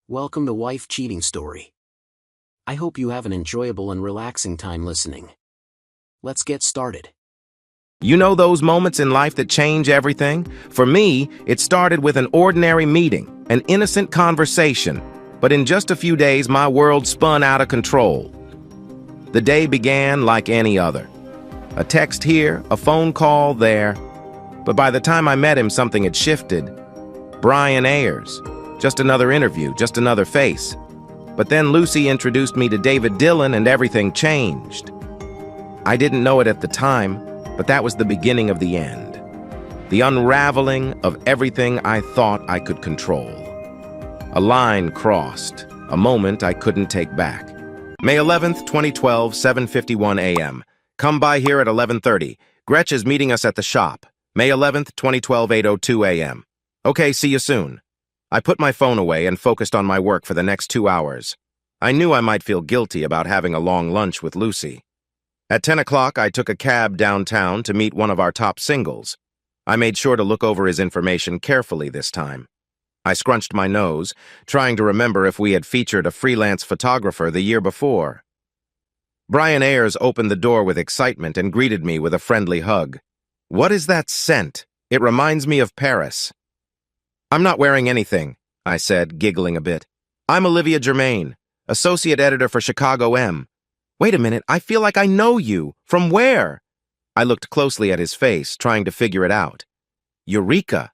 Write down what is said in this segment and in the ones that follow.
Welcome to Wife Cheating Story. I hope you have an enjoyable and relaxing time listening. Let's get started. You know those moments in life that change everything? For me, it started with an ordinary meeting, an innocent conversation. But in just a few days, my world spun out of control. The day began like any other. A text here, a phone call there. But by the time I met him, something had shifted. Brian Ayers. Just another interview, just another face. But then Lucy introduced me to David Dillon and everything changed. I didn't know it at the time, but that was the beginning of the end. The unraveling of everything I thought I could control. A line crossed, a moment I couldn't take back. May 11th, 2012, 7:51 a.m. Come by here at 11:30. Gretch is meeting us at the shop. May 11th, 2012, 8:02 a.m. Okay, see you soon. I put my phone away and focused on my work for the next 2 hours. I knew I might feel guilty about having a long lunch with Lucy. At 10 o'clock, I took a cab downtown to meet one of our top singles. I made sure to look over his information carefully this time. I scrunched my nose, trying to remember if we had featured a freelance photographer the year before. Brian Ayers opened the door with excitement and greeted me with a friendly hug. "What is that scent? It reminds me of Paris." "I'm not wearing anything," I said, giggling a bit. "I'm Olivia Germain, associate editor for Chicago M. Wait a minute, I feel like I know you. From where?" I looked closely at his face, trying to figure it out. "Eureka."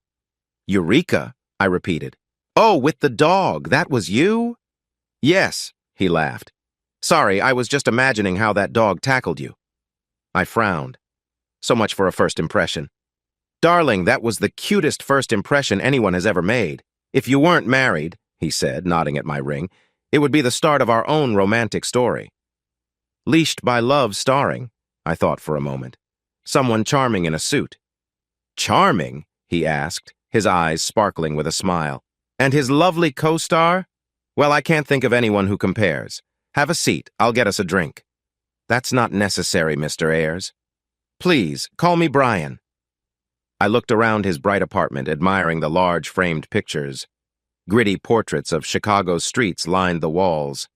"Eureka," I repeated. "Oh, with the dog, that was you?" "Yes," he laughed. "Sorry, I was just imagining how that dog tackled you." I frowned. So much for a first impression. "Darling, that was the cutest first impression anyone has ever made. If you weren't married," he said, nodding at my ring, "it would be the start of our own romantic story." Leashed by Love starring, I thought for a moment. Someone charming in a suit. "Charming?" he asked, his eyes sparkling with a smile. "And his lovely co-star? Well, I can't think of anyone who compares. Have a seat, I'll get us a drink." "That's not necessary, Mr. Ayers." "Please, call me Brian." I looked around his bright apartment, admiring the large framed pictures. Gritty portraits of Chicago's streets lined the walls.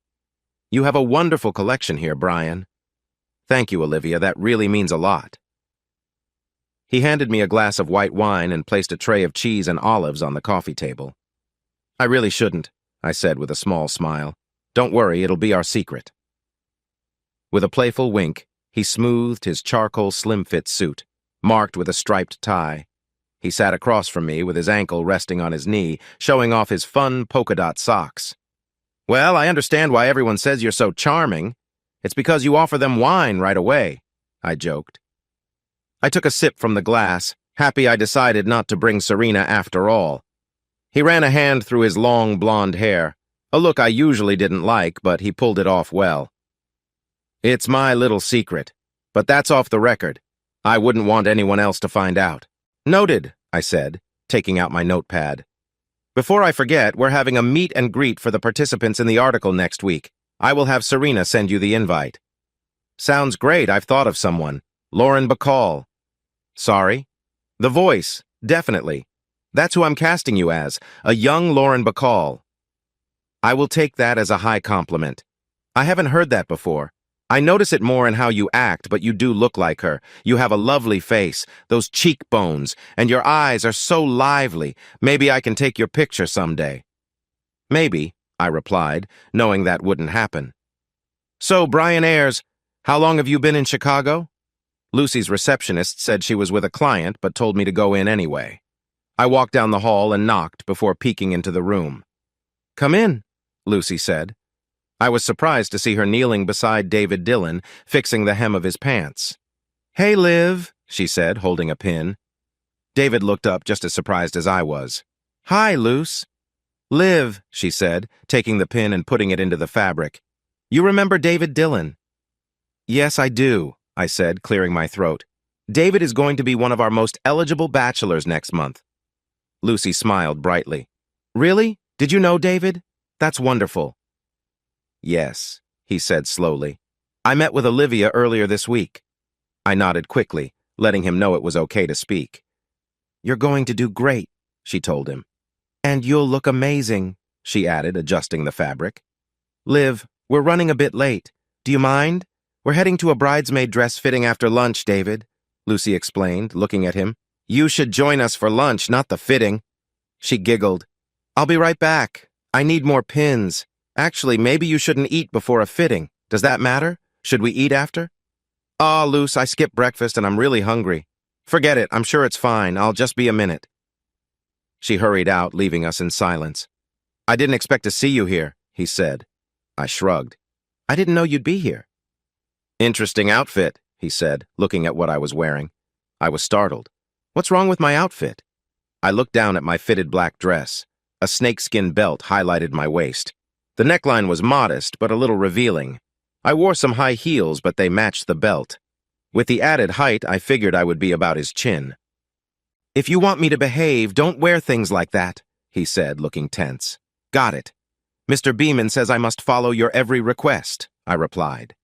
"You have a wonderful collection here, Brian." "Thank you, Olivia, that really means a lot." He handed me a glass of white wine and placed a tray of cheese and olives on the coffee table. "I really shouldn't," I said with a small smile. "Don't worry, it'll be our secret." With a playful wink, he smoothed his charcoal slim-fit suit, marked with a striped tie. He sat across from me with his ankle resting on his knee, showing off his fun polka-dot socks. "Well, I understand why everyone says you're so charming. It's because you offer them wine right away," I joked. I took a sip from the glass, happy I decided not to bring Serena after all. He ran a hand through his long blonde hair, a look I usually didn't like, but he pulled it off well. "It's my little secret, but that's off the record. I wouldn't want anyone else to find out." "Noted," I said, taking out my notepad. "Before I forget, we're having a meet and greet for the participants in the article next week. I will have Serena send you the invite." "Sounds great, I've thought of someone. Lauren Bacall." "Sorry?" "The Voice, definitely. That's who I'm casting you as, a young Lauren Bacall." "I will take that as a high compliment. I haven't heard that before. I notice it more in how you act, but you do look like her. You have a lovely face, those cheekbones, and your eyes are so lively. Maybe I can take your picture someday." "Maybe," I replied, knowing that wouldn't happen. "So, Brian Ayers, how long have you been in Chicago?" Lucy's receptionist said she was with a client, but told me to go in anyway. I walked down the hall and knocked before peeking into the room. "Come in," Lucy said. I was surprised to see her kneeling beside David Dillon, fixing the hem of his pants. "Hey, Liv," she said, holding a pin. David looked up just as surprised as I was. "Hi, Luce." "Liv," she said, taking the pin and putting it into the fabric. "You remember David Dillon?" "Yes, I do," I said, clearing my throat. "David is going to be one of our most eligible bachelors next month." Lucy smiled brightly. "Really? Did you know David? That's wonderful." "Yes," he said slowly. "I met with Olivia earlier this week." I nodded quickly, letting him know it was okay to speak. "You're going to do great," she told him. "And you'll look amazing," she added, adjusting the fabric. Liv, we're running a bit late. Do you mind? We're heading to a bridesmaid dress fitting after lunch, David, Lucy explained, looking at him. You should join us for lunch, not the fitting. She giggled. I'll be right back. I need more pins. Actually, maybe you shouldn't eat before a fitting. Does that matter? Should we eat after? Aw, Luce, I skipped breakfast and I'm really hungry. Forget it, I'm sure it's fine. I'll just be a minute. She hurried out, leaving us in silence. I didn't expect to see you here, he said. I shrugged. I didn't know you'd be here. Interesting outfit, he said, looking at what I was wearing. I was startled. What's wrong with my outfit? I looked down at my fitted black dress. A snakeskin belt highlighted my waist. The neckline was modest, but a little revealing. I wore some high heels, but they matched the belt. With the added height, I figured I would be about his chin. If you want me to behave, don't wear things like that, he said, looking tense. Got it. Mr. Beeman says I must follow your every request, I replied.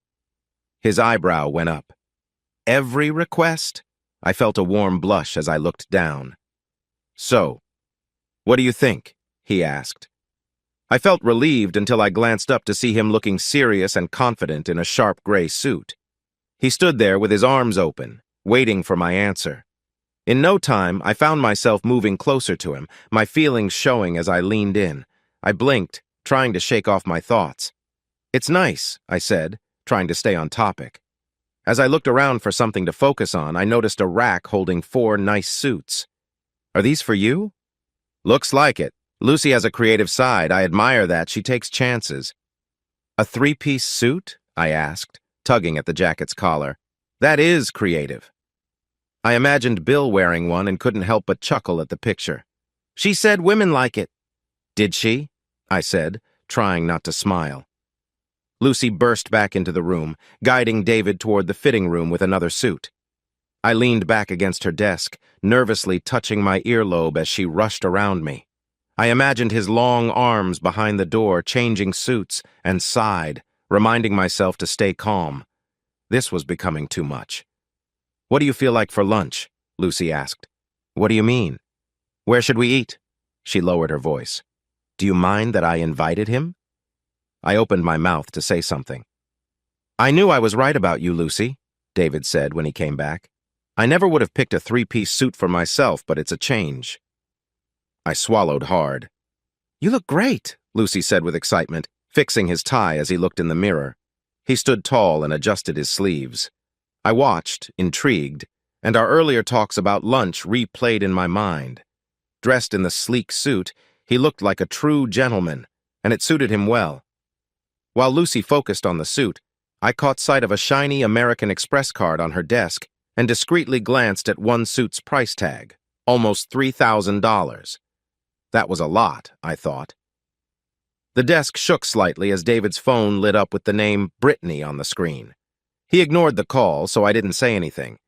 His eyebrow went up. Every request? I felt a warm blush as I looked down. So, what do you think? He asked. I felt relieved until I glanced up to see him looking serious and confident in a sharp gray suit. He stood there with his arms open, waiting for my answer. In no time, I found myself moving closer to him, my feelings showing as I leaned in. I blinked, trying to shake off my thoughts. It's nice, I said, trying to stay on topic. As I looked around for something to focus on, I noticed a rack holding 4 nice suits. Are these for you? Looks like it. Lucy has a creative side. I admire that. She takes chances. A 3-piece suit? I asked, tugging at the jacket's collar. That is creative. I imagined Bill wearing one and couldn't help but chuckle at the picture. She said women like it. Did she? I said, trying not to smile. Lucy burst back into the room, guiding David toward the fitting room with another suit. I leaned back against her desk, nervously touching my earlobe as she rushed around me. I imagined his long arms behind the door, changing suits, and sighed, reminding myself to stay calm. This was becoming too much. What do you feel like for lunch? Lucy asked. What do you mean? Where should we eat? She lowered her voice. Do you mind that I invited him? I opened my mouth to say something. I knew I was right about you, Lucy, David said when he came back. I never would have picked a 3-piece suit for myself, but it's a change. I swallowed hard. You look great, Lucy said with excitement, fixing his tie as he looked in the mirror. He stood tall and adjusted his sleeves. I watched, intrigued, and our earlier talks about lunch replayed in my mind. Dressed in the sleek suit, he looked like a true gentleman, and it suited him well. While Lucy focused on the suit, I caught sight of a shiny American Express card on her desk and discreetly glanced at one suit's price tag, almost $3,000. That was a lot, I thought. The desk shook slightly as David's phone lit up with the name Brittany on the screen. He ignored the call, so I didn't say anything.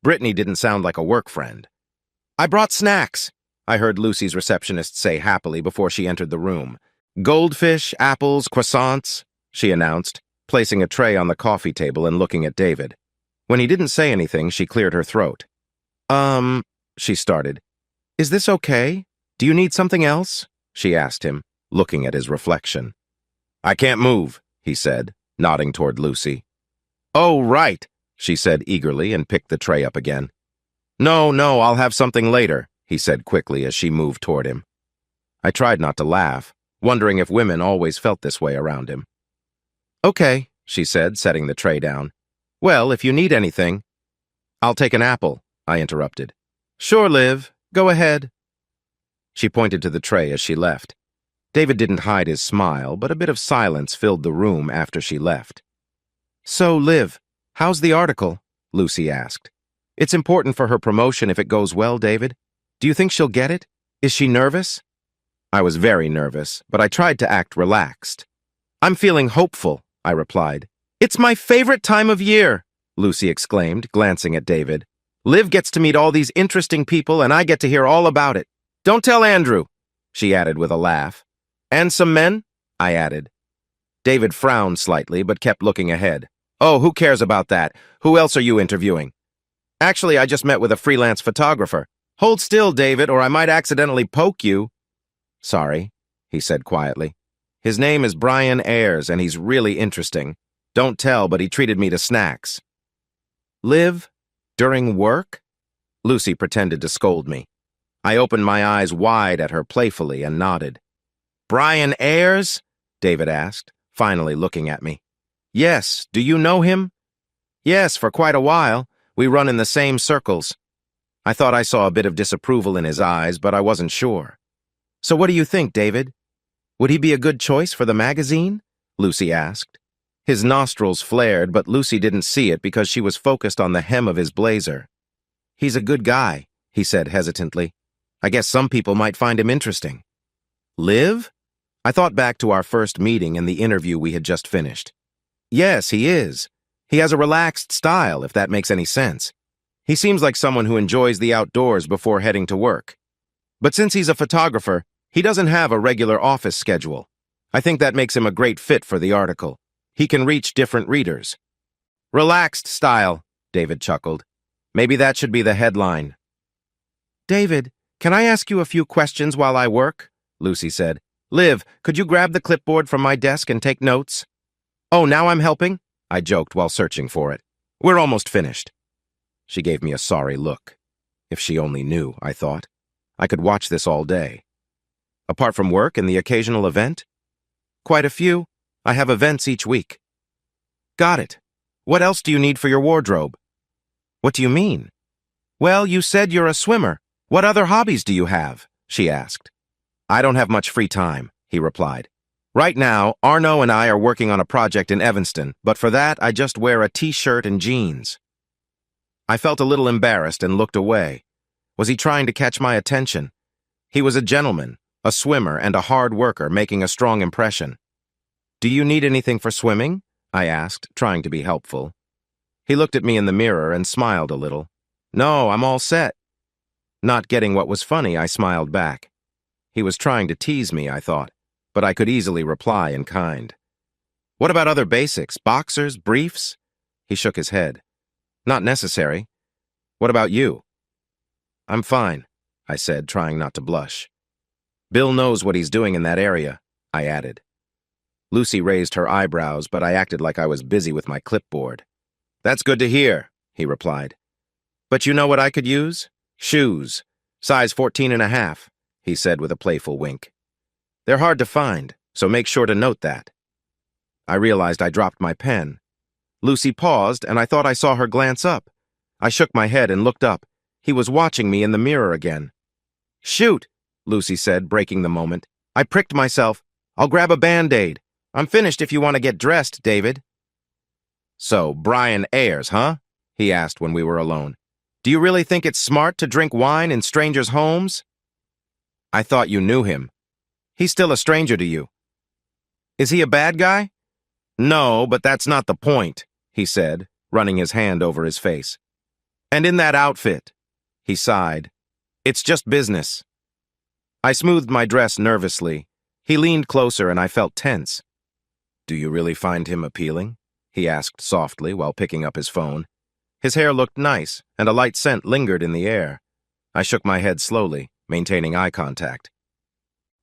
Brittany didn't sound like a work friend. I brought snacks, I heard Lucy's receptionist say happily before she entered the room. Goldfish, apples, croissants, she announced, placing a tray on the coffee table and looking at David. When he didn't say anything, she cleared her throat. She started. Is this okay? Do you need something else? She asked him, looking at his reflection. I can't move, he said, nodding toward Lucy. Oh, right, she said eagerly and picked the tray up again. No, I'll have something later, he said quickly as she moved toward him. I tried not to laugh, wondering if women always felt this way around him. Okay, she said, setting the tray down. Well, if you need anything. I'll take an apple, I interrupted. Sure, Liv. Go ahead. She pointed to the tray as she left. David didn't hide his smile, but a bit of silence filled the room after she left. So, Liv, how's the article? Lucy asked. It's important for her promotion if it goes well, David. Do you think she'll get it? Is she nervous? I was very nervous, but I tried to act relaxed. I'm feeling hopeful, I replied. It's my favorite time of year, Lucy exclaimed, glancing at David. Liv gets to meet all these interesting people, and I get to hear all about it. Don't tell Andrew, she added with a laugh. And some men? I added. David frowned slightly, but kept looking ahead. Oh, who cares about that? Who else are you interviewing? Actually, I just met with a freelance photographer. Hold still, David, or I might accidentally poke you. Sorry, he said quietly. His name is Brian Ayres, and he's really interesting. Don't tell, but he treated me to snacks. Live? During work? Lucy pretended to scold me. I opened my eyes wide at her playfully and nodded. Brian Ayres? David asked, finally looking at me. Yes, do you know him? Yes, for quite a while. We run in the same circles. I thought I saw a bit of disapproval in his eyes, but I wasn't sure. So what do you think, David? Would he be a good choice for the magazine? Lucy asked. His nostrils flared, but Lucy didn't see it because she was focused on the hem of his blazer. He's a good guy, he said hesitantly. I guess some people might find him interesting. Liv? I thought back to our first meeting and the interview we had just finished. Yes, he is. He has a relaxed style, if that makes any sense. He seems like someone who enjoys the outdoors before heading to work. But since he's a photographer, he doesn't have a regular office schedule. I think that makes him a great fit for the article. He can reach different readers. Relaxed style, David chuckled. Maybe that should be the headline. David, can I ask you a few questions while I work? Lucy said. Liv, could you grab the clipboard from my desk and take notes? Oh, now I'm helping? I joked while searching for it. We're almost finished. She gave me a sorry look. If she only knew, I thought. I could watch this all day. Apart from work and the occasional event? Quite a few. I have events each week. Got it. What else do you need for your wardrobe? What do you mean? Well, you said you're a swimmer. What other hobbies do you have? She asked. I don't have much free time, he replied. Right now, Arno and I are working on a project in Evanston, but for that, I just wear a t-shirt and jeans. I felt a little embarrassed and looked away. Was he trying to catch my attention? He was a gentleman, a swimmer, and a hard worker, making a strong impression. Do you need anything for swimming? I asked, trying to be helpful. He looked at me in the mirror and smiled a little. No, I'm all set. Not getting what was funny, I smiled back. He was trying to tease me, I thought, but I could easily reply in kind. What about other basics, boxers, briefs? He shook his head. Not necessary. What about you? I'm fine, I said, trying not to blush. Bill knows what he's doing in that area, I added. Lucy raised her eyebrows, but I acted like I was busy with my clipboard. That's good to hear, he replied. But you know what I could use? Shoes. Size 14.5, he said with a playful wink. They're hard to find, so make sure to note that. I realized I dropped my pen. Lucy paused, and I thought I saw her glance up. I shook my head and looked up. He was watching me in the mirror again. Shoot, Lucy said, breaking the moment. I pricked myself. I'll grab a Band-Aid. I'm finished if you want to get dressed, David. So, Brian Ayres, huh? He asked when we were alone. Do you really think it's smart to drink wine in strangers' homes? I thought you knew him. He's still a stranger to you. Is he a bad guy? No, but that's not the point, he said, running his hand over his face. And in that outfit, he sighed. It's just business. I smoothed my dress nervously. He leaned closer and I felt tense. Do you really find him appealing? He asked softly while picking up his phone. His hair looked nice, and a light scent lingered in the air. I shook my head slowly, maintaining eye contact.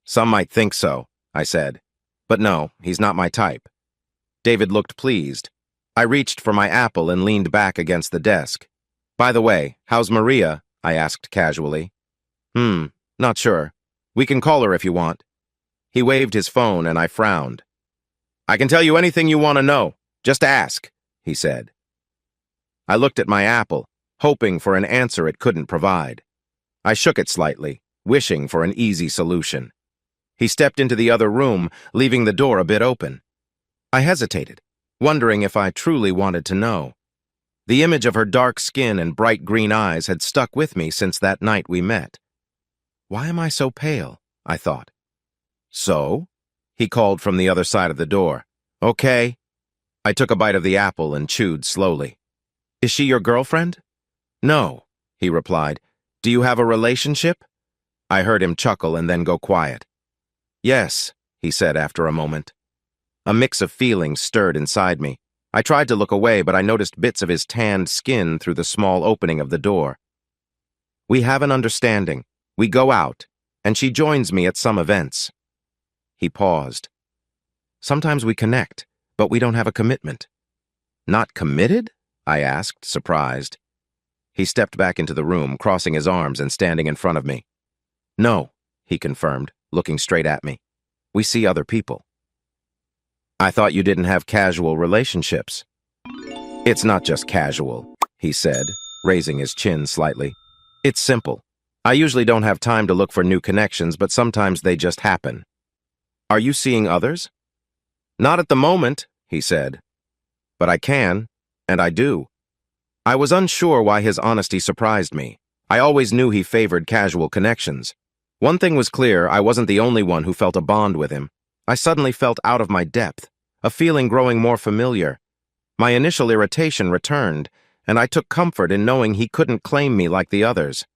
Some might think so, I said. But no, he's not my type. David looked pleased. I reached for my apple and leaned back against the desk. By the way, how's Maria? I asked casually. Not sure. We can call her if you want. He waved his phone and I frowned. I can tell you anything you want to know. Just ask, he said. I looked at my apple, hoping for an answer it couldn't provide. I shook it slightly, wishing for an easy solution. He stepped into the other room, leaving the door a bit open. I hesitated, wondering if I truly wanted to know. The image of her dark skin and bright green eyes had stuck with me since that night we met. Why am I so pale? I thought. So? He called from the other side of the door. Okay. I took a bite of the apple and chewed slowly. Is she your girlfriend? No, he replied. Do you have a relationship? I heard him chuckle and then go quiet. Yes, he said after a moment. A mix of feelings stirred inside me. I tried to look away, but I noticed bits of his tanned skin through the small opening of the door. We have an understanding. We go out, and she joins me at some events. He paused. Sometimes we connect, but we don't have a commitment. Not committed? I asked, surprised. He stepped back into the room, crossing his arms and standing in front of me. No, he confirmed, looking straight at me. We see other people. I thought you didn't have casual relationships. It's not just casual, he said, raising his chin slightly. It's simple. I usually don't have time to look for new connections, but sometimes they just happen. Are you seeing others? Not at the moment, he said. But I can, and I do. I was unsure why his honesty surprised me. I always knew he favored casual connections. One thing was clear, I wasn't the only one who felt a bond with him. I suddenly felt out of my depth, a feeling growing more familiar. My initial irritation returned, and I took comfort in knowing he couldn't claim me like the others.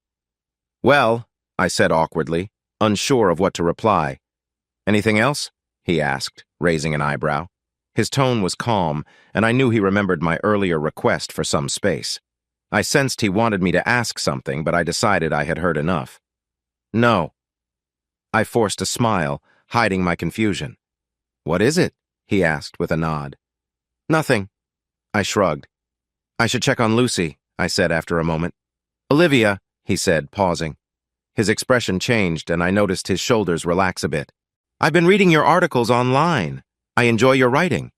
Well, I said awkwardly, unsure of what to reply. Anything else? He asked, raising an eyebrow. His tone was calm, and I knew he remembered my earlier request for some space. I sensed he wanted me to ask something, but I decided I had heard enough. No. I forced a smile, hiding my confusion. What is it? He asked with a nod. Nothing. I shrugged. I should check on Lucy, I said after a moment. Olivia, he said, pausing. His expression changed, and I noticed his shoulders relax a bit. I've been reading your articles online. I enjoy your writing.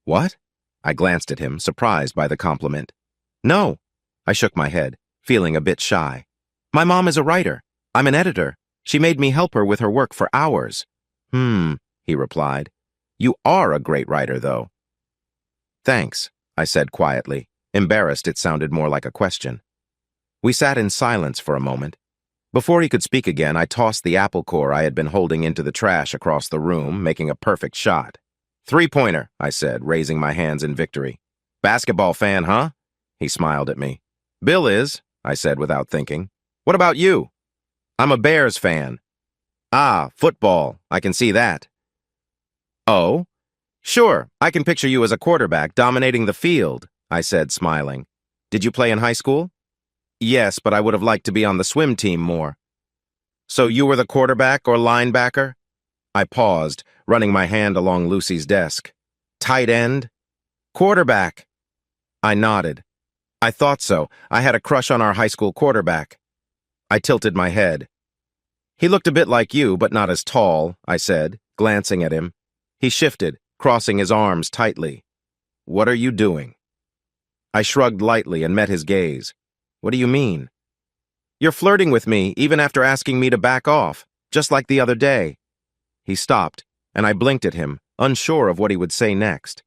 What? I glanced at him, surprised by the compliment. No. I shook my head, feeling a bit shy. My mom is a writer. I'm an editor. She made me help her with her work for hours. He replied. You are a great writer, though. Thanks, I said quietly. Embarrassed, it sounded more like a question. We sat in silence for a moment. Before he could speak again, I tossed the apple core I had been holding into the trash across the room, making a perfect shot. Three-pointer, I said, raising my hands in victory. Basketball fan, huh? He smiled at me. Bill is, I said without thinking. What about you? I'm a Bears fan. Ah, football. I can see that. Oh? Sure, I can picture you as a quarterback dominating the field, I said, smiling. Did you play in high school? Yes, but I would have liked to be on the swim team more. So you were the quarterback or linebacker? I paused, running my hand along Lucy's desk. Tight end? Quarterback. I nodded. I thought so. I had a crush on our high school quarterback. I tilted my head. He looked a bit like you, but not as tall, I said, glancing at him. He shifted, crossing his arms tightly. What are you doing? I shrugged lightly and met his gaze. What do you mean? You're flirting with me, even after asking me to back off, just like the other day. He stopped, and I blinked at him, unsure of what he would say next.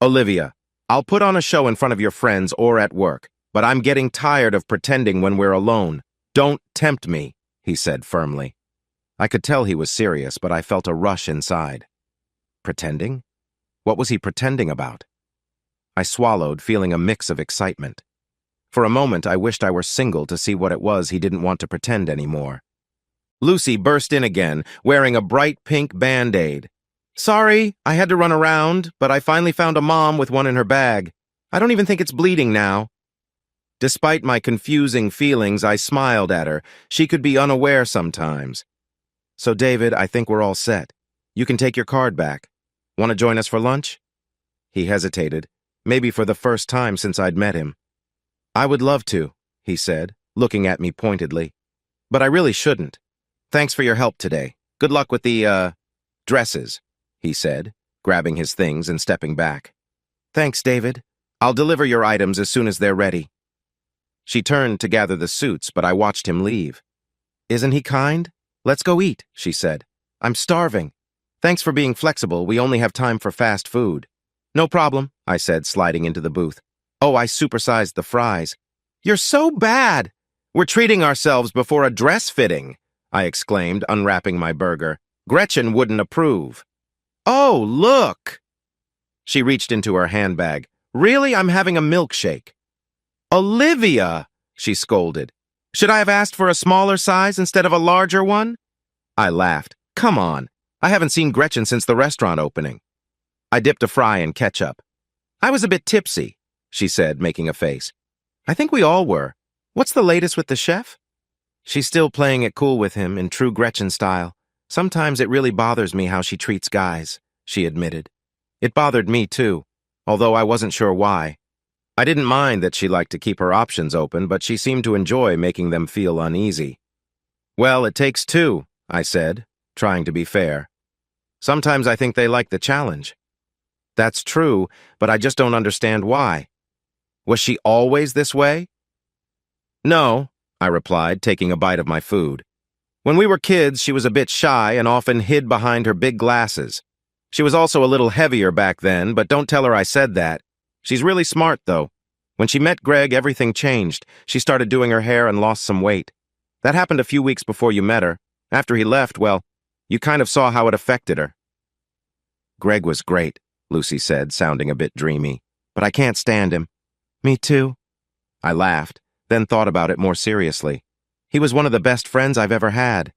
Olivia, I'll put on a show in front of your friends or at work, but I'm getting tired of pretending when we're alone. Don't tempt me, he said firmly. I could tell he was serious, but I felt a rush inside. Pretending? What was he pretending about? I swallowed, feeling a mix of excitement. For a moment, I wished I were single to see what it was he didn't want to pretend anymore. Lucy burst in again, wearing a bright pink Band-Aid. Sorry, I had to run around, but I finally found a mom with one in her bag. I don't even think it's bleeding now. Despite my confusing feelings, I smiled at her. She could be unaware sometimes. So, David, I think we're all set. You can take your card back. Want to join us for lunch? He hesitated, maybe for the first time since I'd met him. I would love to, he said, looking at me pointedly. But I really shouldn't. Thanks for your help today. Good luck with the, dresses, he said, grabbing his things and stepping back. Thanks, David. I'll deliver your items as soon as they're ready. She turned to gather the suits, but I watched him leave. Isn't he kind? Let's go eat, she said. I'm starving. Thanks for being flexible. We only have time for fast food. No problem, I said, sliding into the booth. Oh, I supersized the fries. You're so bad! We're treating ourselves before a dress fitting, I exclaimed, unwrapping my burger. Gretchen wouldn't approve. Oh, look! She reached into her handbag. Really? I'm having a milkshake. Olivia, she scolded. Should I have asked for a smaller size instead of a larger one? I laughed. Come on. I haven't seen Gretchen since the restaurant opening. I dipped a fry in ketchup. I was a bit tipsy, she said, making a face. I think we all were. What's the latest with the chef? She's still playing it cool with him in true Gretchen style. Sometimes it really bothers me how she treats guys, she admitted. It bothered me too, although I wasn't sure why. I didn't mind that she liked to keep her options open, but she seemed to enjoy making them feel uneasy. Well, it takes two, I said, trying to be fair. Sometimes I think they like the challenge. That's true, but I just don't understand why. Was she always this way? No, I replied, taking a bite of my food. When we were kids, she was a bit shy and often hid behind her big glasses. She was also a little heavier back then, but don't tell her I said that. She's really smart, though. When she met Greg, everything changed. She started doing her hair and lost some weight. That happened a few weeks before you met her. After he left, well, you kind of saw how it affected her. Greg was great, Lucy said, sounding a bit dreamy. But I can't stand him. Me too. I laughed, then thought about it more seriously. He was one of the best friends I've ever had.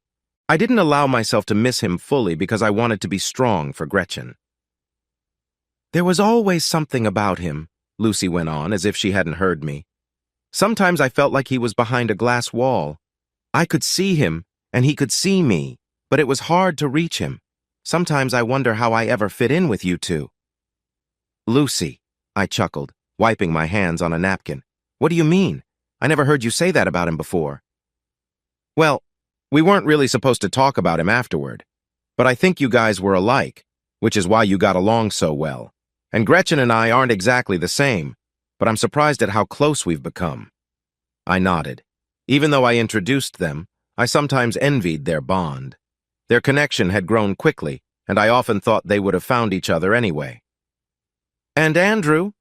I didn't allow myself to miss him fully because I wanted to be strong for Gretchen. There was always something about him, Lucy went on, as if she hadn't heard me. Sometimes I felt like he was behind a glass wall. I could see him, and he could see me, but it was hard to reach him. Sometimes I wonder how I ever fit in with you two. Lucy, I chuckled, wiping my hands on a napkin. What do you mean? I never heard you say that about him before. Well, we weren't really supposed to talk about him afterward, but I think you guys were alike, which is why you got along so well. And Gretchen and I aren't exactly the same, but I'm surprised at how close we've become. I nodded. Even though I introduced them, I sometimes envied their bond. Their connection had grown quickly, and I often thought they would have found each other anyway. And Andrew?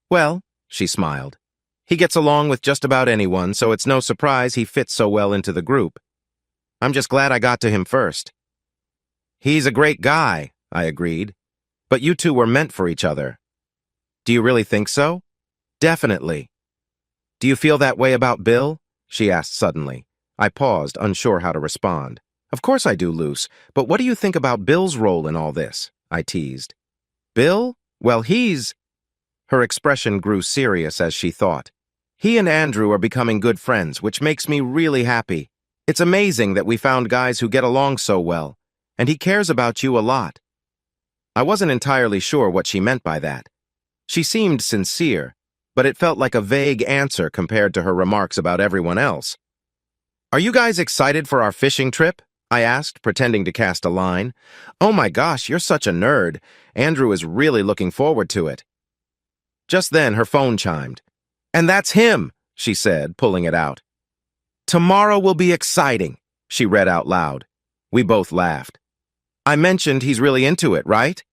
Well, she smiled. He gets along with just about anyone, so it's no surprise he fits so well into the group. I'm just glad I got to him first. He's a great guy, I agreed. But you two were meant for each other. Do you really think so? Definitely. Do you feel that way about Bill? She asked suddenly. I paused, unsure how to respond. Of course I do, Luce, but what do you think about Bill's role in all this? I teased. Bill? Well, he's... Her expression grew serious as she thought. He and Andrew are becoming good friends, which makes me really happy. It's amazing that we found guys who get along so well, and he cares about you a lot. I wasn't entirely sure what she meant by that. She seemed sincere, but it felt like a vague answer compared to her remarks about everyone else. Are you guys excited for our fishing trip? I asked, pretending to cast a line. Oh my gosh, you're such a nerd. Andrew is really looking forward to it. Just then, her phone chimed. And that's him, she said, pulling it out. Tomorrow will be exciting, she read out loud. We both laughed. I mentioned he's really into it, right?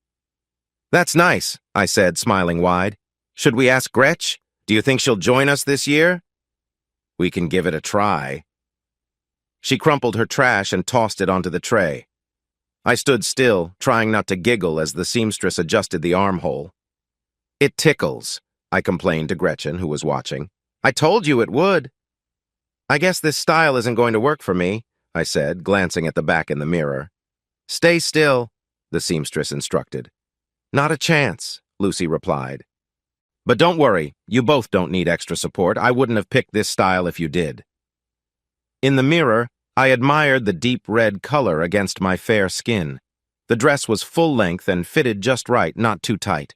That's nice, I said, smiling wide. Should we ask Gretch? Do you think she'll join us this year? We can give it a try. She crumpled her trash and tossed it onto the tray. I stood still, trying not to giggle as the seamstress adjusted the armhole. It tickles, I complained to Gretchen, who was watching. I told you it would. I guess this style isn't going to work for me, I said, glancing at the back in the mirror. Stay still, the seamstress instructed. Not a chance, Lucy replied. But don't worry, you both don't need extra support. I wouldn't have picked this style if you did. In the mirror, I admired the deep red color against my fair skin. The dress was full length and fitted just right, not too tight.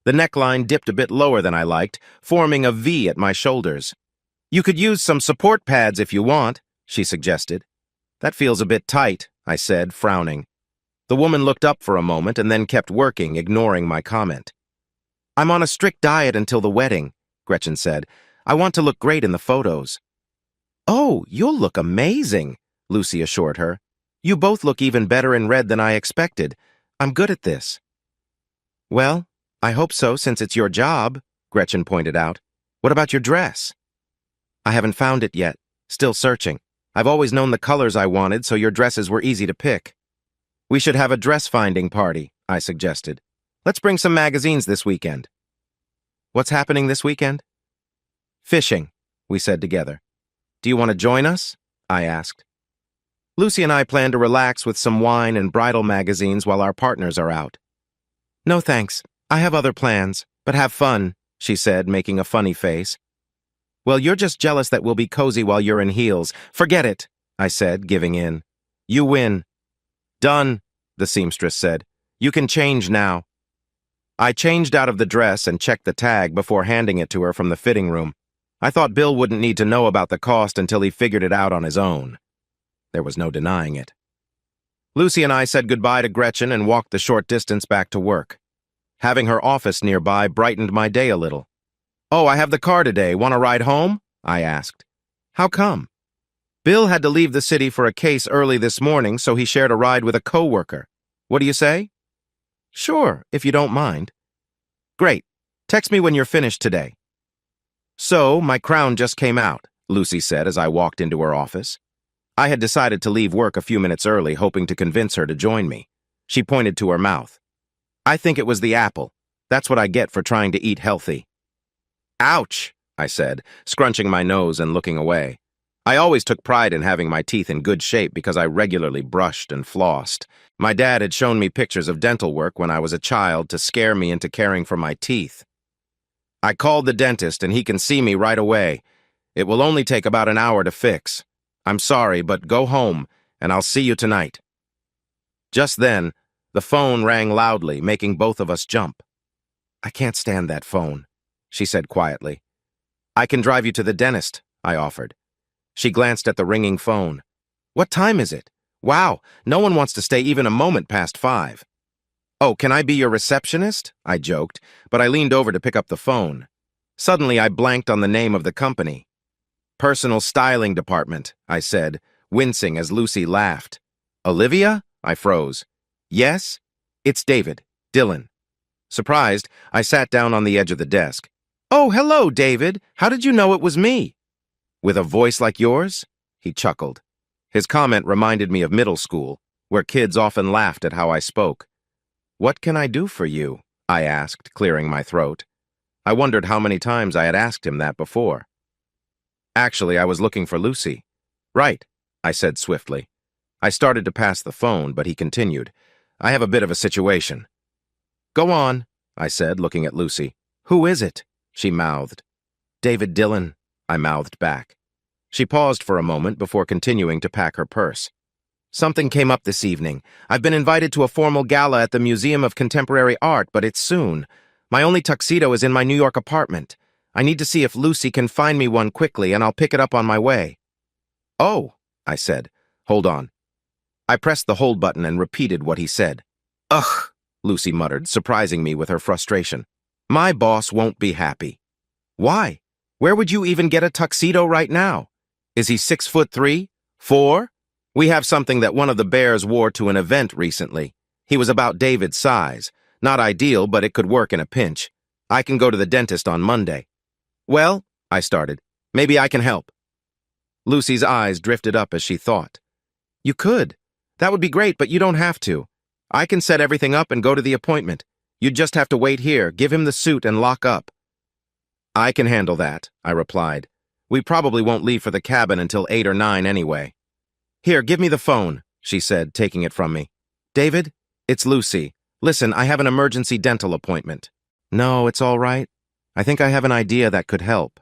The neckline dipped a bit lower than I liked, forming a V at my shoulders. You could use some support pads if you want, she suggested. That feels a bit tight, I said, frowning. The woman looked up for a moment and then kept working, ignoring my comment. I'm on a strict diet until the wedding, Gretchen said. I want to look great in the photos. Oh, you'll look amazing, Lucy assured her. You both look even better in red than I expected. I'm good at this. Well, I hope so since it's your job, Gretchen pointed out. What about your dress? I haven't found it yet. Still searching. I've always known the colors I wanted, so your dresses were easy to pick. We should have a dress-finding party, I suggested. Let's bring some magazines this weekend. What's happening this weekend? Fishing, we said together. Do you want to join us? I asked. Lucy and I plan to relax with some wine and bridal magazines while our partners are out. No thanks. I have other plans, but have fun, she said, making a funny face. Well, you're just jealous that we'll be cozy while you're in heels. Forget it, I said, giving in. You win. Done, the seamstress said. You can change now. I changed out of the dress and checked the tag before handing it to her from the fitting room. I thought Bill wouldn't need to know about the cost until he figured it out on his own. There was no denying it. Lucy and I said goodbye to Gretchen and walked the short distance back to work. Having her office nearby brightened my day a little. "Oh, I have the car today. Want to ride home?" I asked. "How come?" "Bill had to leave the city for a case early this morning, so he shared a ride with a coworker. What do you say?" "Sure, if you don't mind." "Great. Text me when you're finished today." "So, my crown just came out," Lucy said as I walked into her office. I had decided to leave work a few minutes early, hoping to convince her to join me. She pointed to her mouth. "I think it was the apple. That's what I get for trying to eat healthy." "Ouch," I said, scrunching my nose and looking away. I always took pride in having my teeth in good shape because I regularly brushed and flossed. My dad had shown me pictures of dental work when I was a child to scare me into caring for my teeth. "I called the dentist and he can see me right away. It will only take about an hour to fix. I'm sorry, but go home, and I'll see you tonight." Just then, the phone rang loudly, making both of us jump. "I can't stand that phone," she said quietly. "I can drive you to the dentist," I offered. She glanced at the ringing phone. "What time is it? Wow, no one wants to stay even a moment past 5. "Oh, can I be your receptionist?" I joked, but I leaned over to pick up the phone. Suddenly, I blanked on the name of the company. "Personal Styling Department," I said, wincing as Lucy laughed. "Olivia?" I froze. "Yes? It's David. Dylan." Surprised, I sat down on the edge of the desk. "Oh, hello, David. How did you know it was me?" "With a voice like yours?" He chuckled. His comment reminded me of middle school, where kids often laughed at how I spoke. "What can I do for you?" I asked, clearing my throat. I wondered how many times I had asked him that before. "Actually, I was looking for Lucy." "Right," I said swiftly. I started to pass the phone, but he continued. "I have a bit of a situation." "Go on," I said, looking at Lucy. "Who is it?" she mouthed. "David Dillon," I mouthed back. She paused for a moment before continuing to pack her purse. "Something came up this evening. I've been invited to a formal gala at the Museum of Contemporary Art, but it's soon. My only tuxedo is in my New York apartment. I need to see if Lucy can find me one quickly, and I'll pick it up on my way." "Oh," I said. "Hold on." I pressed the hold button and repeated what he said. "Ugh," Lucy muttered, surprising me with her frustration. "My boss won't be happy." "Why? Where would you even get a tuxedo right now? Is he 6'3", 4? We have something that one of the bears wore to an event recently. He was about David's size. Not ideal, but it could work in a pinch. I can go to the dentist on Monday." "Well," I started, "maybe I can help." Lucy's eyes drifted up as she thought. "You could. That would be great, but you don't have to. I can set everything up and go to the appointment. You'd just have to wait here, give him the suit, and lock up." "I can handle that," I replied. "We probably won't leave for the cabin until 8 or 9 anyway." "Here, give me the phone," she said, taking it from me. "David, it's Lucy. Listen, I have an emergency dental appointment." "No, it's all right. I think I have an idea that could help.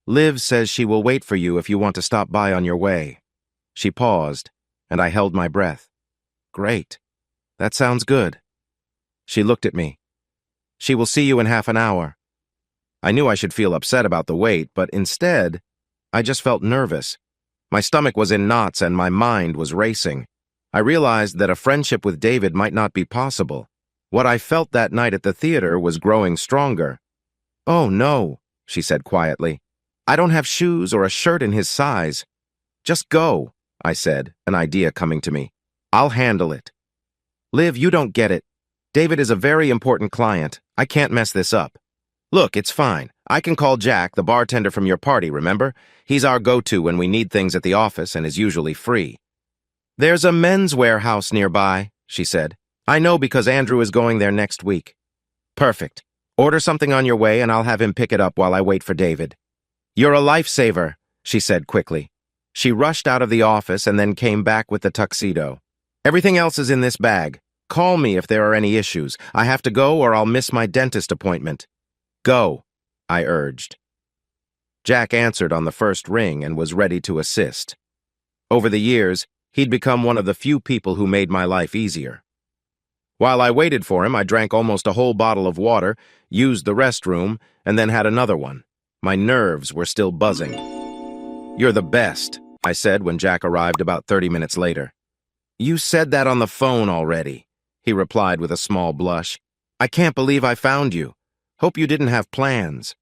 Liv says she will wait for you if you want to stop by on your way." She paused, and I held my breath. "Great. That sounds good." She looked at me. "She will see you in half an hour." I knew I should feel upset about the wait, but instead, I just felt nervous. My stomach was in knots and my mind was racing. I realized that a friendship with David might not be possible. What I felt that night at the theater was growing stronger. "Oh, no," she said quietly. "I don't have shoes or a shirt in his size." "Just go," I said, an idea coming to me. "I'll handle it." "Liv, you don't get it. David is a very important client. I can't mess this up." "Look, it's fine. I can call Jack, the bartender from your party, remember? He's our go-to when we need things at the office and is usually free." "There's a menswear house nearby," she said. "I know because Andrew is going there next week." "Perfect. Order something on your way and I'll have him pick it up while I wait for David." "You're a lifesaver," she said quickly. She rushed out of the office and then came back with the tuxedo. "Everything else is in this bag. Call me if there are any issues. I have to go or I'll miss my dentist appointment." "Go," I urged. Jack answered on the first ring and was ready to assist. Over the years, He'd become one of the few people who made my life easier. While I waited for him, I drank almost a whole bottle of water, used the restroom, and then had another one. My nerves were still buzzing. "You're the best," I said when Jack arrived about 30 minutes later. "You said that on the phone already," he replied with a small blush. "I can't believe I found you. Hope you didn't have plans."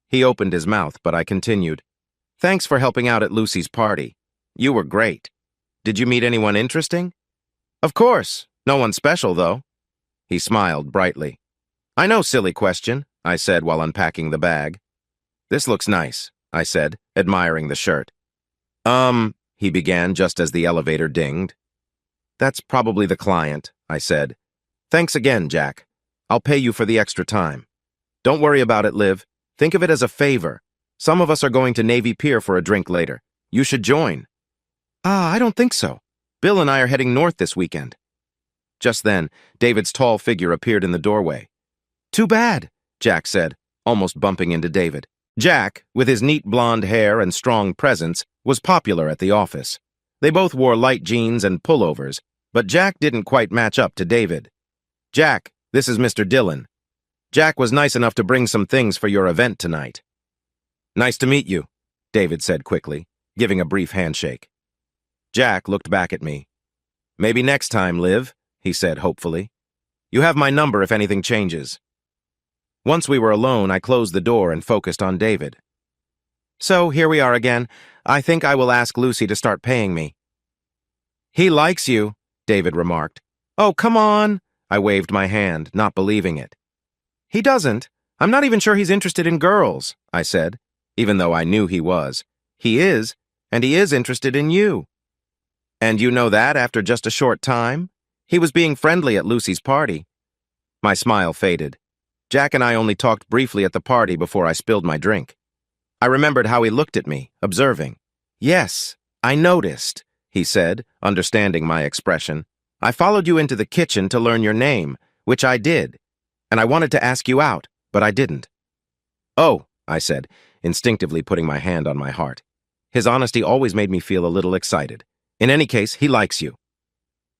He opened his mouth, but I continued. "Thanks for helping out at Lucy's party. You were great. Did you meet anyone interesting?" "Of course. No one special, though." He smiled brightly. "I know, silly question," I said while unpacking the bag. "This looks nice," I said, admiring the shirt. He began just as the elevator dinged. "That's probably the client," I said. "Thanks again, Jack. I'll pay you for the extra time. Don't worry about it, Liv. Think of it as a favor. Some of us are going to Navy Pier for a drink later. You should join." I don't think so. Bill and I are heading north this weekend." Just then, David's tall figure appeared in the doorway. "Too bad," Jack said, almost bumping into David. Jack, with his neat blonde hair and strong presence, was popular at the office. They both wore light jeans and pullovers, but Jack didn't quite match up to David. "Jack, this is Mr. Dillon. Jack was nice enough to bring some things for your event tonight." "Nice to meet you," David said quickly, giving a brief handshake. Jack looked back at me. "Maybe next time, Liv," he said hopefully. "You have my number if anything changes." Once we were alone, I closed the door and focused on David. "So, here we are again. I think I will ask Lucy to start paying me." "He likes you," David remarked. "Oh, come on," I waved my hand, not believing it. "He doesn't. I'm not even sure he's interested in girls," I said, even though I knew he was. "He is, and he is interested in you." "And you know that after just a short time? He was being friendly at Lucy's party." My smile faded. Jack and I only talked briefly at the party before I spilled my drink. I remembered how he looked at me, observing. "Yes, I noticed," he said, understanding my expression. "I followed you into the kitchen to learn your name, which I did, and I wanted to ask you out, but I didn't." "Oh," I said, instinctively putting my hand on my heart. His honesty always made me feel a little excited. "In any case, he likes you."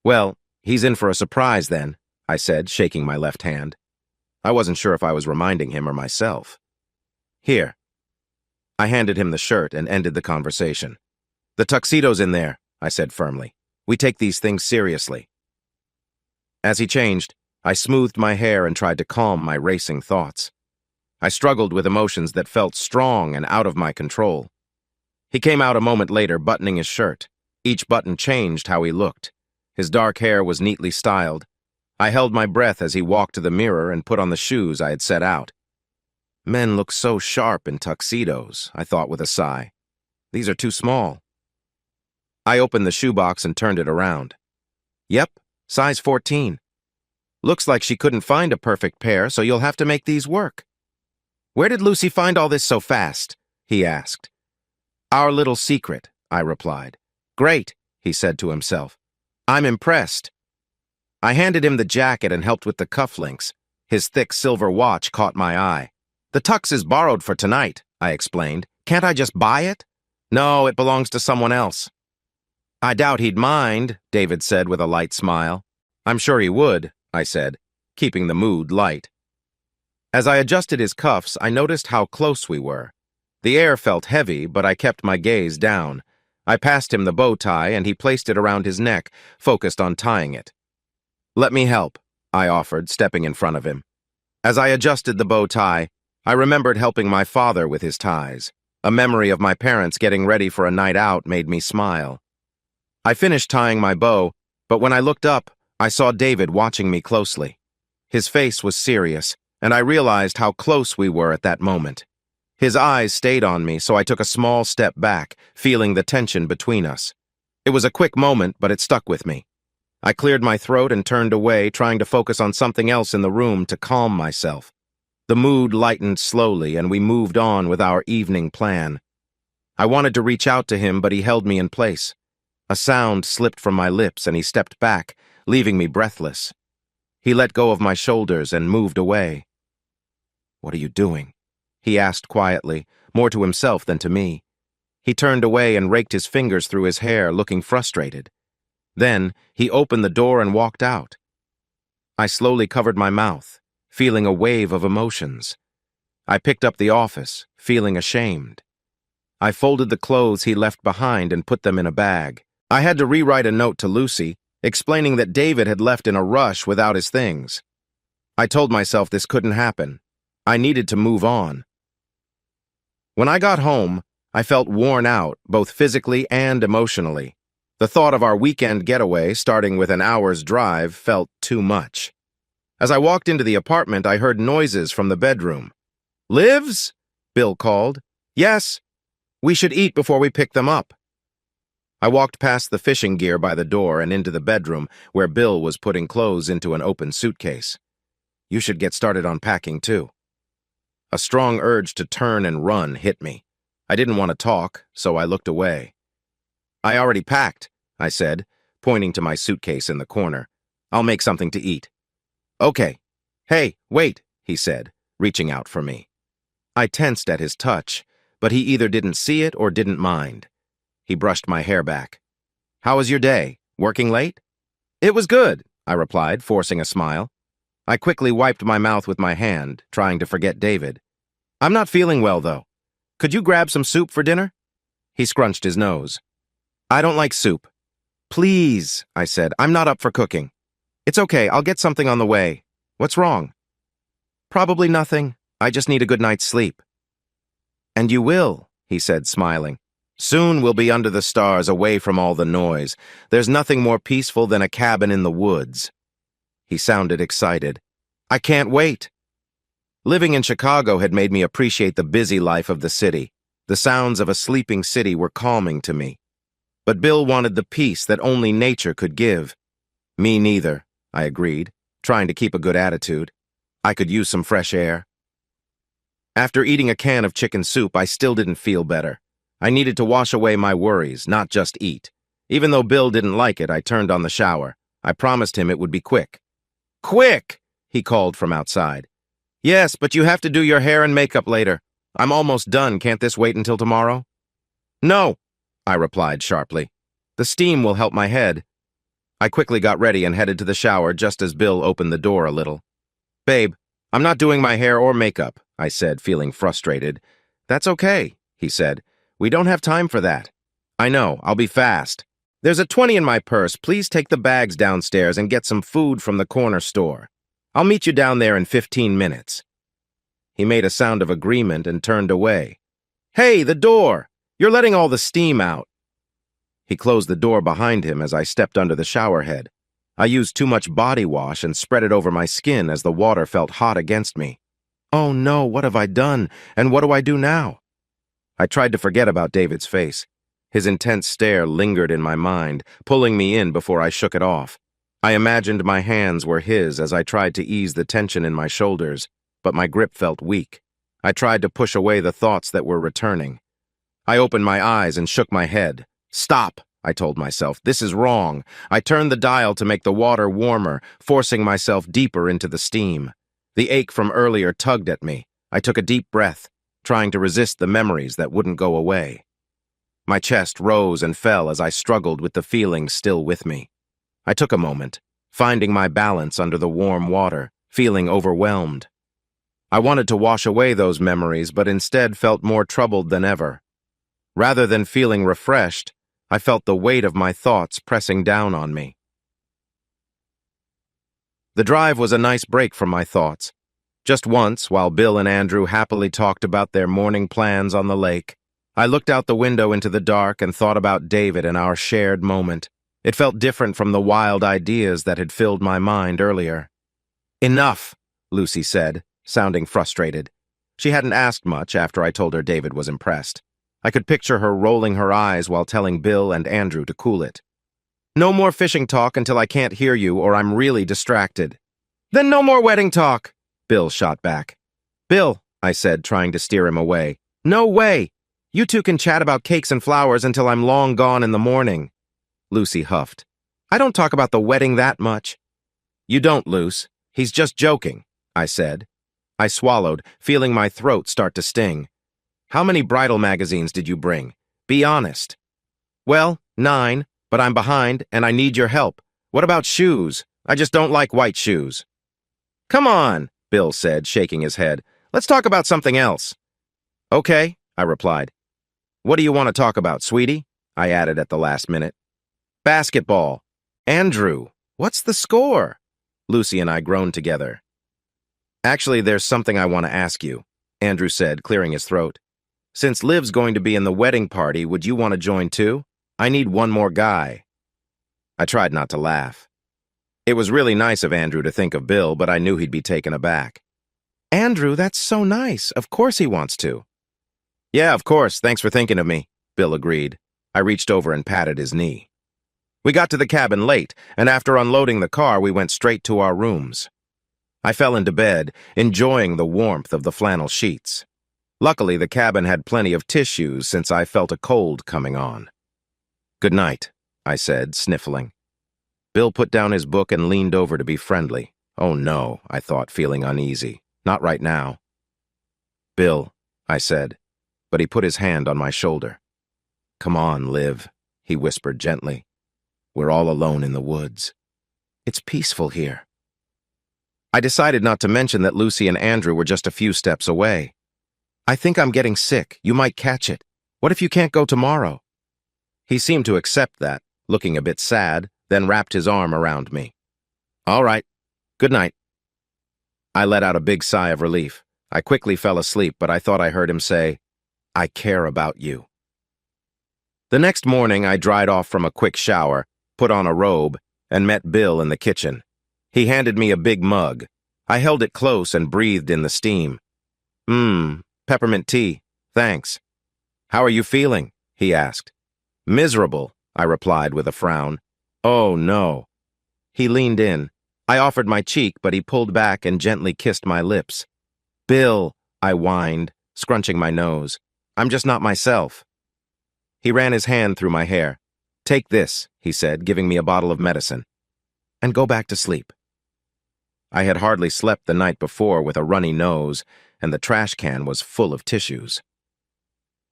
"Well, he's in for a surprise then," I said, shaking my left hand. I wasn't sure if I was reminding him or myself. "Here." I handed him the shirt and ended the conversation. "The tuxedo's in there," I said firmly. "We take these things seriously." As he changed, I smoothed my hair and tried to calm my racing thoughts. I struggled with emotions that felt strong and out of my control. He came out a moment later, buttoning his shirt. Each button changed how he looked. His dark hair was neatly styled. I held my breath as he walked to the mirror and put on the shoes I had set out. Men look so sharp in tuxedos, I thought with a sigh. These are too small. I opened the shoebox and turned it around. Yep, size 14. Looks like she couldn't find a perfect pair, so you'll have to make these work. "Where did Lucy find all this so fast?" he asked. "Our little secret," I replied. "Great," he said to himself. "I'm impressed." I handed him the jacket and helped with the cufflinks. His thick silver watch caught my eye. "The tux is borrowed for tonight," I explained. "Can't I just buy it?" "No, it belongs to someone else." "I doubt he'd mind," David said with a light smile. "I'm sure he would," I said, keeping the mood light. As I adjusted his cuffs, I noticed how close we were. The air felt heavy, but I kept my gaze down. I passed him the bow tie, and he placed it around his neck, focused on tying it. "Let me help," I offered, stepping in front of him. As I adjusted the bow tie, I remembered helping my father with his ties. A memory of my parents getting ready for a night out made me smile. I finished tying my bow, but when I looked up, I saw David watching me closely. His face was serious, and I realized how close we were at that moment. His eyes stayed on me, so I took a small step back, feeling the tension between us. It was a quick moment, but it stuck with me. I cleared my throat and turned away, trying to focus on something else in the room to calm myself. The mood lightened slowly, and we moved on with our evening plan. I wanted to reach out to him, but he held me in place. A sound slipped from my lips, and he stepped back, leaving me breathless. He let go of my shoulders and moved away. "What are you doing?" he asked quietly, more to himself than to me. He turned away and raked his fingers through his hair, looking frustrated. Then, he opened the door and walked out. I slowly covered my mouth, feeling a wave of emotions. I picked up the office, feeling ashamed. I folded the clothes he left behind and put them in a bag. I had to rewrite a note to Lucy, explaining that David had left in a rush without his things. I told myself this couldn't happen. I needed to move on. When I got home, I felt worn out, both physically and emotionally. The thought of our weekend getaway, starting with an hour's drive, felt too much. As I walked into the apartment, I heard noises from the bedroom. "Livs?" Bill called. "Yes. We should eat before we pick them up." I walked past the fishing gear by the door and into the bedroom, where Bill was putting clothes into an open suitcase. "You should get started on packing, too." A strong urge to turn and run hit me. I didn't want to talk, so I looked away. "I already packed," I said, pointing to my suitcase in the corner. "I'll make something to eat." "Okay." "Hey, wait," he said, reaching out for me. I tensed at his touch, but he either didn't see it or didn't mind. He brushed my hair back. "How was your day? Working late?" "It was good," I replied, forcing a smile. I quickly wiped my mouth with my hand, trying to forget David. "I'm not feeling well, though. Could you grab some soup for dinner?" He scrunched his nose. "I don't like soup." "Please," I said. "I'm not up for cooking." "It's okay, I'll get something on the way. What's wrong?" "Probably nothing. I just need a good night's sleep." "And you will," he said, smiling. "Soon we'll be under the stars, away from all the noise. There's nothing more peaceful than a cabin in the woods." He sounded excited. "I can't wait." Living in Chicago had made me appreciate the busy life of the city. The sounds of a sleeping city were calming to me. But Bill wanted the peace that only nature could give. "Me neither," I agreed, trying to keep a good attitude. I could use some fresh air. After eating a can of chicken soup, I still didn't feel better. I needed to wash away my worries, not just eat. Even though Bill didn't like it, I turned on the shower. I promised him it would be quick. "Quick!" he called from outside. "Yes, but you have to do your hair and makeup later. I'm almost done. Can't this wait until tomorrow?" "No," I replied sharply. "The steam will help my head." I quickly got ready and headed to the shower just as Bill opened the door a little. "Babe, I'm not doing my hair or makeup," I said, feeling frustrated. "That's okay," he said. "We don't have time for that." "I know, I'll be fast." "There's a 20 in my purse. Please take the bags downstairs and get some food from the corner store. I'll meet you down there in 15 minutes. He made a sound of agreement and turned away. "Hey, the door! You're letting all the steam out." He closed the door behind him as I stepped under the shower head. I used too much body wash and spread it over my skin as the water felt hot against me. Oh no, what have I done? And what do I do now? I tried to forget about David's face. His intense stare lingered in my mind, pulling me in before I shook it off. I imagined my hands were his as I tried to ease the tension in my shoulders, but my grip felt weak. I tried to push away the thoughts that were returning. I opened my eyes and shook my head. "Stop," I told myself. "This is wrong." I turned the dial to make the water warmer, forcing myself deeper into the steam. The ache from earlier tugged at me. I took a deep breath, trying to resist the memories that wouldn't go away. My chest rose and fell as I struggled with the feelings still with me. I took a moment, finding my balance under the warm water, feeling overwhelmed. I wanted to wash away those memories, but instead felt more troubled than ever. Rather than feeling refreshed, I felt the weight of my thoughts pressing down on me. The drive was a nice break from my thoughts. Just once, while Bill and Andrew happily talked about their morning plans on the lake, I looked out the window into the dark and thought about David and our shared moment. It felt different from the wild ideas that had filled my mind earlier. "Enough," Lucy said, sounding frustrated. She hadn't asked much after I told her David was impressed. I could picture her rolling her eyes while telling Bill and Andrew to cool it. "No more fishing talk until I can't hear you or I'm really distracted." "Then no more wedding talk," Bill shot back. "Bill," I said, trying to steer him away. "No way! You two can chat about cakes and flowers until I'm long gone in the morning." Lucy huffed. "I don't talk about the wedding that much." "You don't, Luce. He's just joking," I said. I swallowed, feeling my throat start to sting. "How many bridal magazines did you bring? Be honest. Well, 9, but I'm behind and I need your help. What about shoes? I just don't like white shoes. Come on, Bill said, shaking his head. Let's talk about something else. Okay, I replied. What do you want to talk about, sweetie? I added at the last minute. Basketball. Andrew, what's the score? Lucy and I groaned together. Actually, there's something I want to ask you, Andrew said, clearing his throat. Since Liv's going to be in the wedding party, would you want to join too? I need one more guy. I tried not to laugh. It was really nice of Andrew to think of Bill, but I knew he'd be taken aback. Andrew, that's so nice. Of course he wants to. Yeah, of course. Thanks for thinking of me, Bill agreed. I reached over and patted his knee. We got to the cabin late, and after unloading the car, we went straight to our rooms. I fell into bed, enjoying the warmth of the flannel sheets. Luckily, the cabin had plenty of tissues since I felt a cold coming on. Good night, I said, sniffling. Bill put down his book and leaned over to be friendly. Oh no, I thought, feeling uneasy. Not right now. Bill, I said, but he put his hand on my shoulder. Come on, Liv, he whispered gently. We're all alone in the woods. It's peaceful here. I decided not to mention that Lucy and Andrew were just a few steps away. I think I'm getting sick. You might catch it. What if you can't go tomorrow? He seemed to accept that, looking a bit sad, then wrapped his arm around me. All right. Good night. I let out a big sigh of relief. I quickly fell asleep, but I thought I heard him say, I care about you. The next morning, I dried off from a quick shower, put on a robe, and met Bill in the kitchen. He handed me a big mug. I held it close and breathed in the steam. Peppermint tea. Thanks. How are you feeling? He asked. Miserable, I replied with a frown. Oh, no. He leaned in. I offered my cheek, but he pulled back and gently kissed my lips. Bill, I whined, scrunching my nose. I'm just not myself. He ran his hand through my hair. Take this, he said, giving me a bottle of medicine. And go back to sleep. I had hardly slept the night before with a runny nose, and the trash can was full of tissues.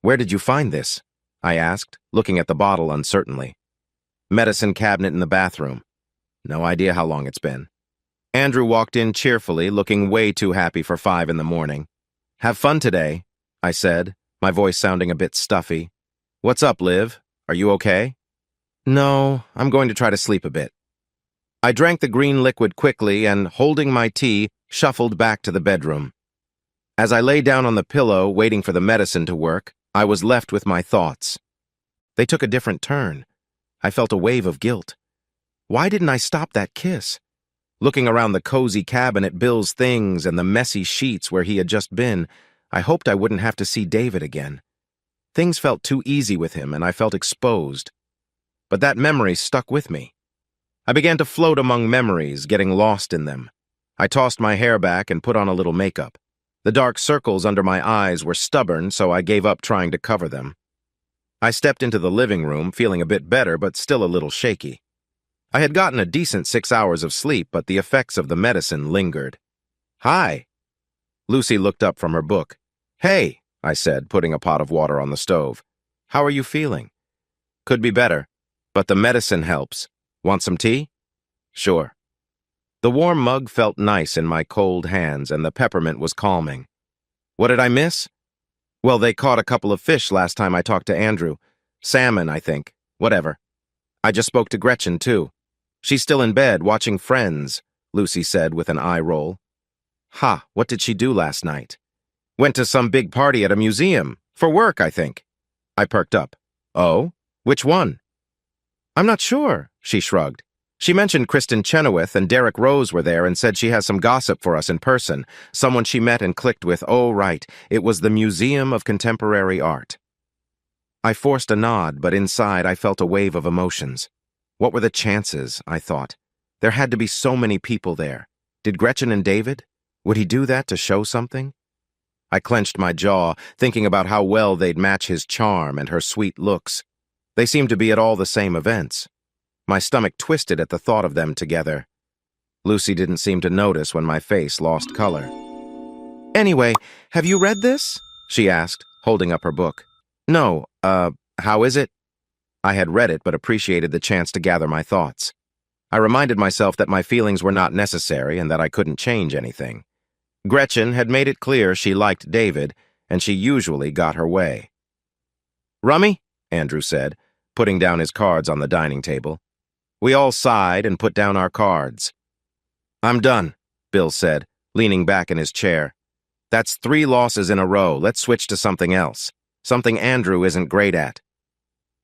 Where did you find this? I asked, looking at the bottle uncertainly. Medicine cabinet in the bathroom. No idea how long it's been. Andrew walked in cheerfully, looking way too happy for 5 in the morning. Have fun today, I said, my voice sounding a bit stuffy. What's up, Liv? Are you okay? No, I'm going to try to sleep a bit. I drank the green liquid quickly and, holding my tea, shuffled back to the bedroom. As I lay down on the pillow, waiting for the medicine to work, I was left with my thoughts. They took a different turn. I felt a wave of guilt. Why didn't I stop that kiss? Looking around the cozy cabin at Bill's things and the messy sheets where he had just been, I hoped I wouldn't have to see David again. Things felt too easy with him, and I felt exposed. But that memory stuck with me. I began to float among memories, getting lost in them. I tossed my hair back and put on a little makeup. The dark circles under my eyes were stubborn, so I gave up trying to cover them. I stepped into the living room, feeling a bit better, but still a little shaky. I had gotten a decent 6 hours of sleep, but the effects of the medicine lingered. Hi. Lucy looked up from her book. Hey, I said, putting a pot of water on the stove. How are you feeling? Could be better, but the medicine helps. Want some tea? Sure. The warm mug felt nice in my cold hands, and the peppermint was calming. What did I miss? Well, they caught a couple of fish last time I talked to Andrew. Salmon, I think. Whatever. I just spoke to Gretchen, too. She's still in bed, watching Friends, Lucy said with an eye roll. Ha, what did she do last night? Went to some big party at a museum. For work, I think. I perked up. Oh? Which one? I'm not sure, she shrugged. She mentioned Kristen Chenoweth and Derek Rose were there and said she has some gossip for us in person, someone she met and clicked with. Oh, right, it was the Museum of Contemporary Art. I forced a nod, but inside I felt a wave of emotions. What were the chances, I thought? There had to be so many people there. Did Gretchen and David? Would he do that to show something? I clenched my jaw, thinking about how well they'd match his charm and her sweet looks. They seemed to be at all the same events. My stomach twisted at the thought of them together. Lucy didn't seem to notice when my face lost color. Anyway, have you read this? She asked, holding up her book. No, How is it? I had read it but appreciated the chance to gather my thoughts. I reminded myself that my feelings were not necessary and that I couldn't change anything. Gretchen had made it clear she liked David, and she usually got her way. "Rummy?" Andrew said, putting down his cards on the dining table. We all sighed and put down our cards. "I'm done," Bill said, leaning back in his chair. "That's 3 losses in a row. Let's switch to something else. Something Andrew isn't great at."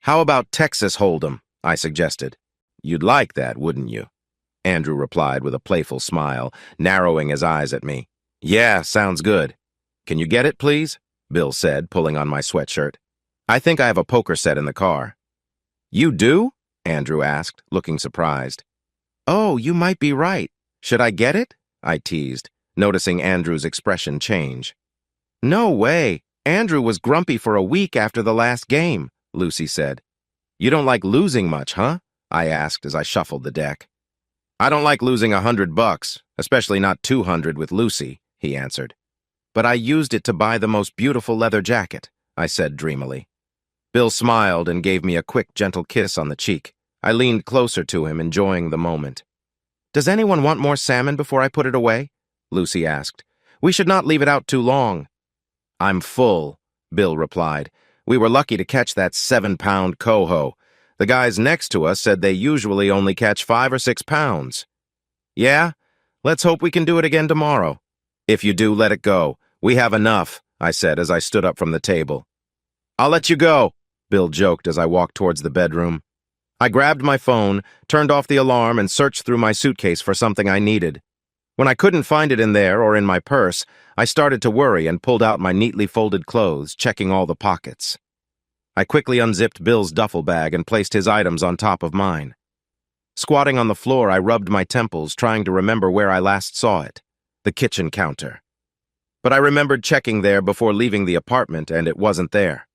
"How about Texas Hold'em?" I suggested. "You'd like that, wouldn't you?" Andrew replied with a playful smile, narrowing his eyes at me. "Yeah, sounds good." "Can you get it, please?" Bill said, pulling on my sweatshirt. "I think I have a poker set in the car." "You do?" Andrew asked, looking surprised. "Oh, you might be right. Should I get it?" I teased, noticing Andrew's expression change. "No way. Andrew was grumpy for a week after the last game," Lucy said. "You don't like losing much, huh?" I asked as I shuffled the deck. "I don't like losing $100, especially not 200 with Lucy," he answered. "But I used it to buy the most beautiful leather jacket," I said dreamily. Bill smiled and gave me a quick, gentle kiss on the cheek. I leaned closer to him, enjoying the moment. "Does anyone want more salmon before I put it away?" Lucy asked. "We should not leave it out too long." "I'm full," Bill replied. "We were lucky to catch that 7-pound coho. The guys next to us said they usually only catch 5 or 6 pounds. "Yeah? Let's hope we can do it again tomorrow." "If you do, let it go. We have enough," I said as I stood up from the table. "I'll let you go," Bill joked as I walked towards the bedroom. I grabbed my phone, turned off the alarm, and searched through my suitcase for something I needed. When I couldn't find it in there or in my purse, I started to worry and pulled out my neatly folded clothes, checking all the pockets. I quickly unzipped Bill's duffel bag and placed his items on top of mine. Squatting on the floor, I rubbed my temples, trying to remember where I last saw it, the kitchen counter. But I remembered checking there before leaving the apartment, and it wasn't there.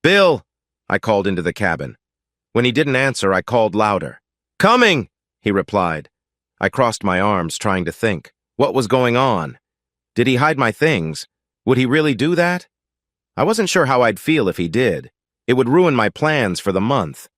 "Bill!" I called into the cabin. When he didn't answer, I called louder. "Coming!" he replied. I crossed my arms, trying to think. What was going on? Did he hide my things? Would he really do that? I wasn't sure how I'd feel if he did. It would ruin my plans for the month.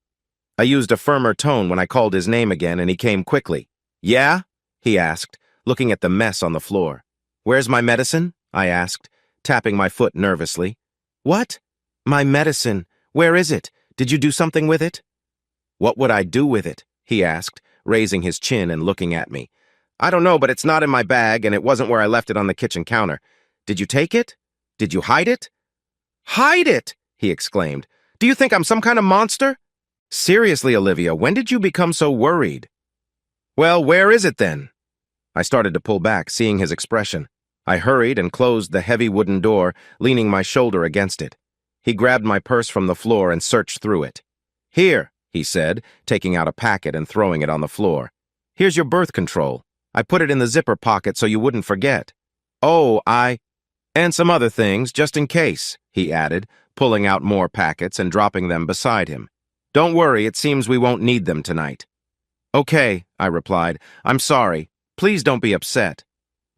I used a firmer tone when I called his name again, and he came quickly. "Yeah?" he asked, looking at the mess on the floor. "Where's my medicine?" I asked, tapping my foot nervously. "What? My medicine. Where is it? Did you do something with it?" "What would I do with it?" he asked, raising his chin and looking at me. "I don't know, but it's not in my bag, and it wasn't where I left it on the kitchen counter. Did you take it? Did you hide it?" "Hide it!" he exclaimed. "Do you think I'm some kind of monster?" "Seriously, Olivia, when did you become so worried?" "Well, where is it then?" I started to pull back, seeing his expression. I hurried and closed the heavy wooden door, leaning my shoulder against it. He grabbed my purse from the floor and searched through it. "Here," he said, taking out a packet and throwing it on the floor. "Here's your birth control. I put it in the zipper pocket so you wouldn't forget." "Oh, and some other things, just in case," he added, pulling out more packets and dropping them beside him. "Don't worry, it seems we won't need them tonight." "Okay," I replied. "I'm sorry. Please don't be upset."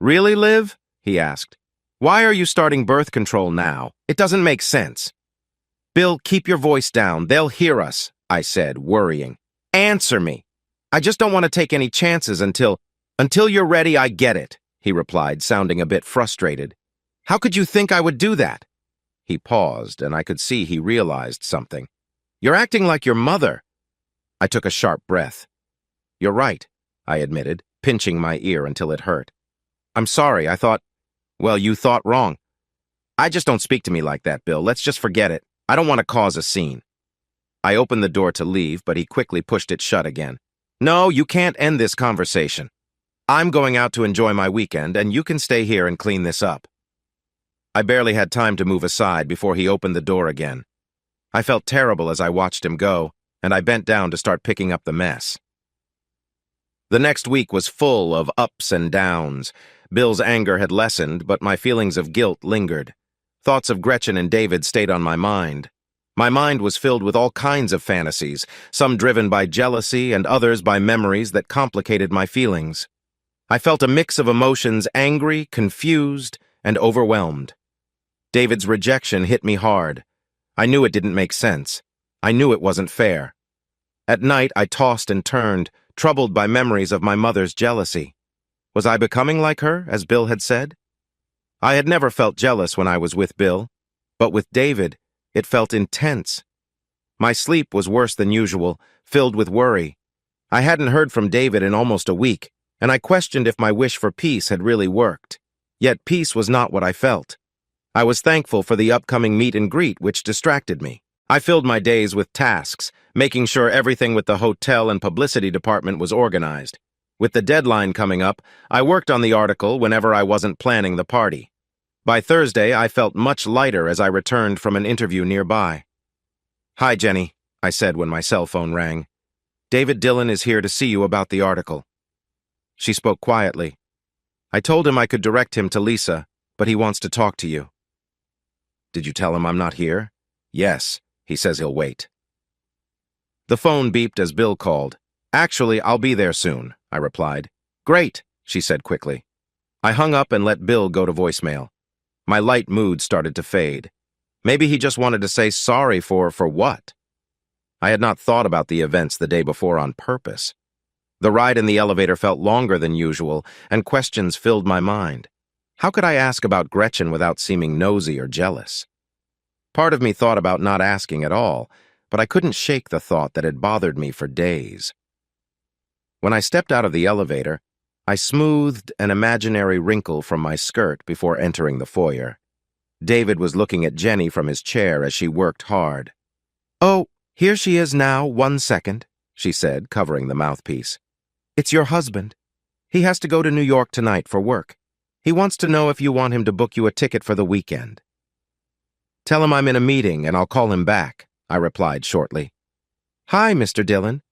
"Really, Liv?" he asked. "Why are you starting birth control now? It doesn't make sense." "Bill, keep your voice down. They'll hear us," I said, worrying. "Answer me. I just don't want to take any chances until you're ready. I get it," he replied, sounding a bit frustrated. "How could you think I would do that?" He paused, and I could see he realized something. "You're acting like your mother." I took a sharp breath. "You're right," I admitted, pinching my ear until it hurt. "I'm sorry, well, you thought wrong. I just don't speak to me like that, Bill. Let's just forget it. I don't want to cause a scene." I opened the door to leave, but he quickly pushed it shut again. "No, you can't end this conversation. I'm going out to enjoy my weekend, and you can stay here and clean this up." I barely had time to move aside before he opened the door again. I felt terrible as I watched him go, and I bent down to start picking up the mess. The next week was full of ups and downs. Bill's anger had lessened, but my feelings of guilt lingered. Thoughts of Gretchen and David stayed on my mind. My mind was filled with all kinds of fantasies, some driven by jealousy and others by memories that complicated my feelings. I felt a mix of emotions: angry, confused, and overwhelmed. David's rejection hit me hard. I knew it didn't make sense. I knew it wasn't fair. At night, I tossed and turned, troubled by memories of my mother's jealousy. Was I becoming like her, as Bill had said? I had never felt jealous when I was with Bill, but with David, it felt intense. My sleep was worse than usual, filled with worry. I hadn't heard from David in almost a week, and I questioned if my wish for peace had really worked. Yet peace was not what I felt. I was thankful for the upcoming meet and greet, which distracted me. I filled my days with tasks, making sure everything with the hotel and publicity department was organized. With the deadline coming up, I worked on the article whenever I wasn't planning the party. By Thursday, I felt much lighter as I returned from an interview nearby. "Hi, Jenny," I said when my cell phone rang. "David Dillon is here to see you about the article." She spoke quietly. "I told him I could direct him to Lisa, but he wants to talk to you." "Did you tell him I'm not here?" "Yes. He says he'll wait." The phone beeped as Bill called. "Actually, I'll be there soon," I replied. "Great," she said quickly. I hung up and let Bill go to voicemail. My light mood started to fade. Maybe he just wanted to say sorry for what? I had not thought about the events the day before on purpose. The ride in the elevator felt longer than usual, and questions filled my mind. How could I ask about Gretchen without seeming nosy or jealous? Part of me thought about not asking at all, but I couldn't shake the thought that had bothered me for days. When I stepped out of the elevator, I smoothed an imaginary wrinkle from my skirt before entering the foyer. David was looking at Jenny from his chair as she worked hard. "Oh, here she is now, 1 second," she said, covering the mouthpiece. "It's your husband. He has to go to New York tonight for work. He wants to know if you want him to book you a ticket for the weekend." "Tell him I'm in a meeting and I'll call him back," I replied shortly. "Hi, Mr. Dillon."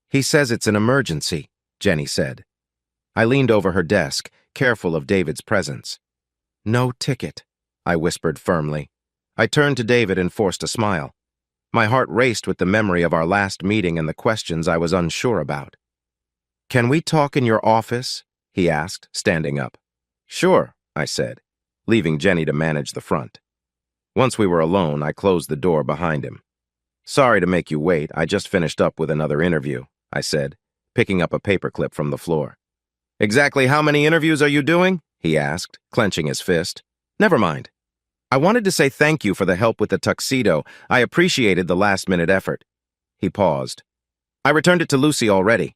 "He says it's an emergency," Jenny said. I leaned over her desk, careful of David's presence. "No ticket," I whispered firmly. I turned to David and forced a smile. My heart raced with the memory of our last meeting and the questions I was unsure about. "Can we talk in your office?" he asked, standing up. "Sure," I said, leaving Jenny to manage the front. Once we were alone, I closed the door behind him. "Sorry to make you wait, I just finished up with another interview," I said, picking up a paperclip from the floor. "Exactly how many interviews are you doing?" he asked, clenching his fist. "Never mind. I wanted to say thank you for the help with the tuxedo. I appreciated the last-minute effort." He paused. "I returned it to Lucy already."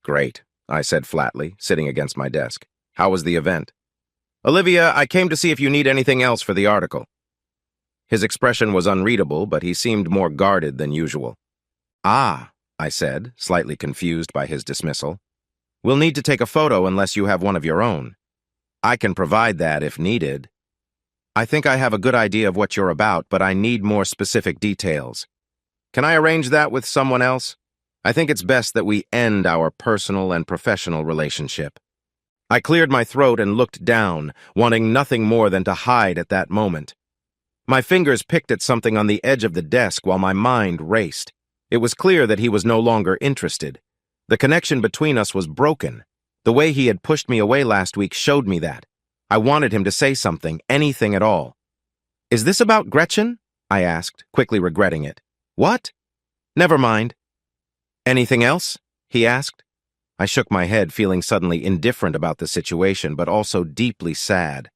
"Great," I said flatly, sitting against my desk. "How was the event?" "Olivia, I came to see if you need anything else for the article." His expression was unreadable, but he seemed more guarded than usual. "Ah," I said, slightly confused by his dismissal. "We'll need to take a photo unless you have one of your own." "I can provide that if needed." "I think I have a good idea of what you're about, but I need more specific details." "Can I arrange that with someone else? I think it's best that we end our personal and professional relationship." I cleared my throat and looked down, wanting nothing more than to hide at that moment. My fingers picked at something on the edge of the desk while my mind raced. It was clear that he was no longer interested. The connection between us was broken. The way he had pushed me away last week showed me that. I wanted him to say something, anything at all. "Is this about Gretchen?" I asked, quickly regretting it. "What?" "Never mind." "Anything else?" he asked. I shook my head, feeling suddenly indifferent about the situation, but also deeply sad.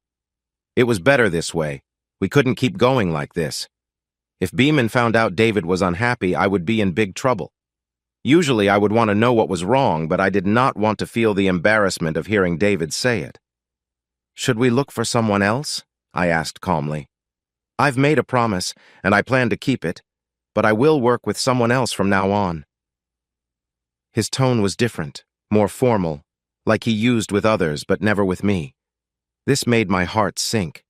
It was better this way. We couldn't keep going like this. If Beeman found out David was unhappy, I would be in big trouble. Usually I would want to know what was wrong, but I did not want to feel the embarrassment of hearing David say it. "Should we look for someone else?" I asked calmly. "I've made a promise, and I plan to keep it, but I will work with someone else from now on." His tone was different, more formal, like he used with others but never with me. This made my heart sink.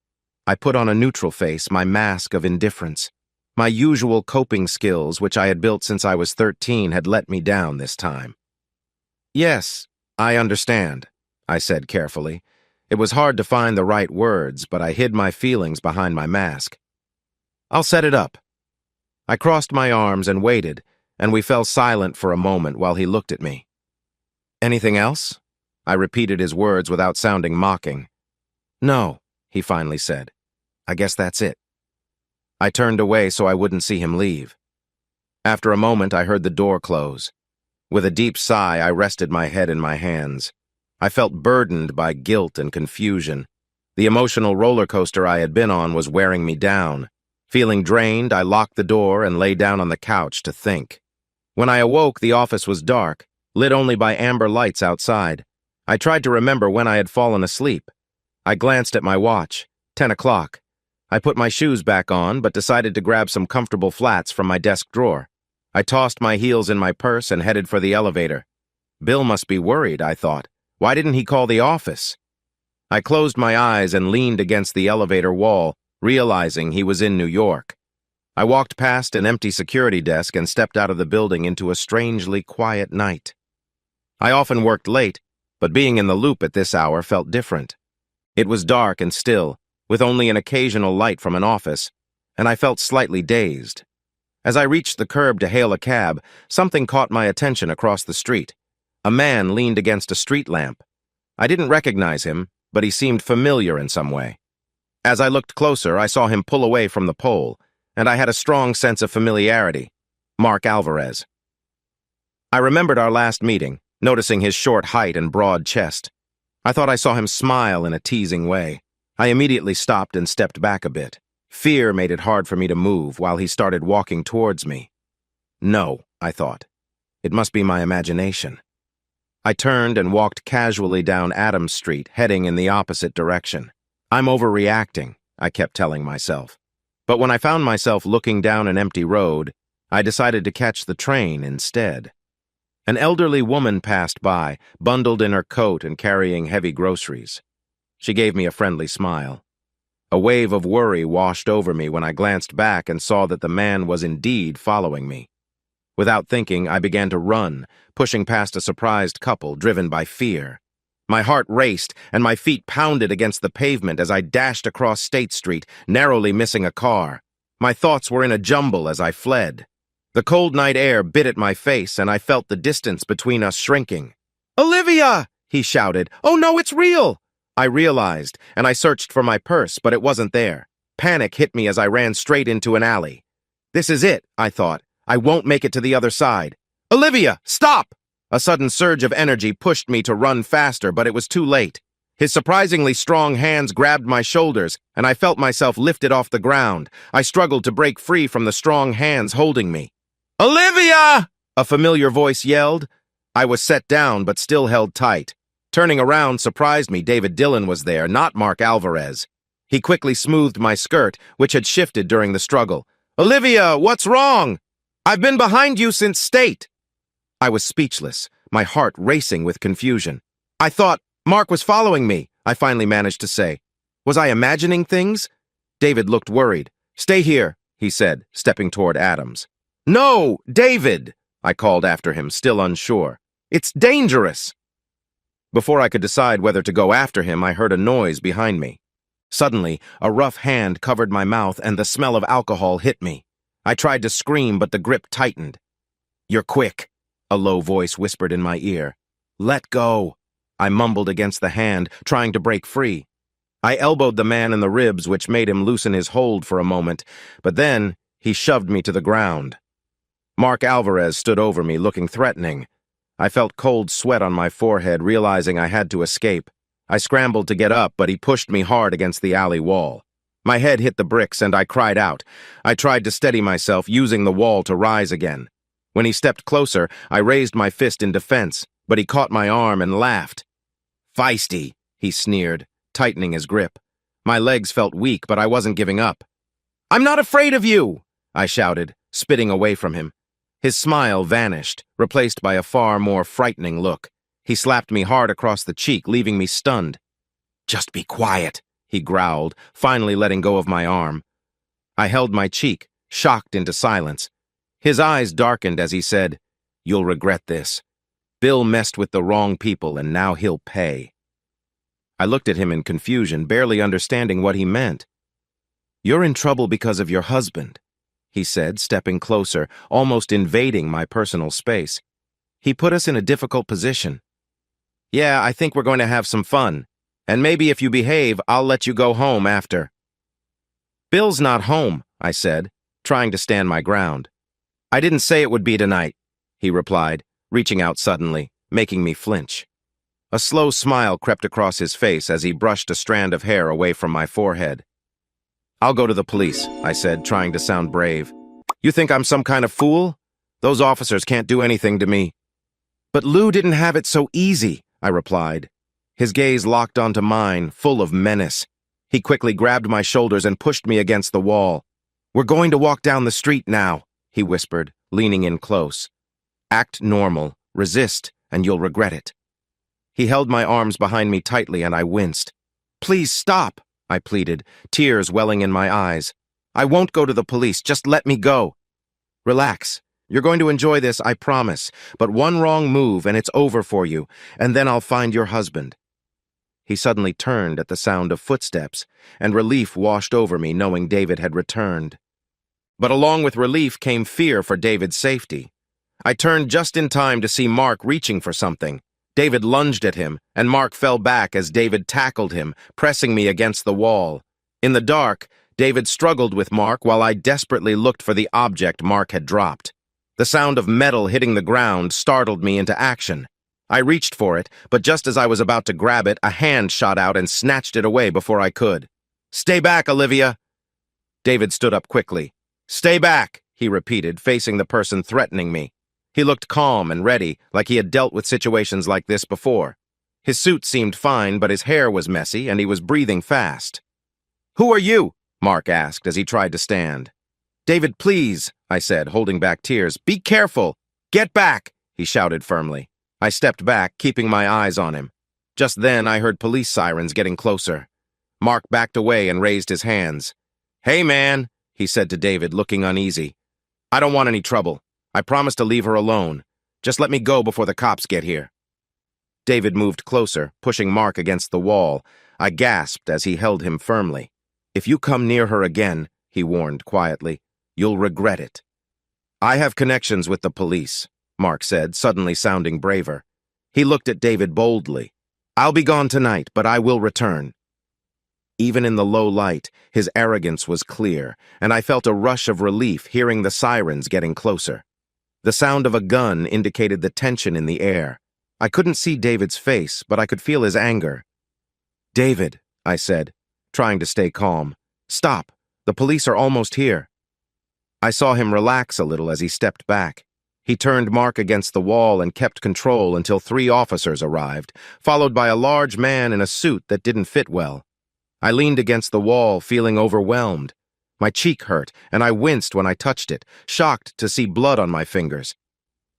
I put on a neutral face, my mask of indifference. My usual coping skills, which I had built since I was 13, had let me down this time. "Yes, I understand," I said carefully. It was hard to find the right words, but I hid my feelings behind my mask. "I'll set it up." I crossed my arms and waited, and we fell silent for a moment while he looked at me. "Anything else?" I repeated his words without sounding mocking. "No," he finally said. "I guess that's it." I turned away so I wouldn't see him leave. After a moment, I heard the door close. With a deep sigh, I rested my head in my hands. I felt burdened by guilt and confusion. The emotional roller coaster I had been on was wearing me down. Feeling drained, I locked the door and lay down on the couch to think. When I awoke, the office was dark, lit only by amber lights outside. I tried to remember when I had fallen asleep. I glanced at my watch. 10 o'clock. I put my shoes back on, but decided to grab some comfortable flats from my desk drawer. I tossed my heels in my purse and headed for the elevator. Bill must be worried, I thought. Why didn't he call the office? I closed my eyes and leaned against the elevator wall, realizing he was in New York. I walked past an empty security desk and stepped out of the building into a strangely quiet night. I often worked late, but being in the loop at this hour felt different. It was dark and still, with only an occasional light from an office, and I felt slightly dazed. As I reached the curb to hail a cab, something caught my attention across the street. A man leaned against a street lamp. I didn't recognize him, but he seemed familiar in some way. As I looked closer, I saw him pull away from the pole, and I had a strong sense of familiarity. Mark Alvarez. I remembered our last meeting, noticing his short height and broad chest. I thought I saw him smile in a teasing way. I immediately stopped and stepped back a bit. Fear made it hard for me to move while he started walking towards me. No, I thought. It must be my imagination. I turned and walked casually down Adams Street, heading in the opposite direction. I'm overreacting, I kept telling myself. But when I found myself looking down an empty road, I decided to catch the train instead. An elderly woman passed by, bundled in her coat and carrying heavy groceries. She gave me a friendly smile. A wave of worry washed over me when I glanced back and saw that the man was indeed following me. Without thinking, I began to run, pushing past a surprised couple driven by fear. My heart raced, and my feet pounded against the pavement as I dashed across State Street, narrowly missing a car. My thoughts were in a jumble as I fled. The cold night air bit at my face, and I felt the distance between us shrinking. "Olivia!" he shouted. "Oh no, it's real!" I realized, and I searched for my purse, but it wasn't there. Panic hit me as I ran straight into an alley. This is it, I thought. I won't make it to the other side. "Olivia, stop!" A sudden surge of energy pushed me to run faster, but it was too late. His surprisingly strong hands grabbed my shoulders, and I felt myself lifted off the ground. I struggled to break free from the strong hands holding me. "Olivia!" a familiar voice yelled. I was set down, but still held tight. Turning around surprised me. David Dillon was there, not Mark Alvarez. He quickly smoothed my skirt, which had shifted during the struggle. "Olivia, what's wrong? I've been behind you since State." I was speechless, my heart racing with confusion. "I thought Mark was following me," I finally managed to say. Was I imagining things? David looked worried. "Stay here," he said, stepping toward Adams. "No, David," I called after him, still unsure. "It's dangerous." Before I could decide whether to go after him, I heard a noise behind me. Suddenly, a rough hand covered my mouth and the smell of alcohol hit me. I tried to scream, but the grip tightened. "You're quick," a low voice whispered in my ear. "Let go." I mumbled against the hand, trying to break free. I elbowed the man in the ribs, which made him loosen his hold for a moment, but then he shoved me to the ground. Mark Alvarez stood over me, looking threatening. I felt cold sweat on my forehead, realizing I had to escape. I scrambled to get up, but he pushed me hard against the alley wall. My head hit the bricks, and I cried out. I tried to steady myself, using the wall to rise again. When he stepped closer, I raised my fist in defense, but he caught my arm and laughed. "Feisty," he sneered, tightening his grip. My legs felt weak, but I wasn't giving up. "I'm not afraid of you," I shouted, spitting away from him. His smile vanished, replaced by a far more frightening look. He slapped me hard across the cheek, leaving me stunned. "Just be quiet," he growled, finally letting go of my arm. I held my cheek, shocked into silence. His eyes darkened as he said, "You'll regret this. Bill messed with the wrong people, and now he'll pay." I looked at him in confusion, barely understanding what he meant. "You're in trouble because of your husband," he said, stepping closer, almost invading my personal space. "He put us in a difficult position. Yeah, I think we're going to have some fun, and maybe if you behave, I'll let you go home after." "Bill's not home," I said, trying to stand my ground. I didn't say it would be tonight, he replied, reaching out suddenly, making me flinch. A slow smile crept across his face as he brushed a strand of hair away from my forehead. I'll go to the police, I said, trying to sound brave. You think I'm some kind of fool? Those officers can't do anything to me. But Lou didn't have it so easy, I replied. His gaze locked onto mine, full of menace. He quickly grabbed my shoulders and pushed me against the wall. We're going to walk down the street now, he whispered, leaning in close. Act normal, resist, and you'll regret it. He held my arms behind me tightly and I winced. Please stop, I pleaded, tears welling in my eyes. I won't go to the police, just let me go. Relax. You're going to enjoy this, I promise, but one wrong move and it's over for you, and then I'll find your husband. He suddenly turned at the sound of footsteps, and relief washed over me knowing David had returned. But along with relief came fear for David's safety. I turned just in time to see Mark reaching for something. David lunged at him, and Mark fell back as David tackled him, pressing me against the wall. In the dark, David struggled with Mark while I desperately looked for the object Mark had dropped. The sound of metal hitting the ground startled me into action. I reached for it, but just as I was about to grab it, a hand shot out and snatched it away before I could. Stay back, Olivia! David stood up quickly. Stay back, he repeated, facing the person threatening me. He looked calm and ready, like he had dealt with situations like this before. His suit seemed fine, but his hair was messy, and he was breathing fast. Who are you? Mark asked as he tried to stand. David, please, I said, holding back tears. Be careful! Get back! He shouted firmly. I stepped back, keeping my eyes on him. Just then, I heard police sirens getting closer. Mark backed away and raised his hands. Hey, man, he said to David, looking uneasy. I don't want any trouble. I promised to leave her alone. Just let me go before the cops get here. David moved closer, pushing Mark against the wall. I gasped as he held him firmly. If you come near her again, he warned quietly, you'll regret it. I have connections with the police, Mark said, suddenly sounding braver. He looked at David boldly. I'll be gone tonight, but I will return. Even in the low light, his arrogance was clear, and I felt a rush of relief hearing the sirens getting closer. The sound of a gun indicated the tension in the air. I couldn't see David's face, but I could feel his anger. David, I said, trying to stay calm. Stop. The police are almost here. I saw him relax a little as he stepped back. He turned Mark against the wall and kept control until 3 officers arrived, followed by a large man in a suit that didn't fit well. I leaned against the wall, feeling overwhelmed. My cheek hurt, and I winced when I touched it, shocked to see blood on my fingers.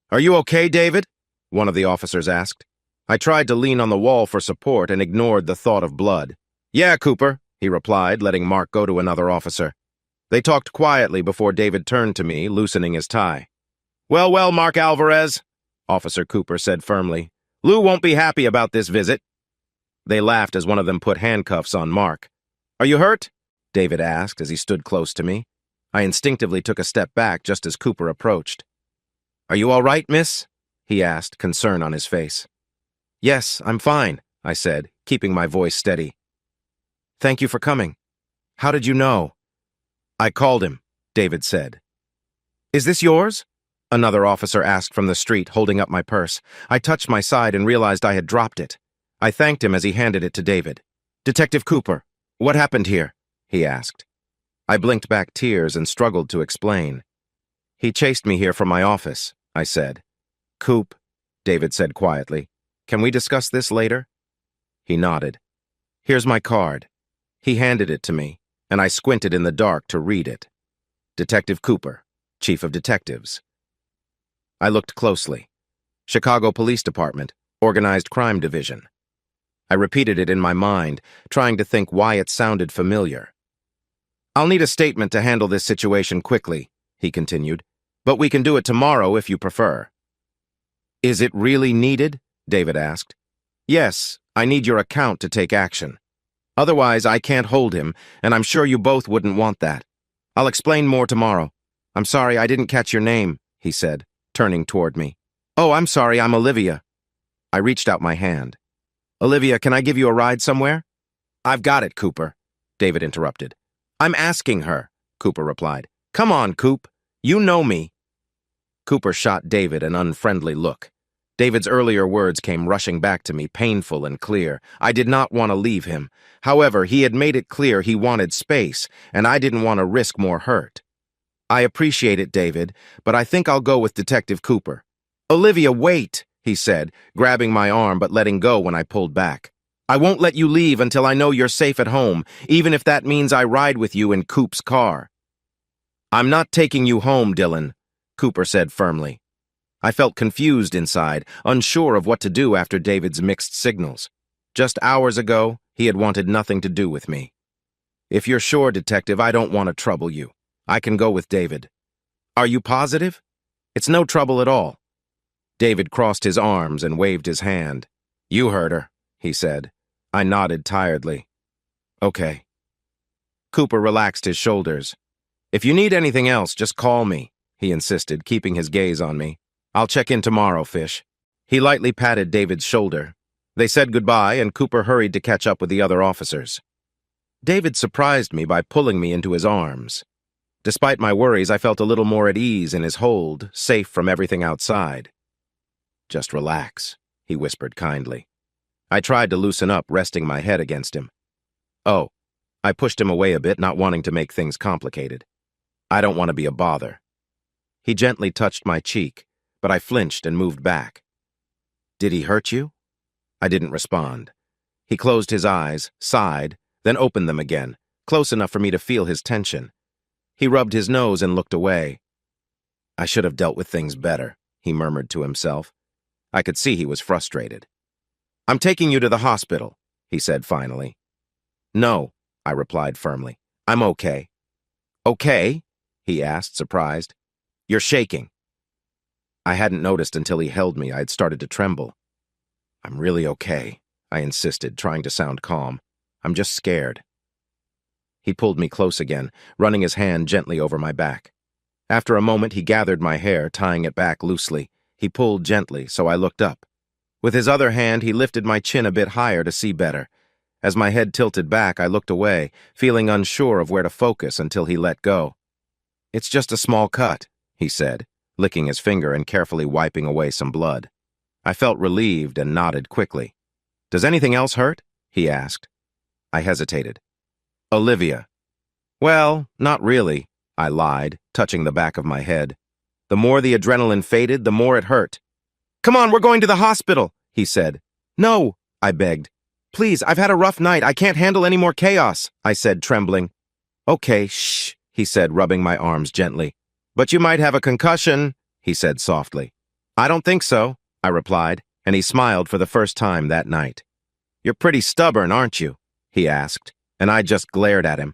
Are you okay, David? One of the officers asked. I tried to lean on the wall for support and ignored the thought of blood. Yeah, Cooper, he replied, letting Mark go to another officer. They talked quietly before David turned to me, loosening his tie. Well, Mark Alvarez, Officer Cooper said firmly. Lou won't be happy about this visit. They laughed as one of them put handcuffs on Mark. Are you hurt? David asked as he stood close to me. I instinctively took a step back just as Cooper approached. Are you all right, miss? He asked, concern on his face. Yes, I'm fine, I said, keeping my voice steady. Thank you for coming. How did you know? I called him, David said. Is this yours? Another officer asked from the street, holding up my purse. I touched my side and realized I had dropped it. I thanked him as he handed it to David. Detective Cooper, what happened here? He asked. I blinked back tears and struggled to explain. He chased me here from my office, I said. Coop, David said quietly. Can we discuss this later? He nodded. Here's my card. He handed it to me, and I squinted in the dark to read it. Detective Cooper, Chief of Detectives. I looked closely. Chicago Police Department, Organized Crime Division. I repeated it in my mind, trying to think why it sounded familiar. I'll need a statement to handle this situation quickly, he continued, but we can do it tomorrow if you prefer. Is it really needed? David asked. Yes, I need your account to take action. Otherwise, I can't hold him, and I'm sure you both wouldn't want that. I'll explain more tomorrow. I'm sorry I didn't catch your name, he said, turning toward me. Oh, I'm sorry, I'm Olivia. I reached out my hand. Olivia, can I give you a ride somewhere? I've got it, Cooper, David interrupted. I'm asking her. Cooper replied. Come on, Coop. You know me. Cooper shot David an unfriendly look. David's earlier words came rushing back to me, painful and clear. I did not want to leave him. However, he had made it clear he wanted space, and I didn't want to risk more hurt. I appreciate it, David, but I think I'll go with Detective Cooper. Olivia, wait, he said, grabbing my arm but letting go when I pulled back. I won't let you leave until I know you're safe at home, even if that means I ride with you in Coop's car. I'm not taking you home, Dylan, Cooper said firmly. I felt confused inside, unsure of what to do after David's mixed signals. Just hours ago, he had wanted nothing to do with me. If you're sure, Detective, I don't want to trouble you. I can go with David. Are you positive? It's no trouble at all. David crossed his arms and waved his hand. You heard her, he said. I nodded tiredly. Okay. Cooper relaxed his shoulders. If you need anything else, just call me, he insisted, keeping his gaze on me. I'll check in tomorrow, Fish. He lightly patted David's shoulder. They said goodbye, and Cooper hurried to catch up with the other officers. David surprised me by pulling me into his arms. Despite my worries, I felt a little more at ease in his hold, safe from everything outside. Just relax, he whispered kindly. I tried to loosen up, resting my head against him. Oh, I pushed him away a bit, not wanting to make things complicated. I don't want to be a bother. He gently touched my cheek, but I flinched and moved back. Did he hurt you? I didn't respond. He closed his eyes, sighed, then opened them again, close enough for me to feel his tension. He rubbed his nose and looked away. I should have dealt with things better, he murmured to himself. I could see he was frustrated. I'm taking you to the hospital, he said finally. No, I replied firmly. I'm okay. Okay? He asked, surprised. You're shaking. I hadn't noticed until he held me. I'd started to tremble. I'm really okay, I insisted, trying to sound calm. I'm just scared. He pulled me close again, running his hand gently over my back. After a moment, he gathered my hair, tying it back loosely. He pulled gently, so I looked up. With his other hand, he lifted my chin a bit higher to see better. As my head tilted back, I looked away, feeling unsure of where to focus until he let go. It's just a small cut, he said, licking his finger and carefully wiping away some blood. I felt relieved and nodded quickly. Does anything else hurt? He asked. I hesitated. Olivia. Well, not really, I lied, touching the back of my head. The more the adrenaline faded, the more it hurt. Come on, we're going to the hospital, he said. No, I begged. Please, I've had a rough night. I can't handle any more chaos, I said, trembling. Okay, shh, he said, rubbing my arms gently. But you might have a concussion, he said softly. I don't think so, I replied, and he smiled for the first time that night. You're pretty stubborn, aren't you? He asked, and I just glared at him.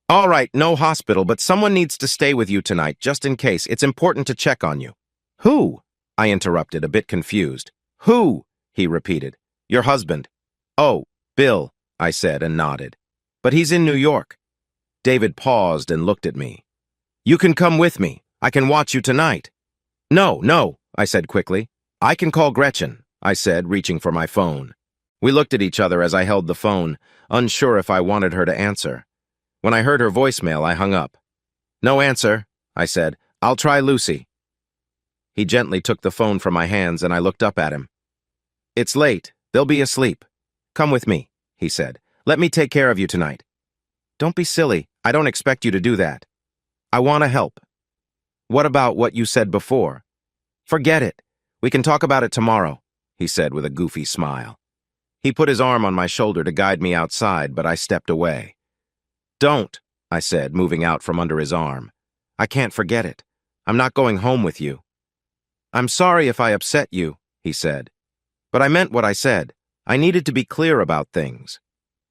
All right, no hospital, but someone needs to stay with you tonight, just in case. It's important to check on you. Who? I interrupted, a bit confused. Who? He repeated. Your husband. Oh, Bill, I said and nodded. But he's in New York. David paused and looked at me. You can come with me. I can watch you tonight. No, I said quickly. I can call Gretchen, I said, reaching for my phone. We looked at each other as I held the phone, unsure if I wanted her to answer. When I heard her voicemail, I hung up. No answer, I said. I'll try Lucy. He gently took the phone from my hands and I looked up at him. It's late. They'll be asleep. Come with me, he said. Let me take care of you tonight. Don't be silly. I don't expect you to do that. I want to help. What about what you said before? Forget it. We can talk about it tomorrow, he said with a goofy smile. He put his arm on my shoulder to guide me outside, but I stepped away. Don't, I said, moving out from under his arm. I can't forget it. I'm not going home with you. I'm sorry if I upset you, he said. But I meant what I said. I needed to be clear about things.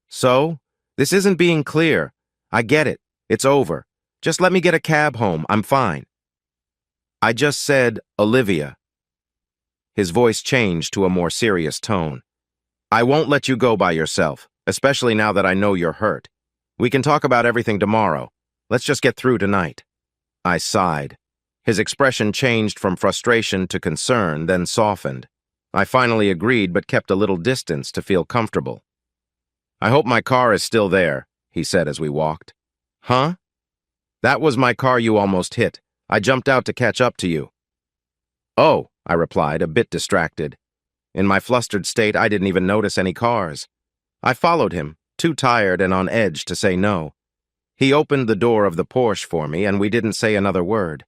So? This isn't being clear. I get it. It's over. Just let me get a cab home. I'm fine. I just said, Olivia. His voice changed to a more serious tone. I won't let you go by yourself, especially now that I know you're hurt. We can talk about everything tomorrow. Let's just get through tonight. I sighed. His expression changed from frustration to concern, then softened. I finally agreed but kept a little distance to feel comfortable. I hope my car is still there, he said as we walked. Huh? That was my car you almost hit. I jumped out to catch up to you. Oh, I replied, a bit distracted. In my flustered state, I didn't even notice any cars. I followed him, too tired and on edge to say no. He opened the door of the Porsche for me, and we didn't say another word.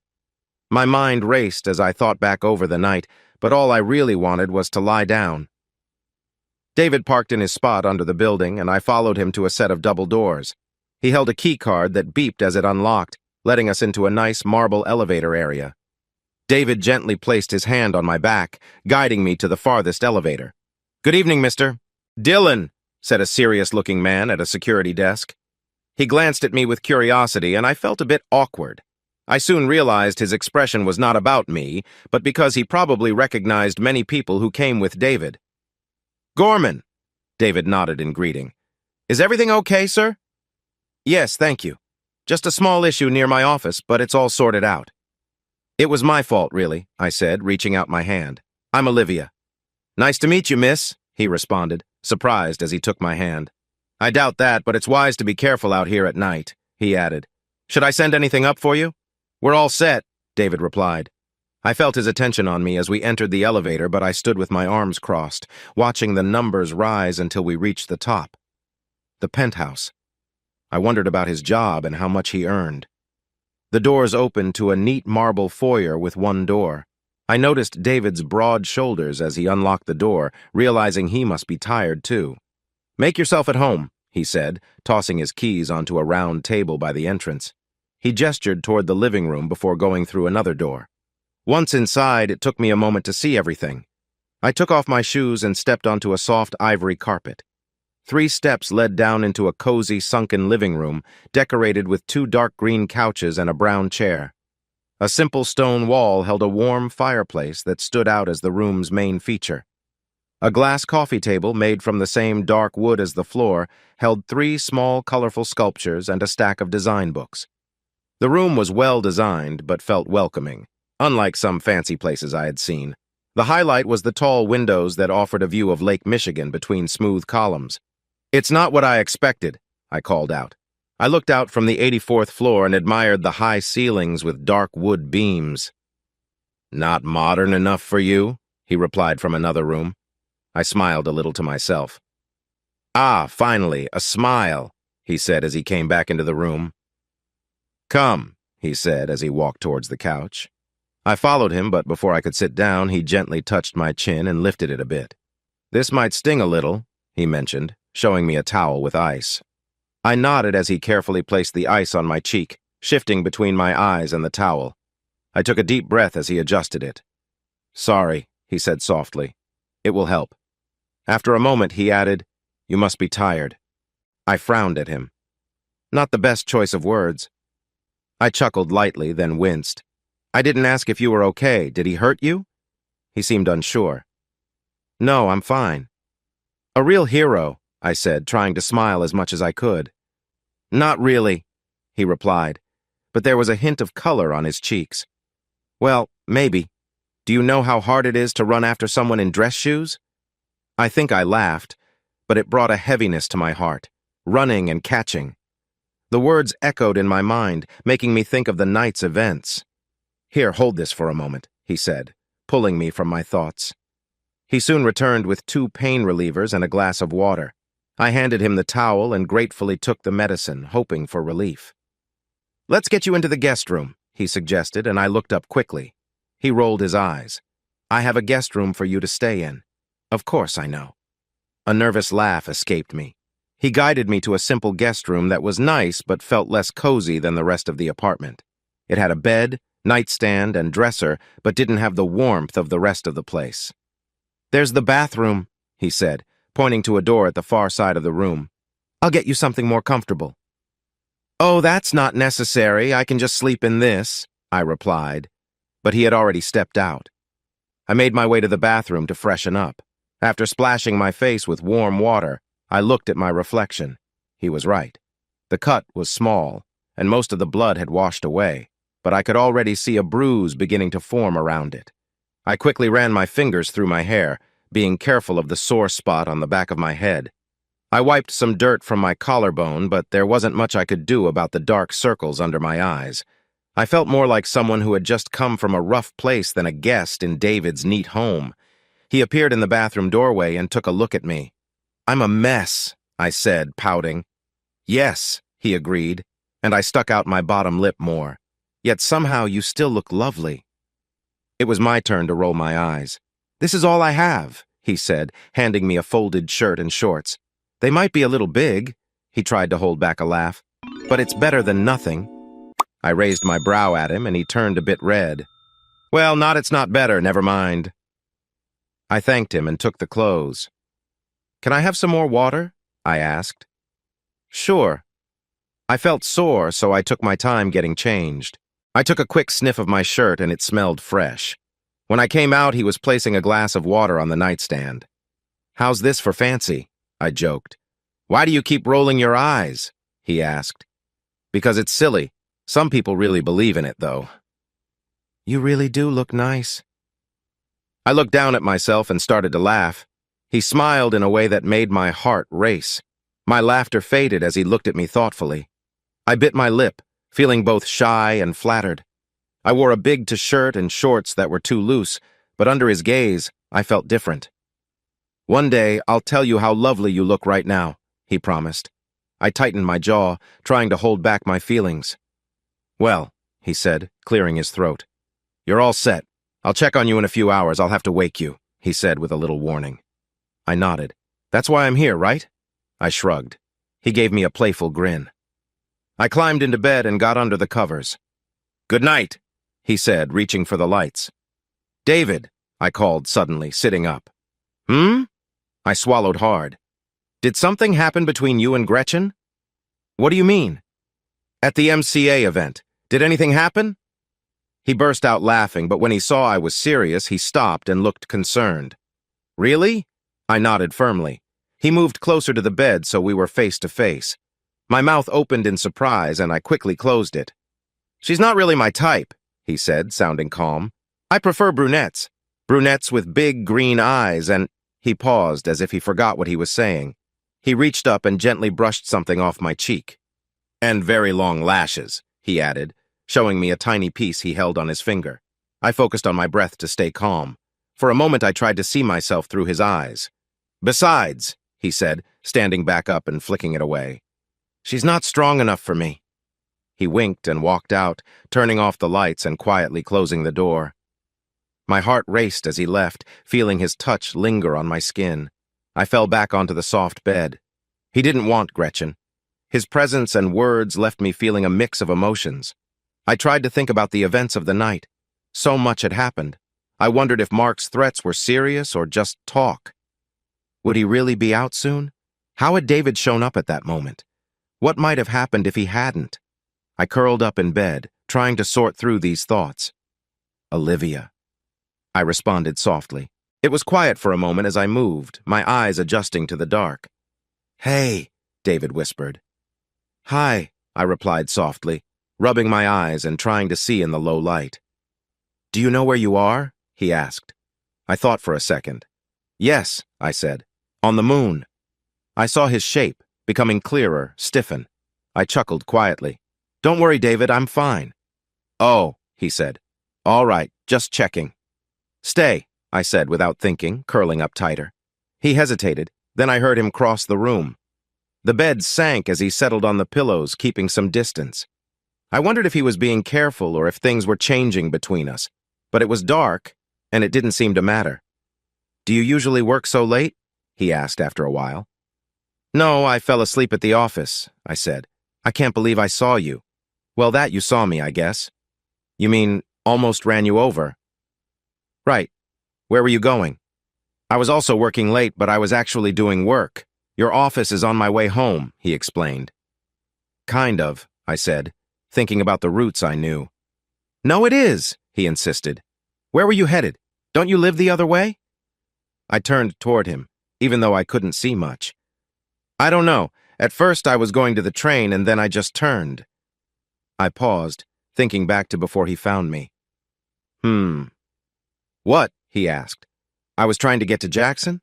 My mind raced as I thought back over the night, but all I really wanted was to lie down. David parked in his spot under the building, and I followed him to a set of double doors. He held a key card that beeped as it unlocked, letting us into a nice marble elevator area. David gently placed his hand on my back, guiding me to the farthest elevator. "Good evening, mister." "Dylan," said a serious-looking man at a security desk. He glanced at me with curiosity, and I felt a bit awkward. I soon realized his expression was not about me, but because he probably recognized many people who came with David. "Gorman," David nodded in greeting. "Is everything okay, sir?" "Yes, thank you. Just a small issue near my office, but it's all sorted out." "It was my fault, really," I said, reaching out my hand. "I'm Olivia." "Nice to meet you, miss," he responded, surprised as he took my hand. "I doubt that, but it's wise to be careful out here at night," he added. "Should I send anything up for you?" "We're all set," David replied. I felt his attention on me as we entered the elevator, but I stood with my arms crossed, watching the numbers rise until we reached the top. The penthouse. I wondered about his job and how much he earned. The doors opened to a neat marble foyer with one door. I noticed David's broad shoulders as he unlocked the door, realizing he must be tired too. "Make yourself at home," he said, tossing his keys onto a round table by the entrance. He gestured toward the living room before going through another door. Once inside, it took me a moment to see everything. I took off my shoes and stepped onto a soft ivory carpet. 3 steps led down into a cozy, sunken living room, decorated with 2 dark green couches and a brown chair. A simple stone wall held a warm fireplace that stood out as the room's main feature. A glass coffee table, made from the same dark wood as the floor, held 3 small, colorful sculptures and a stack of design books. The room was well designed, but felt welcoming, unlike some fancy places I had seen. The highlight was the tall windows that offered a view of Lake Michigan between smooth columns. "It's not what I expected," I called out. I looked out from the 84th floor and admired the high ceilings with dark wood beams. "Not modern enough for you?" he replied from another room. I smiled a little to myself. "Ah, finally, a smile," he said as he came back into the room. "Come," he said as he walked towards the couch. I followed him, but before I could sit down, he gently touched my chin and lifted it a bit. "This might sting a little," he mentioned, showing me a towel with ice. I nodded as he carefully placed the ice on my cheek, shifting between my eyes and the towel. I took a deep breath as he adjusted it. "Sorry," he said softly. "It will help." After a moment, he added, "You must be tired." I frowned at him. Not the best choice of words. I chuckled lightly, then winced. "I didn't ask if you were okay. Did he hurt you?" He seemed unsure. "No, I'm fine." "A real hero," I said, trying to smile as much as I could. "Not really," he replied, but there was a hint of color on his cheeks. "Well, maybe. Do you know how hard it is to run after someone in dress shoes?" I think I laughed, but it brought a heaviness to my heart, running and catching. The words echoed in my mind, making me think of the night's events. "Here, hold this for a moment," he said, pulling me from my thoughts. He soon returned with 2 pain relievers and a glass of water. I handed him the towel and gratefully took the medicine, hoping for relief. "Let's get you into the guest room," he suggested, and I looked up quickly. He rolled his eyes. "I have a guest room for you to stay in." "Of course I know." A nervous laugh escaped me. He guided me to a simple guest room that was nice but felt less cozy than the rest of the apartment. It had a bed, nightstand, and dresser, but didn't have the warmth of the rest of the place. "There's the bathroom," he said, pointing to a door at the far side of the room. "I'll get you something more comfortable." "Oh, that's not necessary. I can just sleep in this," I replied, but he had already stepped out. I made my way to the bathroom to freshen up. After splashing my face with warm water, I looked at my reflection. He was right. The cut was small, and most of the blood had washed away, but I could already see a bruise beginning to form around it. I quickly ran my fingers through my hair, being careful of the sore spot on the back of my head. I wiped some dirt from my collarbone, but there wasn't much I could do about the dark circles under my eyes. I felt more like someone who had just come from a rough place than a guest in David's neat home. He appeared in the bathroom doorway and took a look at me. "I'm a mess," I said, pouting. "Yes," he agreed, and I stuck out my bottom lip more. "Yet somehow you still look lovely." It was my turn to roll my eyes. "This is all I have," he said, handing me a folded shirt and shorts. "They might be a little big," he tried to hold back a laugh, "but it's better than nothing." I raised my brow at him, and he turned a bit red. "Well, it's not better, never mind." I thanked him and took the clothes. "Can I have some more water?" I asked. "Sure." I felt sore, so I took my time getting changed. I took a quick sniff of my shirt, and it smelled fresh. When I came out, he was placing a glass of water on the nightstand. "How's this for fancy?" I joked. "Why do you keep rolling your eyes?" he asked. "Because it's silly. Some people really believe in it, though." "You really do look nice." I looked down at myself and started to laugh. He smiled in a way that made my heart race. My laughter faded as he looked at me thoughtfully. I bit my lip, feeling both shy and flattered. I wore a big t-shirt and shorts that were too loose, but under his gaze, I felt different. "One day, I'll tell you how lovely you look right now," he promised. I tightened my jaw, trying to hold back my feelings. "Well," he said, clearing his throat. "You're all set. I'll check on you in a few hours. I'll have to wake you," he said with a little warning. I nodded. "That's why I'm here, right?" I shrugged. He gave me a playful grin. I climbed into bed and got under the covers. "Good night," he said, reaching for the lights. "David," I called suddenly, sitting up. "Hmm?" I swallowed hard. "Did something happen between you and Gretchen?" "What do you mean?" "At the MCA event. Did anything happen?" He burst out laughing, but when he saw I was serious, he stopped and looked concerned. "Really?" I nodded firmly. He moved closer to the bed so we were face to face. My mouth opened in surprise, and I quickly closed it. "She's not really my type," he said, sounding calm. "I prefer brunettes. Brunettes with big green eyes and—" He paused as if he forgot what he was saying. He reached up and gently brushed something off my cheek. "And very long lashes," he added, showing me a tiny piece he held on his finger. I focused on my breath to stay calm. For a moment I tried to see myself through his eyes. "Besides," he said, standing back up and flicking it away, "she's not strong enough for me." He winked and walked out, turning off the lights and quietly closing the door. My heart raced as he left, feeling his touch linger on my skin. I fell back onto the soft bed. He didn't want Gretchen. His presence and words left me feeling a mix of emotions. I tried to think about the events of the night. So much had happened. I wondered if Mark's threats were serious or just talk. Would he really be out soon? How had David shown up at that moment? What might have happened if he hadn't? I curled up in bed, trying to sort through these thoughts. "Olivia," I responded softly. It was quiet for a moment as I moved, my eyes adjusting to the dark. "Hey," David whispered. "Hi," I replied softly, rubbing my eyes and trying to see in the low light. "Do you know where you are?" he asked. I thought for a second. "Yes," I said. "On the moon." I saw his shape, becoming clearer, stiffen. I chuckled quietly. "Don't worry, David, I'm fine." "Oh," he said. "All right, just checking." "Stay," I said without thinking, curling up tighter. He hesitated, then I heard him cross the room. The bed sank as he settled on the pillows, keeping some distance. I wondered if he was being careful or if things were changing between us, but it was dark, and it didn't seem to matter. "Do you usually work so late?" he asked after a while. "No, I fell asleep at the office," I said. "I can't believe I saw you." "Well, that you saw me, I guess." "You mean, almost ran you over?" "Right. Where were you going?" "I was also working late, but I was actually doing work. Your office is on my way home," he explained. "Kind of," I said, thinking about the routes I knew. "No, it is," he insisted. "Where were you headed? Don't you live the other way?" I turned toward him, even though I couldn't see much. "I don't know. At first I was going to the train, and then I just turned." I paused, thinking back to before he found me. "What?" he asked. "I was trying to get to Jackson?"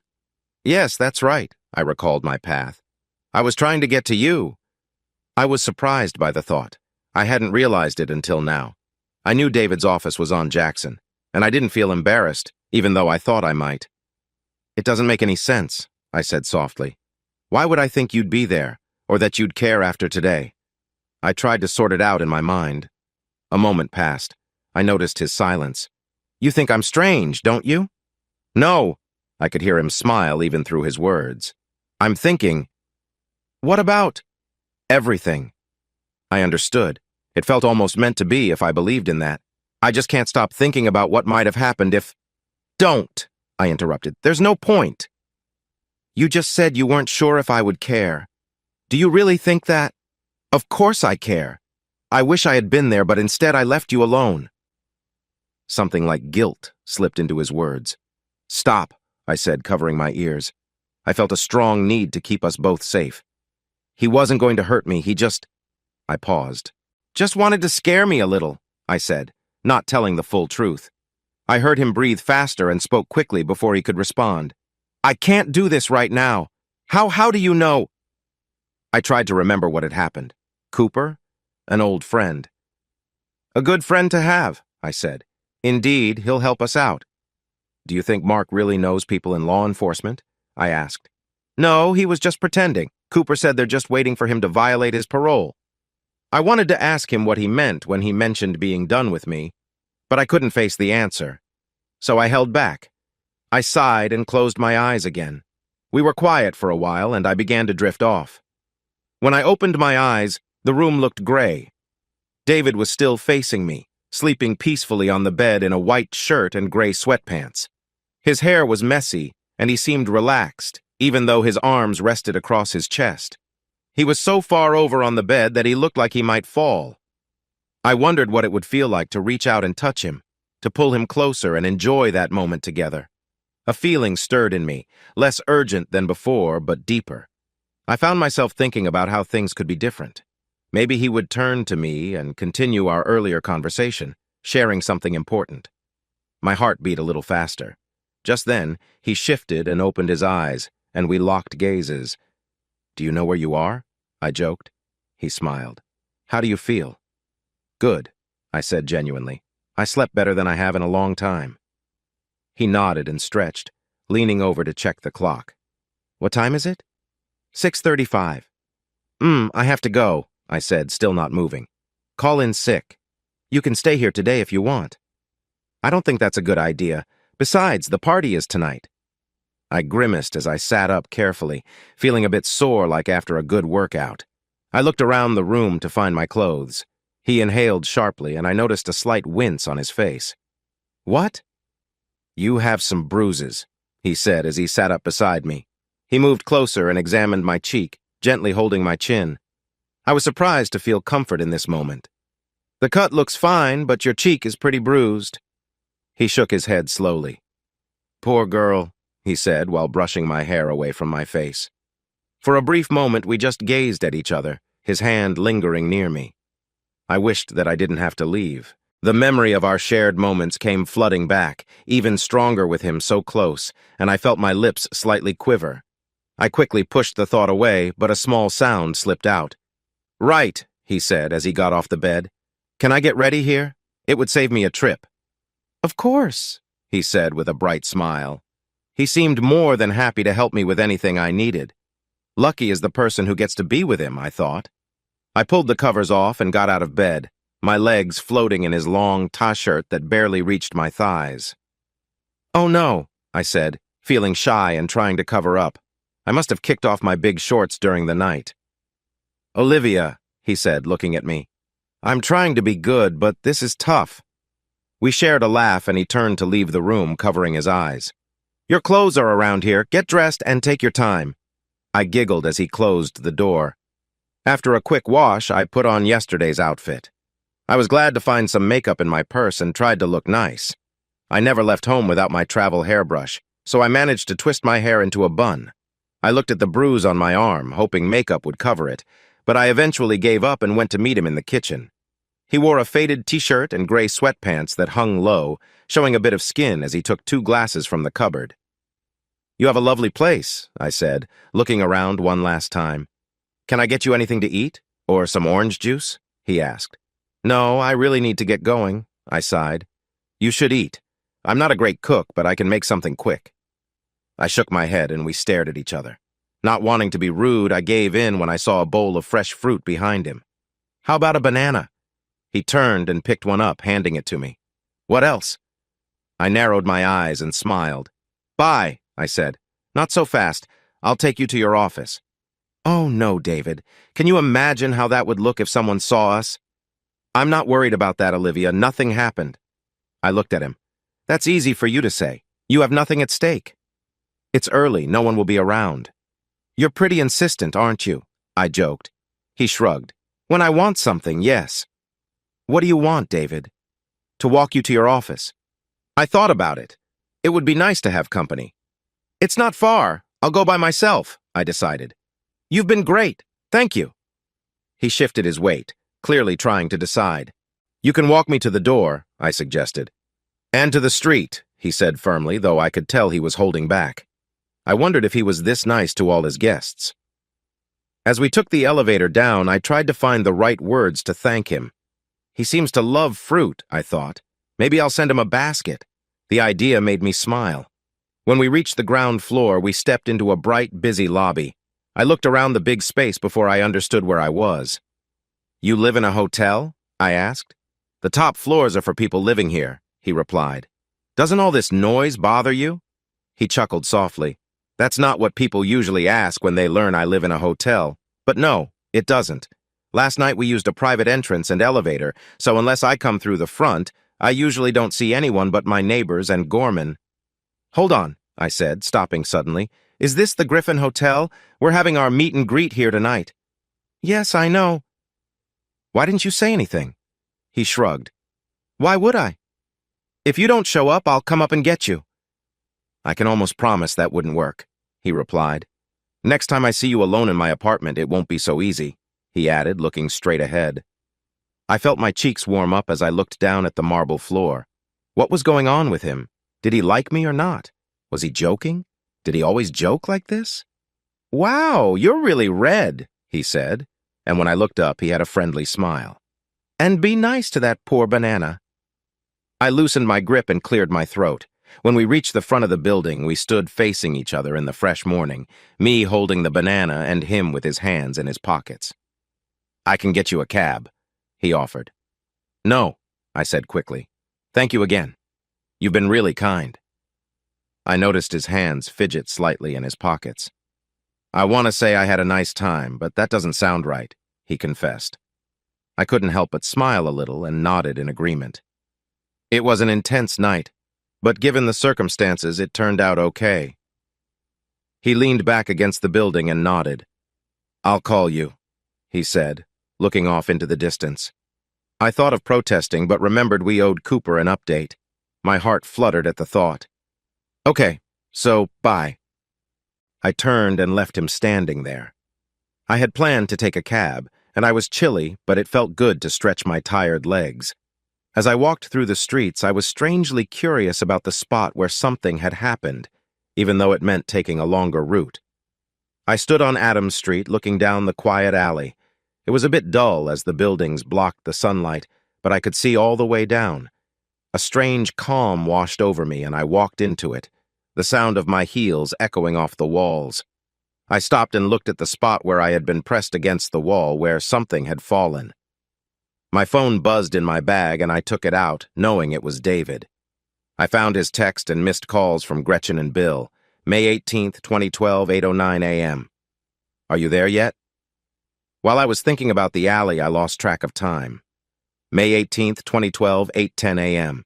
"Yes, that's right," I recalled my path. I was trying to get to you. I was surprised by the thought. I hadn't realized it until now. I knew David's office was on Jackson, and I didn't feel embarrassed, even though I thought I might. It doesn't make any sense, I said softly. Why would I think you'd be there, or that you'd care after today? I tried to sort it out in my mind. A moment passed. I noticed his silence. You think I'm strange, don't you? No. I could hear him smile even through his words. I'm thinking. What about? Everything. I understood. It felt almost meant to be if I believed in that. I just can't stop thinking about what might have happened if... Don't, I interrupted. There's no point. You just said you weren't sure if I would care. Do you really think that? Of course I care. I wish I had been there, but instead I left you alone. Something like guilt slipped into his words. Stop, I said, covering my ears. I felt a strong need to keep us both safe. He wasn't going to hurt me, he just... I paused. Just wanted to scare me a little, I said, not telling the full truth. I heard him breathe faster and spoke quickly before he could respond. I can't do this right now. How do you know? I tried to remember what had happened. Cooper? An old friend. A good friend to have, I said. Indeed, he'll help us out. Do you think Mark really knows people in law enforcement? I asked. No, he was just pretending. Cooper said they're just waiting for him to violate his parole. I wanted to ask him what he meant when he mentioned being done with me, but I couldn't face the answer. So I held back. I sighed and closed my eyes again. We were quiet for a while, and I began to drift off. When I opened my eyes, the room looked gray. David was still facing me, sleeping peacefully on the bed in a white shirt and gray sweatpants. His hair was messy, and he seemed relaxed, even though his arms rested across his chest. He was so far over on the bed that he looked like he might fall. I wondered what it would feel like to reach out and touch him, to pull him closer and enjoy that moment together. A feeling stirred in me, less urgent than before, but deeper. I found myself thinking about how things could be different. Maybe he would turn to me and continue our earlier conversation, sharing something important. My heart beat a little faster. Just then, he shifted and opened his eyes, and we locked gazes. Do you know where you are? I joked. He smiled. How do you feel? Good, I said genuinely. I slept better than I have in a long time. He nodded and stretched, leaning over to check the clock. What time is it? 6:35. I have to go, I said, still not moving. Call in sick. You can stay here today if you want. I don't think that's a good idea. Besides, the party is tonight. I grimaced as I sat up carefully, feeling a bit sore like after a good workout. I looked around the room to find my clothes. He inhaled sharply, and I noticed a slight wince on his face. What? You have some bruises, he said as he sat up beside me. He moved closer and examined my cheek, gently holding my chin. I was surprised to feel comfort in this moment. The cut looks fine, but your cheek is pretty bruised. He shook his head slowly. Poor girl, he said while brushing my hair away from my face. For a brief moment, we just gazed at each other, his hand lingering near me. I wished that I didn't have to leave. The memory of our shared moments came flooding back, even stronger with him so close, and I felt my lips slightly quiver. I quickly pushed the thought away, but a small sound slipped out. Right, he said as he got off the bed. Can I get ready here? It would save me a trip. Of course, he said with a bright smile. He seemed more than happy to help me with anything I needed. Lucky is the person who gets to be with him, I thought. I pulled the covers off and got out of bed, my legs floating in his long ta-shirt that barely reached my thighs. Oh no, I said, feeling shy and trying to cover up. I must have kicked off my big shorts during the night. Olivia, he said, looking at me. I'm trying to be good, but this is tough. We shared a laugh and he turned to leave the room, covering his eyes. Your clothes are around here. Get dressed and take your time. I giggled as he closed the door. After a quick wash, I put on yesterday's outfit. I was glad to find some makeup in my purse and tried to look nice. I never left home without my travel hairbrush, so I managed to twist my hair into a bun. I looked at the bruise on my arm, hoping makeup would cover it, but I eventually gave up and went to meet him in the kitchen. He wore a faded t-shirt and gray sweatpants that hung low, showing a bit of skin as he took 2 glasses from the cupboard. You have a lovely place, I said, looking around one last time. Can I get you anything to eat? Or some orange juice? He asked. No, I really need to get going, I sighed. You should eat. I'm not a great cook, but I can make something quick. I shook my head and we stared at each other. Not wanting to be rude, I gave in when I saw a bowl of fresh fruit behind him. How about a banana? He turned and picked one up, handing it to me. What else? I narrowed my eyes and smiled. Bye, I said. Not so fast. I'll take you to your office. Oh, no, David. Can you imagine how that would look if someone saw us? I'm not worried about that, Olivia. Nothing happened. I looked at him. That's easy for you to say. You have nothing at stake. It's early. No one will be around. You're pretty insistent, aren't you? I joked. He shrugged. When I want something, yes. What do you want, David? To walk you to your office. I thought about it. It would be nice to have company. It's not far. I'll go by myself, I decided. You've been great. Thank you. He shifted his weight, clearly trying to decide. You can walk me to the door, I suggested. And to the street, he said firmly, though I could tell he was holding back. I wondered if he was this nice to all his guests. As we took the elevator down, I tried to find the right words to thank him. He seems to love fruit, I thought. Maybe I'll send him a basket. The idea made me smile. When we reached the ground floor, we stepped into a bright, busy lobby. I looked around the big space before I understood where I was. You live in a hotel? I asked. The top floors are for people living here, he replied. Doesn't all this noise bother you? He chuckled softly. That's not what people usually ask when they learn I live in a hotel. But no, it doesn't. Last night we used a private entrance and elevator, so unless I come through the front, I usually don't see anyone but my neighbors and Gorman. Hold on, I said, stopping suddenly. Is this the Griffin Hotel? We're having our meet and greet here tonight. Yes, I know. Why didn't you say anything? He shrugged. Why would I? If you don't show up, I'll come up and get you. I can almost promise that wouldn't work, he replied. Next time I see you alone in my apartment, it won't be so easy, he added, looking straight ahead. I felt my cheeks warm up as I looked down at the marble floor. What was going on with him? Did he like me or not? Was he joking? Did he always joke like this? Wow, you're really red, he said, and when I looked up, he had a friendly smile. And be nice to that poor banana. I loosened my grip and cleared my throat. When we reached the front of the building, we stood facing each other in the fresh morning, me holding the banana and him with his hands in his pockets. I can get you a cab, he offered. No, I said quickly. Thank you again. You've been really kind. I noticed his hands fidget slightly in his pockets. I want to say I had a nice time, but that doesn't sound right, he confessed. I couldn't help but smile a little and nodded in agreement. It was an intense night, but given the circumstances, it turned out okay. He leaned back against the building and nodded. I'll call you, he said, looking off into the distance. I thought of protesting, but remembered we owed Cooper an update. My heart fluttered at the thought. Okay, so bye. I turned and left him standing there. I had planned to take a cab, and I was chilly, but it felt good to stretch my tired legs. As I walked through the streets, I was strangely curious about the spot where something had happened, even though it meant taking a longer route. I stood on Adams Street looking down the quiet alley. It was a bit dull as the buildings blocked the sunlight, but I could see all the way down. A strange calm washed over me, and I walked into it, the sound of my heels echoing off the walls. I stopped and looked at the spot where I had been pressed against the wall, where something had fallen. My phone buzzed in my bag, and I took it out, knowing it was David. I found his text and missed calls from Gretchen and Bill. May 18th, 2012, 8:09 a.m. Are you there yet? While I was thinking about the alley, I lost track of time. May 18th, 2012, 8:10 a.m.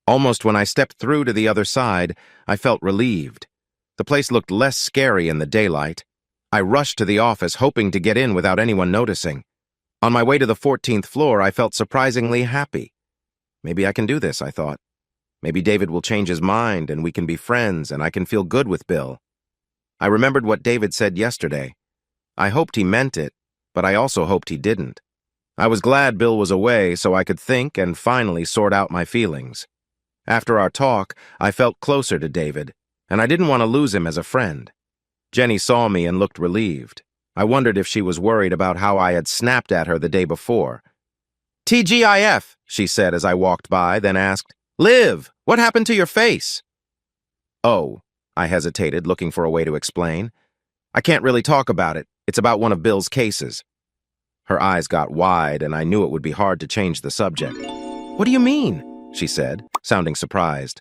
Almost when I stepped through to the other side, I felt relieved. The place looked less scary in the daylight. I rushed to the office, hoping to get in without anyone noticing. On my way to the 14th floor, I felt surprisingly happy. Maybe I can do this, I thought. Maybe David will change his mind and we can be friends and I can feel good with Bill. I remembered what David said yesterday. I hoped he meant it, but I also hoped he didn't. I was glad Bill was away so I could think and finally sort out my feelings. After our talk, I felt closer to David, and I didn't want to lose him as a friend. Jenny saw me and looked relieved. I wondered if she was worried about how I had snapped at her the day before. "TGIF," she said as I walked by, then asked, "Liv, what happened to your face?" "Oh," I hesitated, looking for a way to explain. "I can't really talk about it. It's about one of Bill's cases." Her eyes got wide, and I knew it would be hard to change the subject. "What do you mean?" she said, sounding surprised.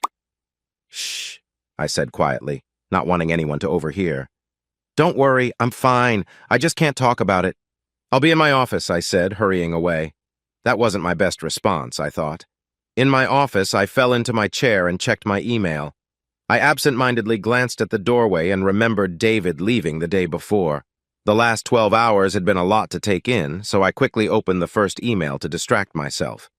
"Shh," I said quietly, not wanting anyone to overhear. "Don't worry, I'm fine. I just can't talk about it." "I'll be in my office," I said, hurrying away. That wasn't my best response, I thought. In my office, I fell into my chair and checked my email. I absent-mindedly glanced at the doorway and remembered David leaving the day before. The last 12 hours had been a lot to take in, so I quickly opened the first email to distract myself.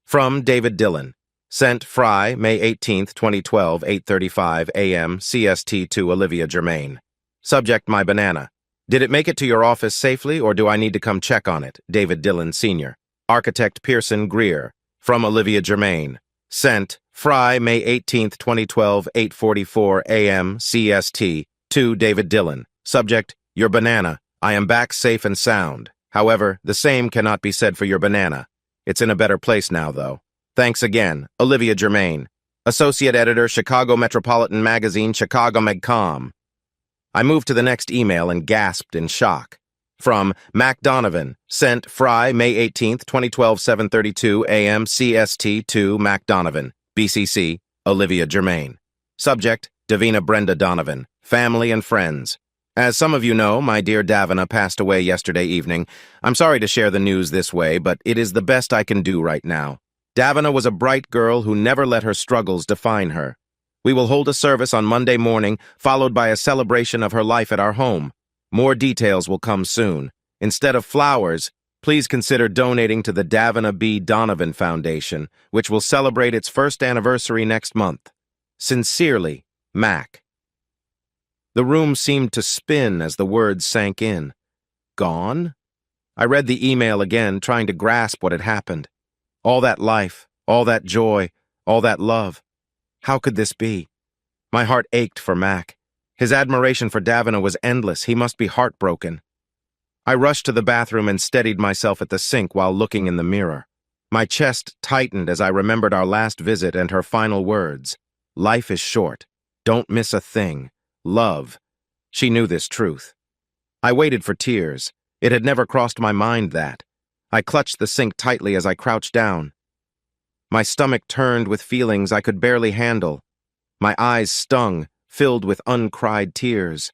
From David Dillon. Sent Fry, May 18, 2012, 8:35 a.m. CST to Olivia Germain. Subject: my banana. Did it make it to your office safely, or do I need to come check on it? David Dillon, Sr. Architect Pearson Greer. From Olivia Germain. Sent Fry, May 18, 2012, 8:44 a.m. CST to David Dillon. Subject: your banana. I am back safe and sound. However, the same cannot be said for your banana. It's in a better place now, though. Thanks again, Olivia Germain. Associate Editor, Chicago Metropolitan Magazine, Chicago MegCom. I moved to the next email and gasped in shock. From Mac Donovan. Sent Fry, May 18, 2012, 7:32 a.m. CST to Mac Donovan. BCC, Olivia Germain. Subject: Davina Brenda Donovan. Family and friends. As some of you know, my dear Davina passed away yesterday evening. I'm sorry to share the news this way, but it is the best I can do right now. Davina was a bright girl who never let her struggles define her. We will hold a service on Monday morning, followed by a celebration of her life at our home. More details will come soon. Instead of flowers, please consider donating to the Davina B. Donovan Foundation, which will celebrate its first anniversary next month. Sincerely, Mac. The room seemed to spin as the words sank in. Gone? I read the email again, trying to grasp what had happened. All that life, all that joy, all that love. How could this be? My heart ached for Mac. His admiration for Davina was endless. He must be heartbroken. I rushed to the bathroom and steadied myself at the sink while looking in the mirror. My chest tightened as I remembered our last visit and her final words. Life is short. Don't miss a thing. Love. She knew this truth. I waited for tears. It had never crossed my mind that. I clutched the sink tightly as I crouched down. My stomach turned with feelings I could barely handle. My eyes stung, filled with uncried tears.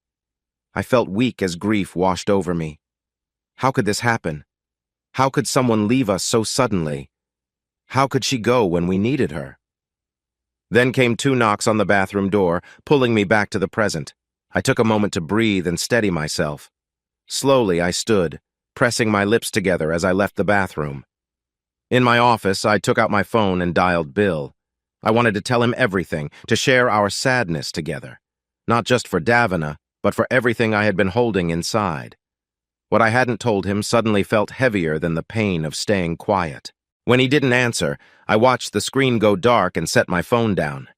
I felt weak as grief washed over me. How could this happen? How could someone leave us so suddenly? How could she go when we needed her? Then came 2 knocks on the bathroom door, pulling me back to the present. I took a moment to breathe and steady myself. Slowly, I stood, pressing my lips together as I left the bathroom. In my office, I took out my phone and dialed Bill. I wanted to tell him everything, to share our sadness together. Not just for Davina, but for everything I had been holding inside. What I hadn't told him suddenly felt heavier than the pain of staying quiet. When he didn't answer, I watched the screen go dark and set my phone down.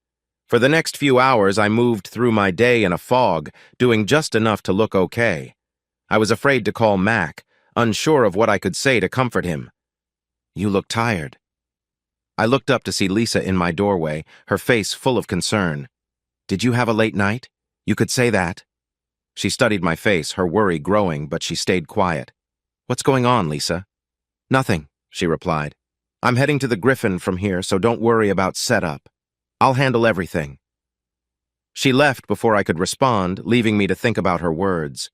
For the next few hours, I moved through my day in a fog, doing just enough to look okay. I was afraid to call Mac, unsure of what I could say to comfort him. You look tired. I looked up to see Lisa in my doorway, her face full of concern. Did you have a late night? You could say that. She studied my face, her worry growing, but she stayed quiet. What's going on, Lisa? Nothing, she replied. I'm heading to the Griffin from here, so don't worry about setup. I'll handle everything. She left before I could respond, leaving me to think about her words.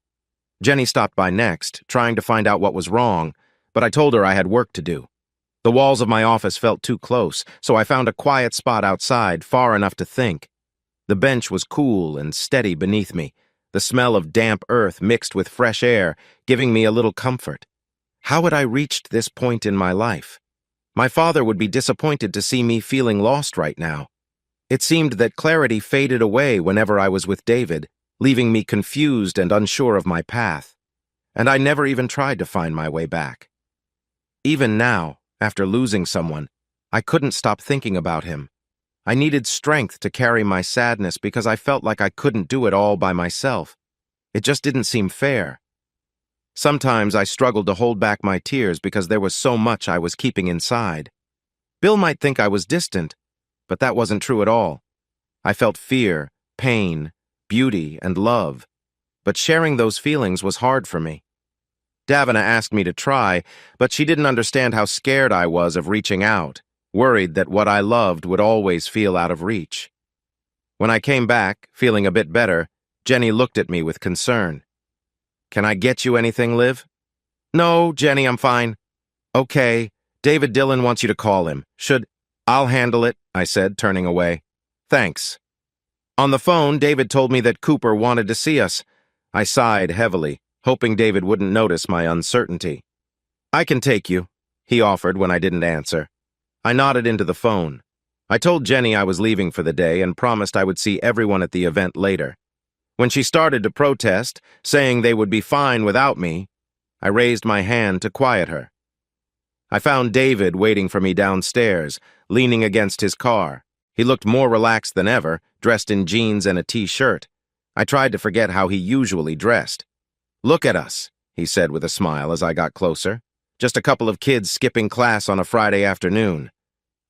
Jenny stopped by next, trying to find out what was wrong, but I told her I had work to do. The walls of my office felt too close, so I found a quiet spot outside, far enough to think. The bench was cool and steady beneath me, the smell of damp earth mixed with fresh air, giving me a little comfort. How had I reached this point in my life? My father would be disappointed to see me feeling lost right now. It seemed that clarity faded away whenever I was with David, leaving me confused and unsure of my path. And I never even tried to find my way back. Even now, after losing someone, I couldn't stop thinking about him. I needed strength to carry my sadness because I felt like I couldn't do it all by myself. It just didn't seem fair. Sometimes I struggled to hold back my tears because there was so much I was keeping inside. Bill might think I was distant, but that wasn't true at all. I felt fear, pain, beauty, and love, but sharing those feelings was hard for me. Davina asked me to try, but she didn't understand how scared I was of reaching out, worried that what I loved would always feel out of reach. When I came back, feeling a bit better, Jenny looked at me with concern. "Can I get you anything, Liv?" "No, Jenny, I'm fine." "Okay, David Dillon wants you to call him. I'll handle it," I said, turning away. "Thanks." On the phone, David told me that Cooper wanted to see us. I sighed heavily, hoping David wouldn't notice my uncertainty. "I can take you," he offered when I didn't answer. I nodded into the phone. I told Jenny I was leaving for the day and promised I would see everyone at the event later. When she started to protest, saying they would be fine without me, I raised my hand to quiet her. I found David waiting for me downstairs, leaning against his car. He looked more relaxed than ever, dressed in jeans and a t-shirt. I tried to forget how he usually dressed. "Look at us," he said with a smile as I got closer. "Just a couple of kids skipping class on a Friday afternoon."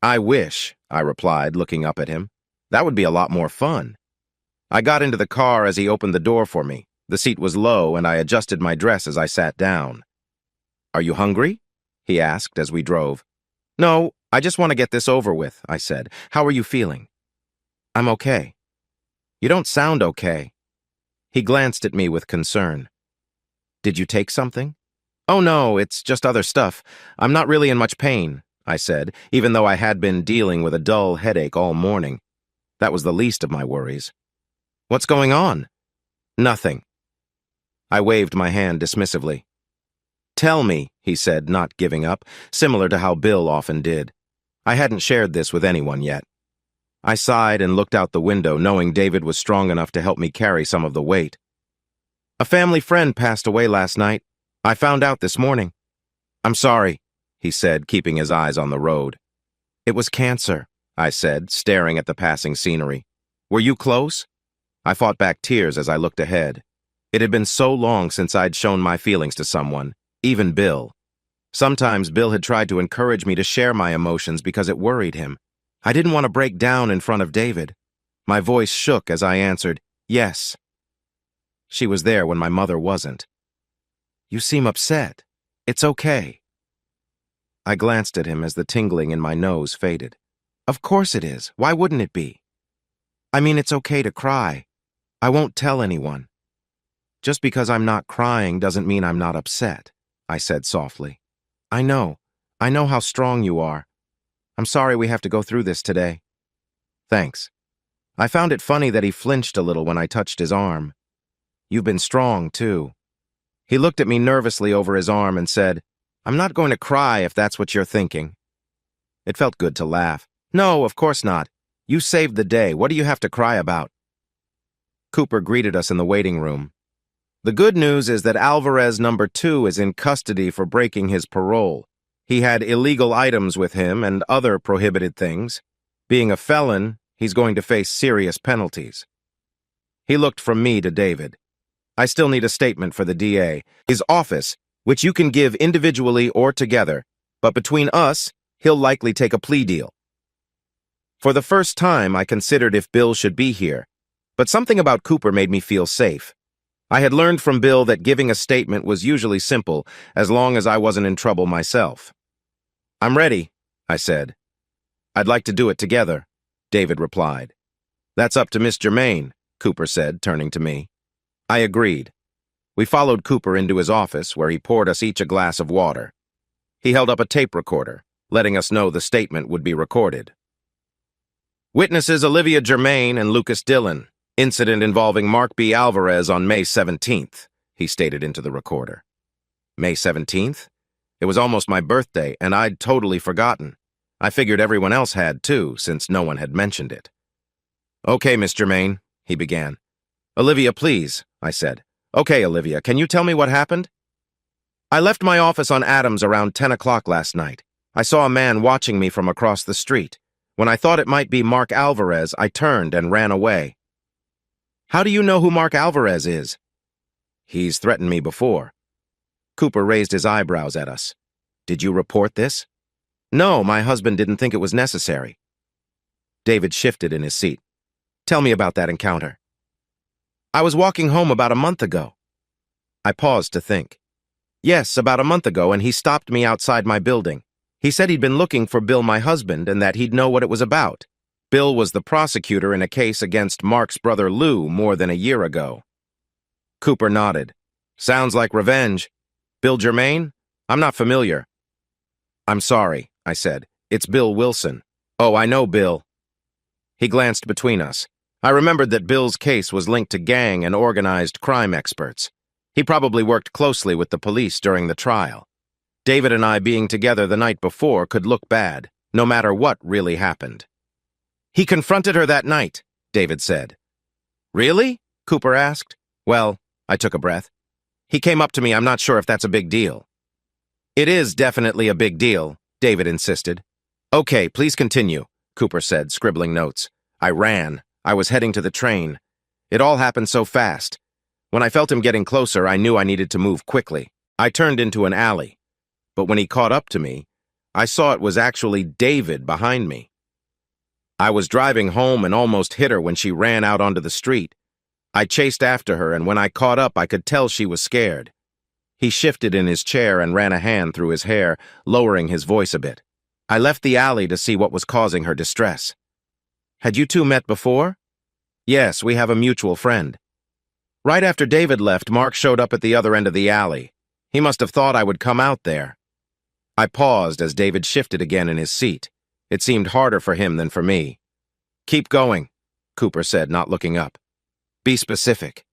"I wish," I replied, looking up at him. "That would be a lot more fun." I got into the car as he opened the door for me. The seat was low, and I adjusted my dress as I sat down. "Are you hungry?" he asked as we drove. "No, I just want to get this over with," I said. "How are you feeling?" "I'm okay." "You don't sound okay." He glanced at me with concern. "Did you take something?" "Oh no, it's just other stuff. I'm not really in much pain," I said, even though I had been dealing with a dull headache all morning. That was the least of my worries. "What's going on?" "Nothing." I waved my hand dismissively. "Tell me," he said, not giving up, similar to how Bill often did. I hadn't shared this with anyone yet. I sighed and looked out the window, knowing David was strong enough to help me carry some of the weight. "A family friend passed away last night. I found out this morning." "I'm sorry," he said, keeping his eyes on the road. "It was cancer," I said, staring at the passing scenery. "Were you close?" I fought back tears as I looked ahead. It had been so long since I'd shown my feelings to someone, even Bill. Sometimes Bill had tried to encourage me to share my emotions because it worried him. I didn't want to break down in front of David. My voice shook as I answered, "Yes." She was there when my mother wasn't. "You seem upset. It's okay." I glanced at him as the tingling in my nose faded. "Of course it is. Why wouldn't it be? I mean, it's okay to cry. I won't tell anyone." "Just because I'm not crying doesn't mean I'm not upset," I said softly. I know how strong you are. I'm sorry we have to go through this today." "Thanks." I found it funny that he flinched a little when I touched his arm. "You've been strong, too." He looked at me nervously over his arm and said, "I'm not going to cry if that's what you're thinking." It felt good to laugh. "No, of course not. You saved the day. What do you have to cry about?" Cooper greeted us in the waiting room. "The good news is that Alvarez #2 is in custody for breaking his parole. He had illegal items with him and other prohibited things. Being a felon, he's going to face serious penalties." He looked from me to David. "I still need a statement for the DA, his office, which you can give individually or together, but between us, he'll likely take a plea deal." For the first time, I considered if Bill should be here, but something about Cooper made me feel safe. I had learned from Bill that giving a statement was usually simple, as long as I wasn't in trouble myself. "I'm ready," I said. "I'd like to do it together," David replied. "That's up to Miss Germain," Cooper said, turning to me. I agreed. We followed Cooper into his office, where he poured us each a glass of water. He held up a tape recorder, letting us know the statement would be recorded. "Witnesses Olivia Germain and Lucas Dillon. Incident involving Mark B. Alvarez on May 17th, he stated into the recorder. May 17th? It was almost my birthday, and I'd totally forgotten. I figured everyone else had, too, since no one had mentioned it. "Okay, Miss Germain," he began. "Olivia, please," I said. "Okay, Olivia, can you tell me what happened?" "I left my office on Adams around 10 o'clock last night. I saw a man watching me from across the street. When I thought it might be Mark Alvarez, I turned and ran away." "How do you know who Mark Alvarez is?" "He's threatened me before." Cooper raised his eyebrows at us. Did you report this? No, my husband didn't think it was necessary. David shifted in his seat. Tell me about that encounter. I was walking home about a month ago. I paused to think. Yes, about a month ago, and he stopped me outside my building. He said he'd been looking for Bill, my husband, and that he'd know what it was about. Bill was the prosecutor in a case against Mark's brother Lou more than a year ago. Cooper nodded. Sounds like revenge. Bill Germain? I'm not familiar. I'm sorry, I said. It's Bill Wilson. Oh, I know Bill. He glanced between us. I remembered that Bill's case was linked to gang and organized crime experts. He probably worked closely with the police during the trial. David and I being together the night before could look bad, no matter what really happened. He confronted her that night, David said. Really? Cooper asked. Well, I took a breath. He came up to me. I'm not sure if that's a big deal. It is definitely a big deal, David insisted. Okay, please continue, Cooper said, scribbling notes. I ran. I was heading to the train. It all happened so fast. When I felt him getting closer, I knew I needed to move quickly. I turned into an alley. But when he caught up to me, I saw it was actually David behind me. I was driving home and almost hit her when she ran out onto the street. I chased after her, and when I caught up, I could tell she was scared. He shifted in his chair and ran a hand through his hair, lowering his voice a bit. I left the alley to see what was causing her distress. Had you two met before? Yes, we have a mutual friend. Right after David left, Mark showed up at the other end of the alley. He must have thought I would come out there. I paused as David shifted again in his seat. It seemed harder for him than for me. Keep going, Cooper said, not looking up. Be specific.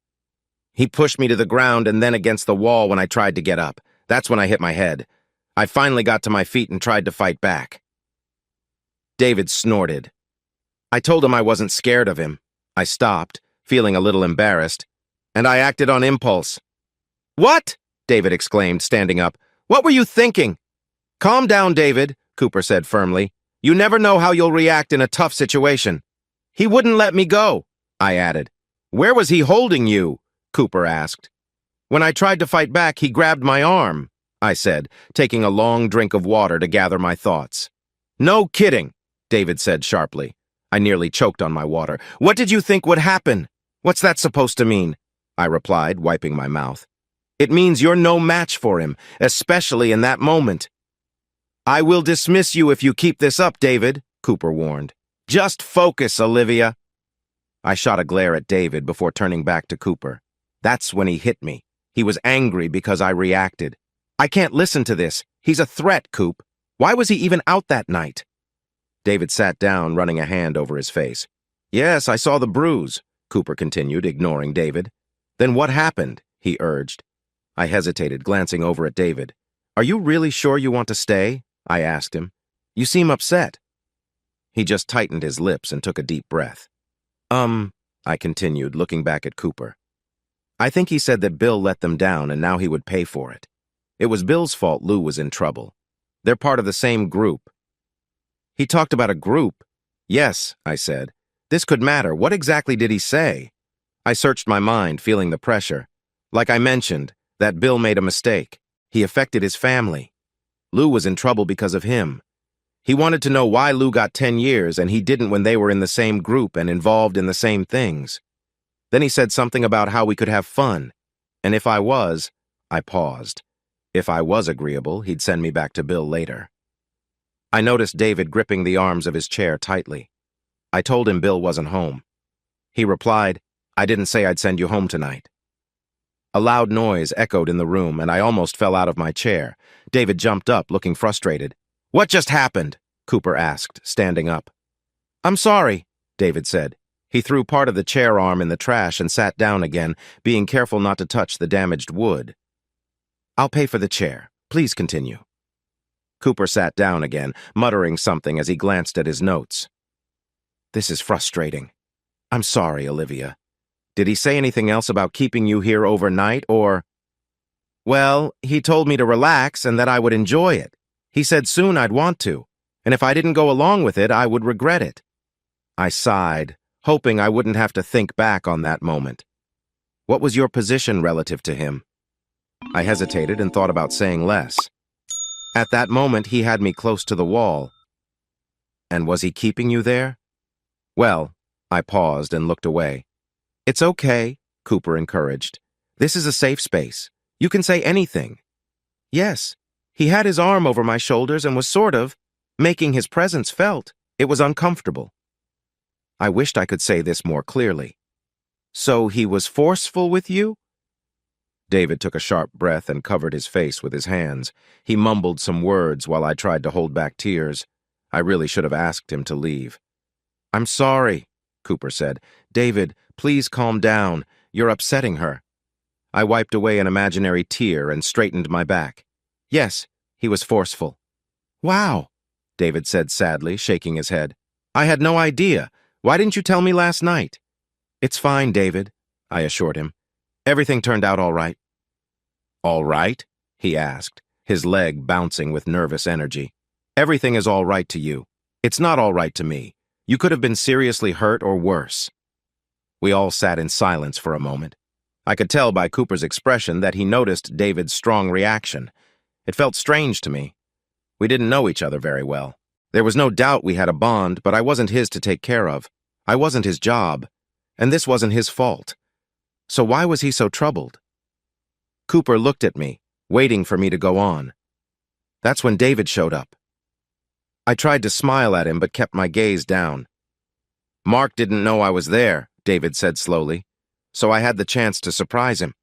He pushed me to the ground and then against the wall when I tried to get up. That's when I hit my head. I finally got to my feet and tried to fight back. David snorted. I told him I wasn't scared of him. I stopped, feeling a little embarrassed, and I acted on impulse. What? David exclaimed, standing up. What were you thinking? Calm down, David, Cooper said firmly. You never know how you'll react in a tough situation. He wouldn't let me go, I added. Where was he holding you? Cooper asked. When I tried to fight back, he grabbed my arm, I said, taking a long drink of water to gather my thoughts. No kidding, David said sharply. I nearly choked on my water. What did you think would happen? What's that supposed to mean? I replied, wiping my mouth. It means you're no match for him, especially in that moment. I will dismiss you if you keep this up, David, Cooper warned. Just focus, Olivia. I shot a glare at David before turning back to Cooper. That's when he hit me. He was angry because I reacted. I can't listen to this. He's a threat, Coop. Why was he even out that night? David sat down, running a hand over his face. Yes, I saw the bruise, Cooper continued, ignoring David. Then what happened? He urged. I hesitated, glancing over at David. Are you really sure you want to stay? I asked him. You seem upset. He just tightened his lips and took a deep breath. I continued, looking back at Cooper. I think he said that Bill let them down and now he would pay for it. It was Bill's fault Lou was in trouble. They're part of the same group. He talked about a group. Yes, I said. This could matter. What exactly did he say? I searched my mind, feeling the pressure. Like I mentioned, that Bill made a mistake. He affected his family. Lou was in trouble because of him. He wanted to know why Lou got 10 years and he didn't when they were in the same group and involved in the same things. Then he said something about how we could have fun. And if I was, I paused. If I was agreeable, he'd send me back to Bill later. I noticed David gripping the arms of his chair tightly. I told him Bill wasn't home. He replied, I didn't say I'd send you home tonight. A loud noise echoed in the room and I almost fell out of my chair. David jumped up, looking frustrated. What just happened? Cooper asked, standing up. I'm sorry, David said. He threw part of the chair arm in the trash and sat down again, being careful not to touch the damaged wood. I'll pay for the chair. Please continue. Cooper sat down again, muttering something as he glanced at his notes. This is frustrating. I'm sorry, Olivia. Did he say anything else about keeping you here overnight, or... Well, he told me to relax and that I would enjoy it. He said soon I'd want to, and if I didn't go along with it, I would regret it. I sighed, hoping I wouldn't have to think back on that moment. What was your position relative to him? I hesitated and thought about saying less. At that moment, he had me close to the wall. And was he keeping you there? Well, I paused and looked away. It's okay, Cooper encouraged. This is a safe space. You can say anything. Yes, he had his arm over my shoulders and was sort of making his presence felt. It was uncomfortable. I wished I could say this more clearly. So he was forceful with you? David took a sharp breath and covered his face with his hands. He mumbled some words while I tried to hold back tears. I really should have asked him to leave. I'm sorry, Cooper said. David, please calm down. You're upsetting her. I wiped away an imaginary tear and straightened my back. Yes, he was forceful. Wow, David said sadly, shaking his head. I had no idea. Why didn't you tell me last night? It's fine, David, I assured him. Everything turned out all right. All right? He asked, his leg bouncing with nervous energy. Everything is all right to you. It's not all right to me. You could have been seriously hurt or worse. We all sat in silence for a moment. I could tell by Cooper's expression that he noticed David's strong reaction. It felt strange to me. We didn't know each other very well. There was no doubt we had a bond, but I wasn't his to take care of. I wasn't his job, and this wasn't his fault. So why was he so troubled? Cooper looked at me, waiting for me to go on. That's when David showed up. I tried to smile at him, but kept my gaze down. Mark didn't know I was there, David said slowly, so I had the chance to surprise him.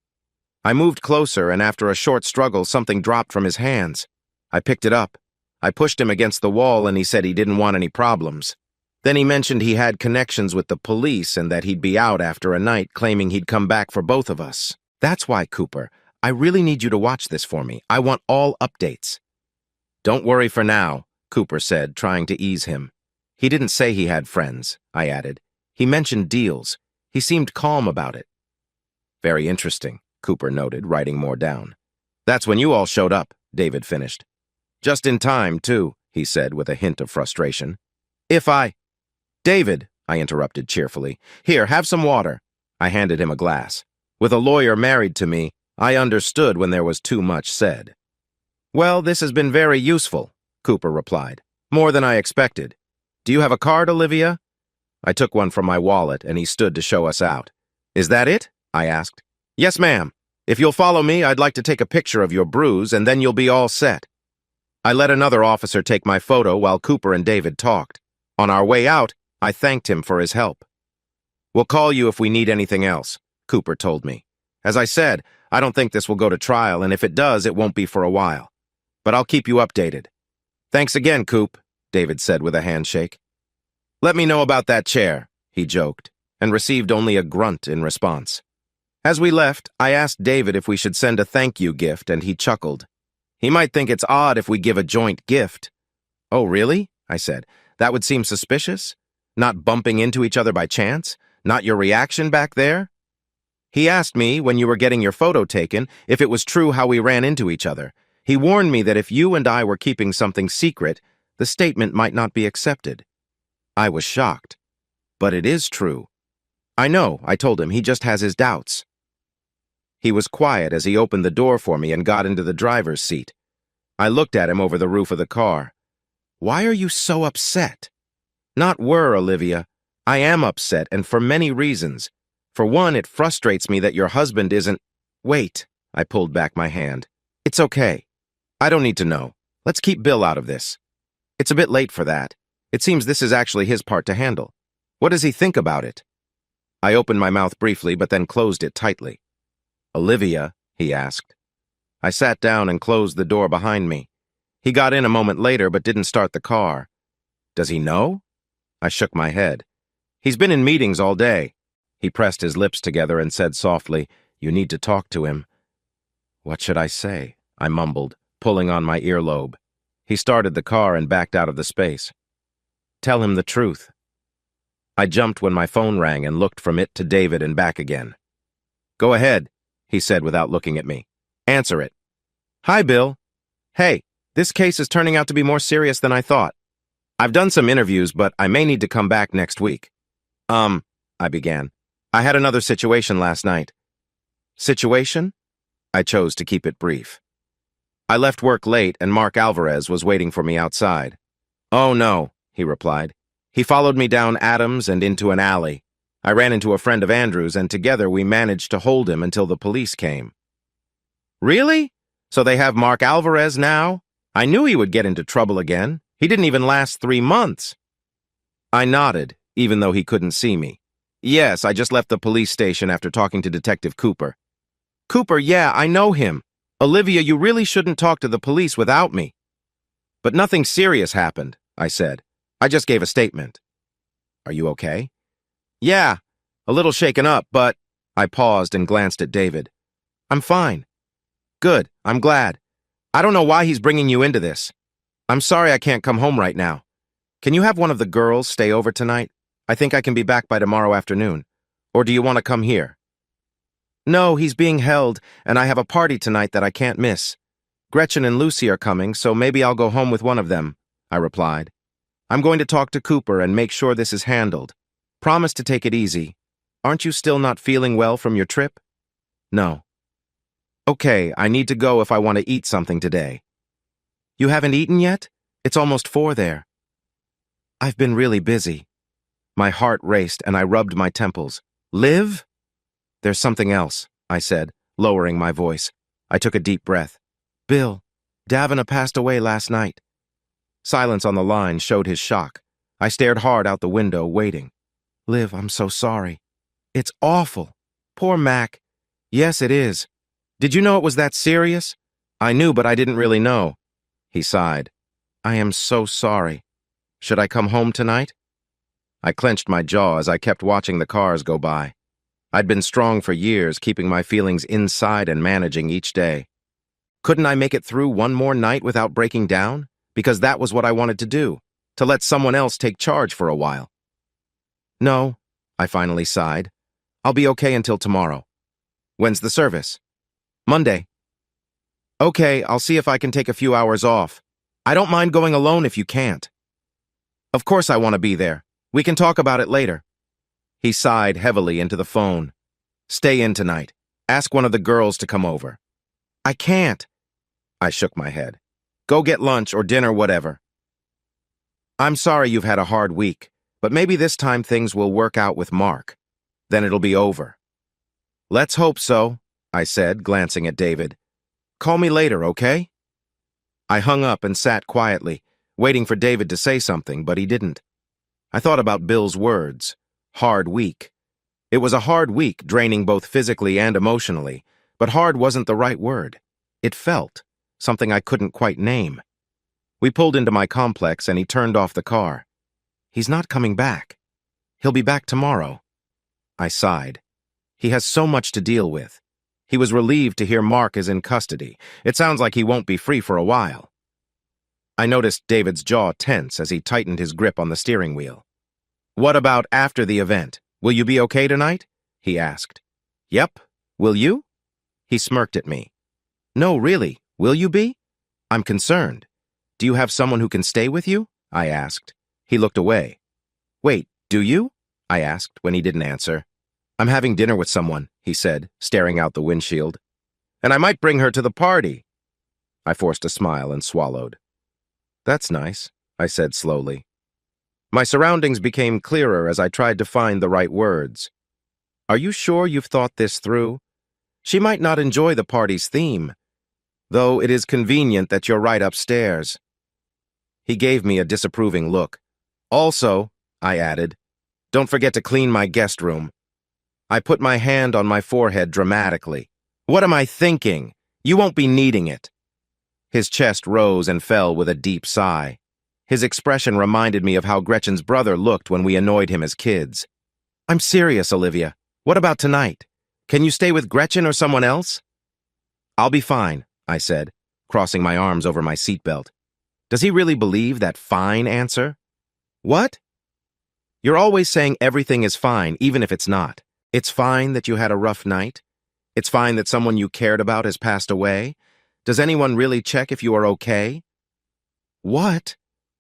I moved closer, and after a short struggle, something dropped from his hands. I picked it up. I pushed him against the wall, and he said he didn't want any problems. Then he mentioned he had connections with the police and that he'd be out after a night, claiming he'd come back for both of us. That's why, Cooper, I really need you to watch this for me. I want all updates. Don't worry for now, Cooper said, trying to ease him. He didn't say he had friends, I added. He mentioned deals. He seemed calm about it. Very interesting, Cooper noted, writing more down. That's when you all showed up, David finished. Just in time, too, he said with a hint of frustration. David, I interrupted cheerfully. Here, have some water. I handed him a glass. With a lawyer married to me, I understood when there was too much said. Well, this has been very useful, Cooper replied. More than I expected. Do you have a card, Olivia? I took one from my wallet, and he stood to show us out. Is that it? I asked. Yes, ma'am. If you'll follow me, I'd like to take a picture of your bruise, and then you'll be all set. I let another officer take my photo while Cooper and David talked. On our way out, I thanked him for his help. We'll call you if we need anything else, Cooper told me. As I said, I don't think this will go to trial, and if it does, it won't be for a while. But I'll keep you updated. Thanks again, Coop, David said with a handshake. Let me know about that chair, he joked, and received only a grunt in response. As we left, I asked David if we should send a thank you gift, and he chuckled. He might think it's odd if we give a joint gift. Oh, really? I said. That would seem suspicious? Not bumping into each other by chance? Not your reaction back there? He asked me, when you were getting your photo taken, if it was true how we ran into each other. He warned me that if you and I were keeping something secret, the statement might not be accepted. I was shocked. But it is true. I know, I told him. He just has his doubts. He was quiet as he opened the door for me and got into the driver's seat. I looked at him over the roof of the car. Why are you so upset? Not worry, Olivia. I am upset, and for many reasons. For one, it frustrates me that your husband isn't— Wait, I pulled back my hand. It's okay. I don't need to know. Let's keep Bill out of this. It's a bit late for that. It seems this is actually his part to handle. What does he think about it? I opened my mouth briefly, but then closed it tightly. Olivia, he asked. I sat down and closed the door behind me. He got in a moment later, but didn't start the car. Does he know? I shook my head. He's been in meetings all day. He pressed his lips together and said softly, You need to talk to him. What should I say? I mumbled, pulling on my earlobe. He started the car and backed out of the space. Tell him the truth. I jumped when my phone rang and looked from it to David and back again. Go ahead, he said without looking at me. Answer it. Hi, Bill. Hey, this case is turning out to be more serious than I thought. I've done some interviews, but I may need to come back next week. I began. I had another situation last night. Situation? I chose to keep it brief. I left work late and Mark Alvarez was waiting for me outside. "Oh no," he replied. He followed me down Adams and into an alley. I ran into a friend of Andrew's and together we managed to hold him until the police came. "Really? So they have Mark Alvarez now? I knew he would get into trouble again. He didn't even last 3 months." I nodded, even though he couldn't see me. "Yes, I just left the police station after talking to Detective Cooper." "Cooper, yeah, I know him. Olivia, you really shouldn't talk to the police without me." "But nothing serious happened," I said. "I just gave a statement." "Are you okay?" "Yeah, a little shaken up, but—" I paused and glanced at David. "I'm fine." "Good, I'm glad. I don't know why he's bringing you into this. I'm sorry I can't come home right now. Can you have one of the girls stay over tonight? I think I can be back by tomorrow afternoon. Or do you want to come here?" "No, he's being held, and I have a party tonight that I can't miss. Gretchen and Lucy are coming, so maybe I'll go home with one of them," I replied. "I'm going to talk to Cooper and make sure this is handled. Promise to take it easy. Aren't you still not feeling well from your trip?" "No." "Okay, I need to go if I want to eat something today." "You haven't eaten yet? It's almost 4 there." "I've been really busy." My heart raced and I rubbed my temples. "Liv?" "There's something else," I said, lowering my voice. I took a deep breath. "Bill, Davina passed away last night." Silence on the line showed his shock. I stared hard out the window, waiting. "Liv, I'm so sorry." "It's awful. Poor Mac." "Yes, it is. Did you know it was that serious?" "I knew, but I didn't really know." He sighed. "I am so sorry. Should I come home tonight?" I clenched my jaw as I kept watching the cars go by. I'd been strong for years, keeping my feelings inside and managing each day. Couldn't I make it through one more night without breaking down? Because that was what I wanted to do, to let someone else take charge for a while. "No," I finally sighed. "I'll be okay until tomorrow." "When's the service?" "Monday." "Okay, I'll see if I can take a few hours off. I don't mind going alone if you can't." "Of course I want to be there. We can talk about it later." He sighed heavily into the phone. "Stay in tonight. Ask one of the girls to come over." "I can't." I shook my head. "Go get lunch or dinner, whatever." "I'm sorry you've had a hard week, but maybe this time things will work out with Mark. Then it'll be over." "Let's hope so," I said, glancing at David. "Call me later, okay?" I hung up and sat quietly, waiting for David to say something, but he didn't. I thought about Bill's words. Hard week. It was a hard week, draining both physically and emotionally, but hard wasn't the right word. It felt, something I couldn't quite name. We pulled into my complex and he turned off the car. "He's not coming back. He'll be back tomorrow." I sighed. He has so much to deal with. He was relieved to hear Mark is in custody. It sounds like he won't be free for a while. I noticed David's jaw tense as he tightened his grip on the steering wheel. "What about after the event? Will you be okay tonight?" he asked. "Yep. Will you?" He smirked at me. "No, really. Will you be?" "I'm concerned. Do you have someone who can stay with you?" I asked. He looked away. "Wait, do you?" I asked when he didn't answer. "I'm having dinner with someone," he said, staring out the windshield. "And I might bring her to the party." I forced a smile and swallowed. "That's nice," I said slowly. My surroundings became clearer as I tried to find the right words. "Are you sure you've thought this through? She might not enjoy the party's theme, though it is convenient that you're right upstairs." He gave me a disapproving look. "Also," I added, "don't forget to clean my guest room." I put my hand on my forehead dramatically. "What am I thinking? You won't be needing it." His chest rose and fell with a deep sigh. His expression reminded me of how Gretchen's brother looked when we annoyed him as kids. "I'm serious, Olivia. What about tonight? Can you stay with Gretchen or someone else?" "I'll be fine," I said, crossing my arms over my seatbelt. Does he really believe that fine answer? "What?" "You're always saying everything is fine, even if it's not. It's fine that you had a rough night. It's fine that someone you cared about has passed away. Does anyone really check if you are okay?" "What?"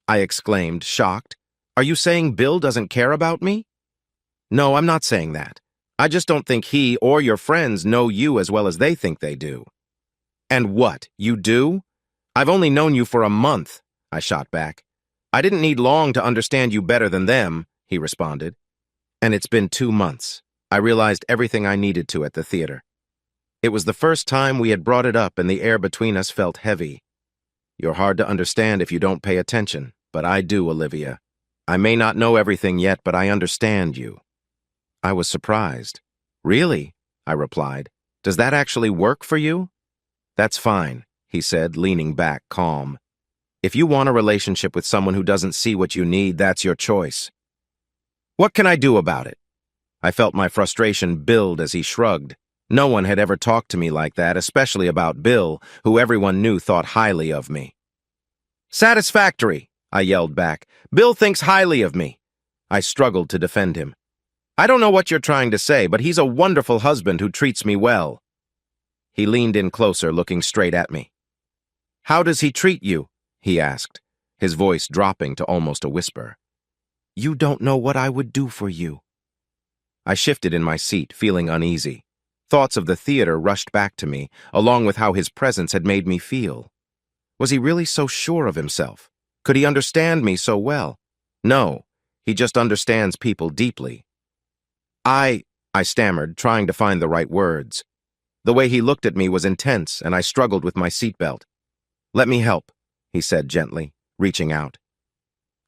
I exclaimed, shocked. "Are you saying Bill doesn't care about me?" "No, I'm not saying that. I just don't think he or your friends know you as well as they think they do." And what, you do? I've only known you for a month, I shot back. I didn't need long to understand you better than them, he responded. And it's been 2 months. I realized everything I needed to at the theater. It was the first time we had brought it up and the air between us felt heavy. You're hard to understand if you don't pay attention, but I do, Olivia. I may not know everything yet, but I understand you. I was surprised. Really? I replied. Does that actually work for you? That's fine, he said, leaning back, calm. If you want a relationship with someone who doesn't see what you need, that's your choice. What can I do about it? I felt my frustration build as he shrugged. No one had ever talked to me like that, especially about Bill, who everyone knew thought highly of me. Satisfactory, I yelled back. Bill thinks highly of me. I struggled to defend him. I don't know what you're trying to say, but he's a wonderful husband who treats me well. He leaned in closer, looking straight at me. How does he treat you? He asked, his voice dropping to almost a whisper. You don't know what I would do for you. I shifted in my seat, feeling uneasy. Thoughts of the theater rushed back to me, along with how his presence had made me feel. Was he really so sure of himself? Could he understand me so well? No, he just understands people deeply. I stammered, trying to find the right words. The way he looked at me was intense, and I struggled with my seatbelt. Let me help, he said gently, reaching out.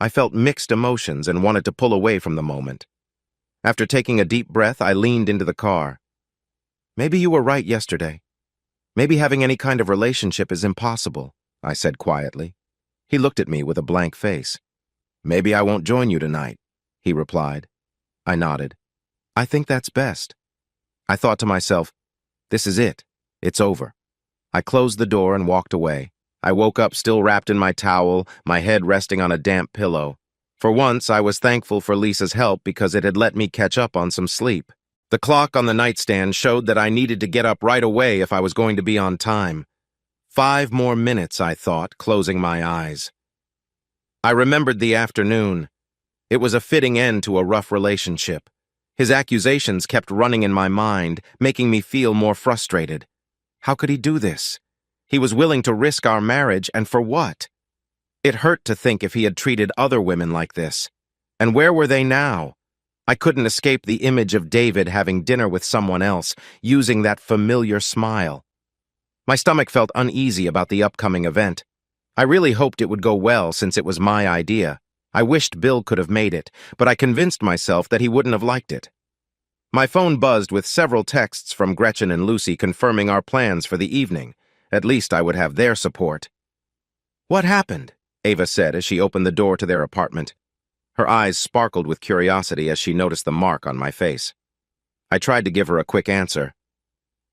I felt mixed emotions and wanted to pull away from the moment. After taking a deep breath, I leaned into the car. Maybe you were right yesterday. Maybe having any kind of relationship is impossible, I said quietly. He looked at me with a blank face. Maybe I won't join you tonight, he replied. I nodded. I think that's best. I thought to myself, this is it. It's over. I closed the door and walked away. I woke up still wrapped in my towel, my head resting on a damp pillow. For once, I was thankful for Lisa's help because it had let me catch up on some sleep. The clock on the nightstand showed that I needed to get up right away if I was going to be on time. 5 more minutes, I thought, closing my eyes. I remembered the afternoon. It was a fitting end to a rough relationship. His accusations kept running in my mind, making me feel more frustrated. How could he do this? He was willing to risk our marriage, and for what? It hurt to think if he had treated other women like this. And where were they now? I couldn't escape the image of David having dinner with someone else, using that familiar smile. My stomach felt uneasy about the upcoming event. I really hoped it would go well since it was my idea. I wished Bill could have made it, but I convinced myself that he wouldn't have liked it. My phone buzzed with several texts from Gretchen and Lucy confirming our plans for the evening. At least I would have their support. What happened? Ava said as she opened the door to their apartment. Her eyes sparkled with curiosity as she noticed the mark on my face. I tried to give her a quick answer.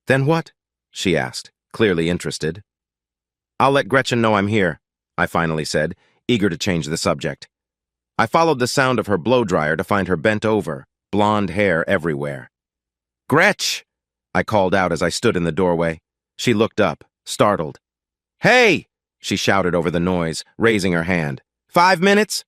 Then what? She asked, clearly interested. I'll let Gretchen know I'm here, I finally said, eager to change the subject. I followed the sound of her blow-dryer to find her bent over, blonde hair everywhere. Gretch! I called out as I stood in the doorway. She looked up, startled. Hey! She shouted over the noise, raising her hand. 5 minutes?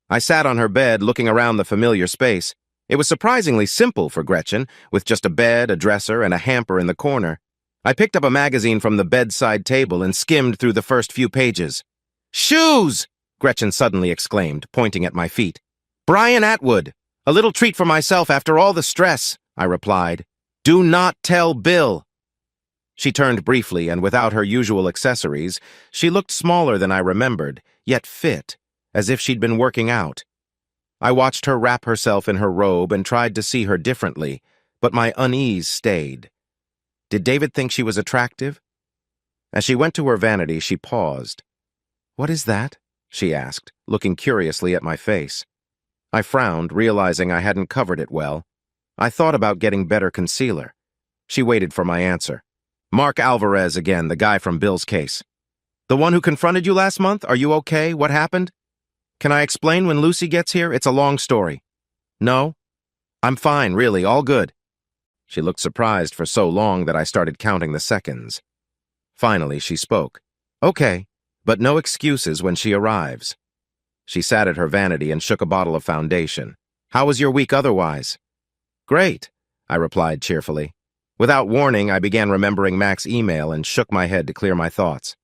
I sat on her bed, looking around the familiar space. It was surprisingly simple for Gretchen, with just a bed, a dresser, and a hamper in the corner. I picked up a magazine from the bedside table and skimmed through the first few pages. Shoes! Gretchen suddenly exclaimed, pointing at my feet. Brian Atwood! A little treat for myself after all the stress, I replied. Do not tell Bill. She turned briefly, and without her usual accessories, she looked smaller than I remembered, yet fit, as if she'd been working out. I watched her wrap herself in her robe and tried to see her differently, but my unease stayed. Did David think she was attractive? As she went to her vanity, she paused. What is that? She asked, looking curiously at my face. I frowned, realizing I hadn't covered it well. I thought about getting better concealer. She waited for my answer. Mark Alvarez again, the guy from Bill's case. The one who confronted you last month? Are you okay? What happened? Can I explain when Lucy gets here? It's a long story. No? I'm fine, really, all good. She looked surprised for so long that I started counting the seconds. Finally, she spoke. Okay, but no excuses when she arrives. She sat at her vanity and shook a bottle of foundation. How was your week otherwise? Great, I replied cheerfully. Without warning, I began remembering Mac's email and shook my head to clear my thoughts.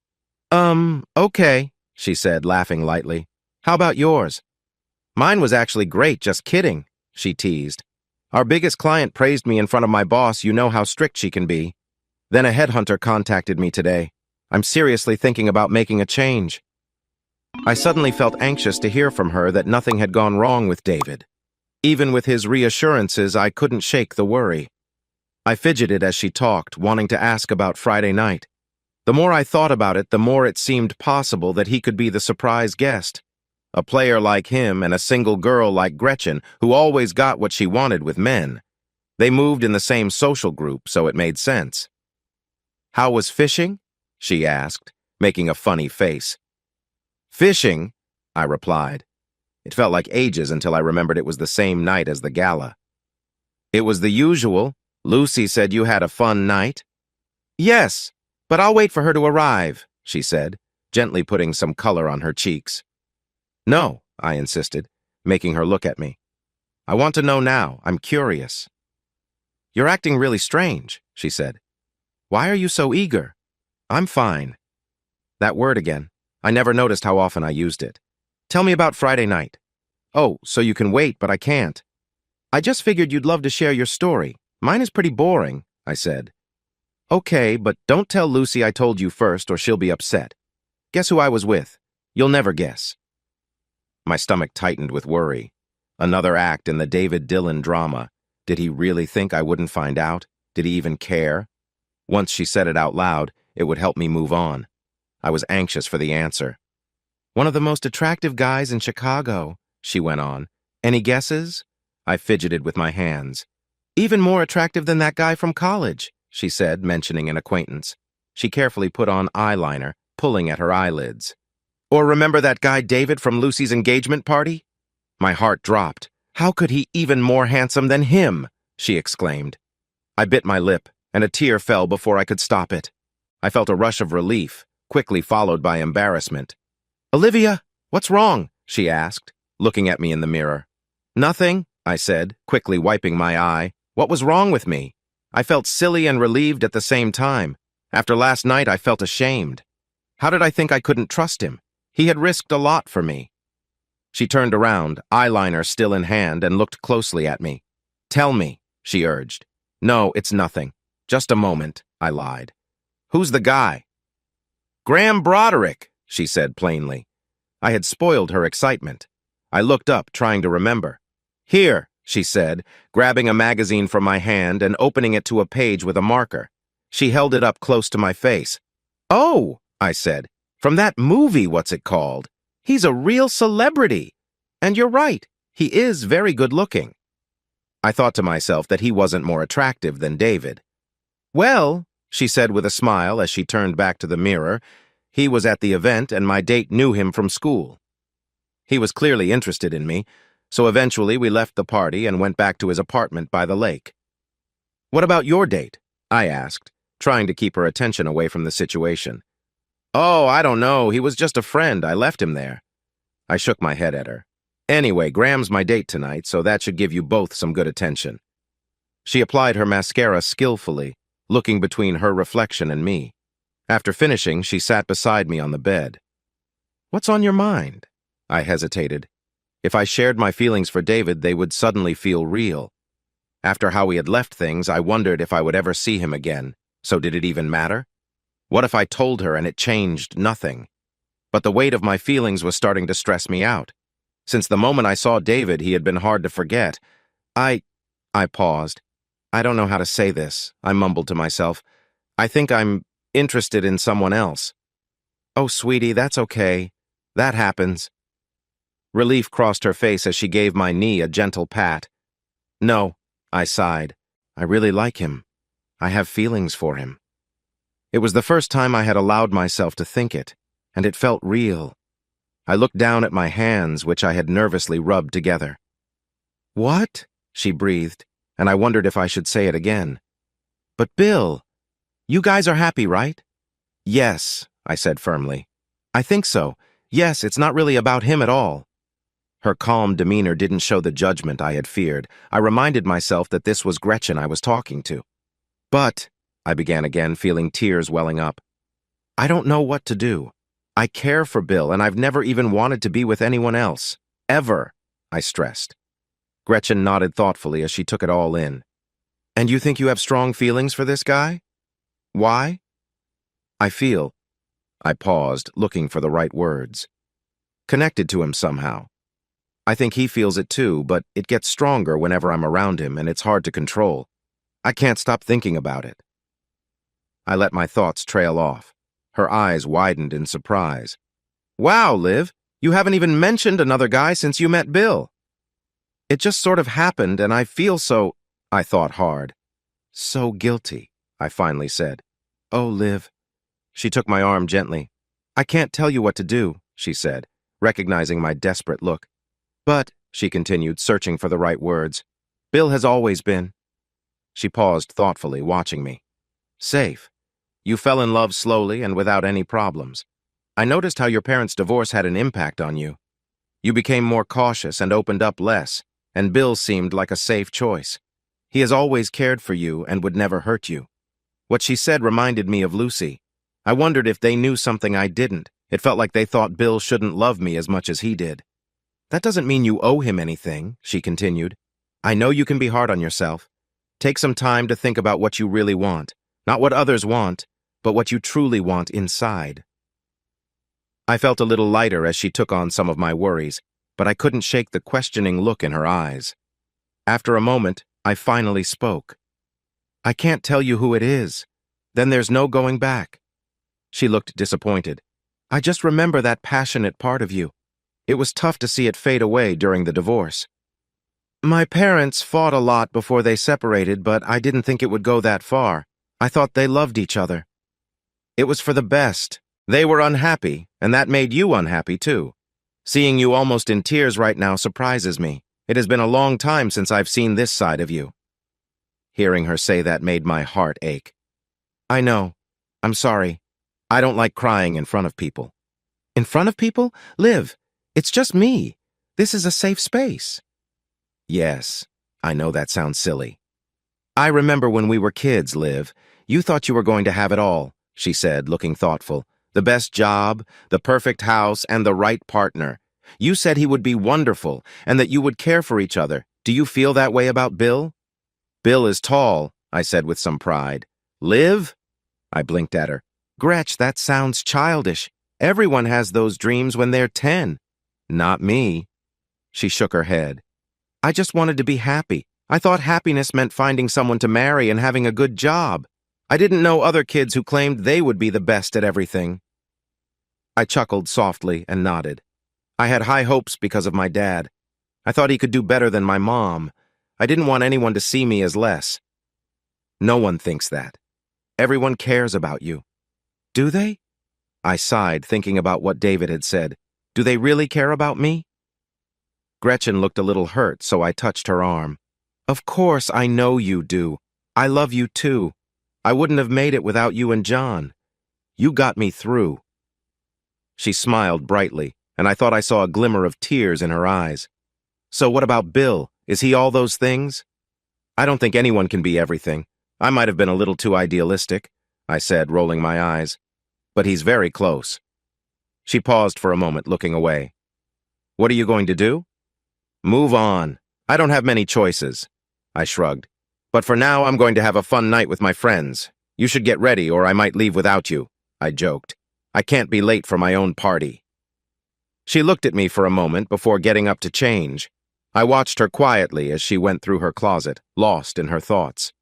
Okay, she said, laughing lightly. How about yours? Mine was actually great, just kidding, she teased. Our biggest client praised me in front of my boss. You know how strict she can be. Then a headhunter contacted me today. I'm seriously thinking about making a change. I suddenly felt anxious to hear from her that nothing had gone wrong with David. Even with his reassurances, I couldn't shake the worry. I fidgeted as she talked, wanting to ask about Friday night. The more I thought about it, the more it seemed possible that he could be the surprise guest. A player like him and a single girl like Gretchen, who always got what she wanted with men. They moved in the same social group, so it made sense. How was fishing? She asked, making a funny face. Fishing? I replied. It felt like ages until I remembered it was the same night as the gala. It was the usual. Lucy said you had a fun night. Yes, but I'll wait for her to arrive, she said, gently putting some color on her cheeks. No, I insisted, making her look at me. I want to know now. I'm curious. You're acting really strange, she said. Why are you so eager? I'm fine. That word again. I never noticed how often I used it. Tell me about Friday night. Oh, so you can wait, but I can't. I just figured you'd love to share your story. Mine is pretty boring, I said. Okay, but don't tell Lucy I told you first or she'll be upset. Guess who I was with? You'll never guess. My stomach tightened with worry. Another act in the David Dillon drama. Did he really think I wouldn't find out? Did he even care? Once she said it out loud, it would help me move on. I was anxious for the answer. One of the most attractive guys in Chicago, she went on. Any guesses? I fidgeted with my hands. Even more attractive than that guy from college, she said, mentioning an acquaintance. She carefully put on eyeliner, pulling at her eyelids. Or remember that guy David from Lucy's engagement party? My heart dropped. How could he even more handsome than him? She exclaimed. I bit my lip, and a tear fell before I could stop it. I felt a rush of relief, quickly followed by embarrassment. Olivia, what's wrong? She asked, looking at me in the mirror. Nothing, I said, quickly wiping my eye. What was wrong with me? I felt silly and relieved at the same time. After last night, I felt ashamed. How did I think I couldn't trust him? He had risked a lot for me. She turned around, eyeliner still in hand, and looked closely at me. Tell me, she urged. No, it's nothing. Just a moment, I lied. Who's the guy? Graham Broderick, she said plainly. I had spoiled her excitement. I looked up, trying to remember. Here, she said, grabbing a magazine from my hand and opening it to a page with a marker. She held it up close to my face. Oh, I said. From that movie, what's it called? He's a real celebrity. And you're right, he is very good-looking. I thought to myself that he wasn't more attractive than David. Well, she said with a smile as she turned back to the mirror, he was at the event and my date knew him from school. He was clearly interested in me, so eventually we left the party and went back to his apartment by the lake. What about your date? I asked, trying to keep her attention away from the situation. Oh, I don't know. He was just a friend. I left him there. I shook my head at her. Anyway, Graham's my date tonight, so that should give you both some good attention. She applied her mascara skillfully, looking between her reflection and me. After finishing, she sat beside me on the bed. What's on your mind? I hesitated. If I shared my feelings for David, they would suddenly feel real. After how we had left things, I wondered if I would ever see him again. So did it even matter? What if I told her and it changed nothing? But the weight of my feelings was starting to stress me out. Since the moment I saw David, he had been hard to forget. I paused. I don't know how to say this, I mumbled to myself. I think I'm interested in someone else. Oh, sweetie, that's okay. That happens. Relief crossed her face as she gave my knee a gentle pat. No, I sighed. I really like him. I have feelings for him. It was the first time I had allowed myself to think it, and it felt real. I looked down at my hands, which I had nervously rubbed together. What? She breathed, and I wondered if I should say it again. But Bill, you guys are happy, right? Yes, I said firmly. I think so. Yes, it's not really about him at all. Her calm demeanor didn't show the judgment I had feared. I reminded myself that this was Gretchen I was talking to. But, I began again, feeling tears welling up. I don't know what to do. I care for Bill, and I've never even wanted to be with anyone else. Ever, I stressed. Gretchen nodded thoughtfully as she took it all in. And you think you have strong feelings for this guy? Why? I feel. I paused, looking for the right words. Connected to him somehow. I think he feels it too, but it gets stronger whenever I'm around him, and it's hard to control. I can't stop thinking about it. I let my thoughts trail off. Her eyes widened in surprise. Wow, Liv, you haven't even mentioned another guy since you met Bill. It just sort of happened, and I feel so, I thought hard. So guilty, I finally said. Oh, Liv. She took my arm gently. I can't tell you what to do, she said, recognizing my desperate look. But, she continued, searching for the right words, Bill has always been. She paused thoughtfully, watching me. Safe. You fell in love slowly and without any problems. I noticed how your parents' divorce had an impact on you. You became more cautious and opened up less, and Bill seemed like a safe choice. He has always cared for you and would never hurt you. What she said reminded me of Lucy. I wondered if they knew something I didn't. It felt like they thought Bill shouldn't love me as much as he did. That doesn't mean you owe him anything, she continued. I know you can be hard on yourself. Take some time to think about what you really want. Not what others want, but what you truly want inside. I felt a little lighter as she took on some of my worries, but I couldn't shake the questioning look in her eyes. After a moment, I finally spoke. I can't tell you who it is. Then there's no going back. She looked disappointed. I just remember that passionate part of you. It was tough to see it fade away during the divorce. My parents fought a lot before they separated, but I didn't think it would go that far. I thought they loved each other. It was for the best. They were unhappy, and that made you unhappy too. Seeing you almost in tears right now surprises me. It has been a long time since I've seen this side of you. Hearing her say that made my heart ache. I know. I'm sorry. I don't like crying in front of people. In front of people? Liv, it's just me. This is a safe space. Yes, I know that sounds silly. I remember when we were kids, Liv. You thought you were going to have it all, she said, looking thoughtful. The best job, the perfect house, and the right partner. You said he would be wonderful, and that you would care for each other. Do you feel that way about Bill? Bill is tall, I said with some pride. Liv? I blinked at her. Gretch, that sounds childish. Everyone has those dreams when they're 10. Not me. She shook her head. I just wanted to be happy. I thought happiness meant finding someone to marry and having a good job. I didn't know other kids who claimed they would be the best at everything. I chuckled softly and nodded. I had high hopes because of my dad. I thought he could do better than my mom. I didn't want anyone to see me as less. No one thinks that. Everyone cares about you. Do they? I sighed, thinking about what David had said. Do they really care about me? Gretchen looked a little hurt, so I touched her arm. Of course, I know you do. I love you too. I wouldn't have made it without you and John. You got me through. She smiled brightly, and I thought I saw a glimmer of tears in her eyes. So what about Bill? Is he all those things? I don't think anyone can be everything. I might have been a little too idealistic, I said, rolling my eyes. But he's very close. She paused for a moment, looking away. What are you going to do? Move on. I don't have many choices. I shrugged. But for now, I'm going to have a fun night with my friends. You should get ready, or I might leave without you, I joked. I can't be late for my own party. She looked at me for a moment before getting up to change. I watched her quietly as she went through her closet, lost in her thoughts.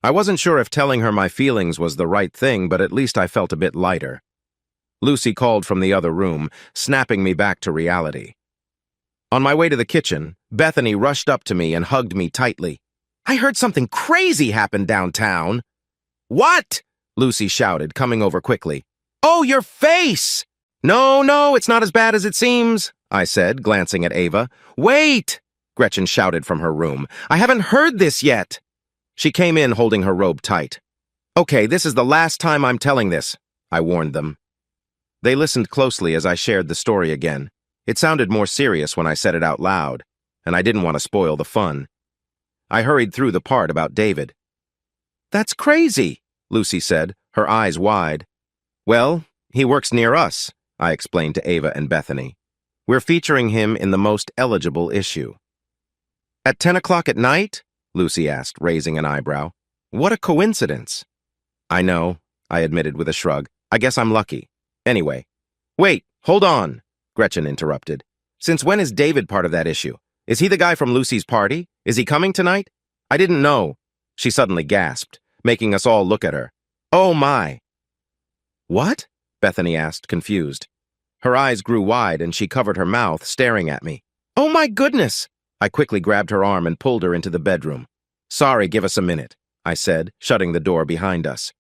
I wasn't sure if telling her my feelings was the right thing, but at least I felt a bit lighter. Lucy called from the other room, snapping me back to reality. On my way to the kitchen, Bethany rushed up to me and hugged me tightly. I heard something crazy happen downtown. What? Lucy shouted, coming over quickly. Oh, your face! No, it's not as bad as it seems, I said, glancing at Ava. Wait! Gretchen shouted from her room. I haven't heard this yet. She came in holding her robe tight. Okay, this is the last time I'm telling this, I warned them. They listened closely as I shared the story again. It sounded more serious when I said it out loud, and I didn't want to spoil the fun. I hurried through the part about David. That's crazy, Lucy said, her eyes wide. Well, he works near us, I explained to Ava and Bethany. We're featuring him in the most eligible issue. At 10 o'clock at night? Lucy asked, raising an eyebrow. What a coincidence. I know, I admitted with a shrug. I guess I'm lucky. Anyway. Wait, hold on, Gretchen interrupted. Since when is David part of that issue? Is he the guy from Lucy's party? Is he coming tonight? I didn't know. She suddenly gasped, making us all look at her. Oh my. What? Bethany asked, confused. Her eyes grew wide and she covered her mouth, staring at me. Oh my goodness! I quickly grabbed her arm and pulled her into the bedroom. Sorry, give us a minute, I said, shutting the door behind us.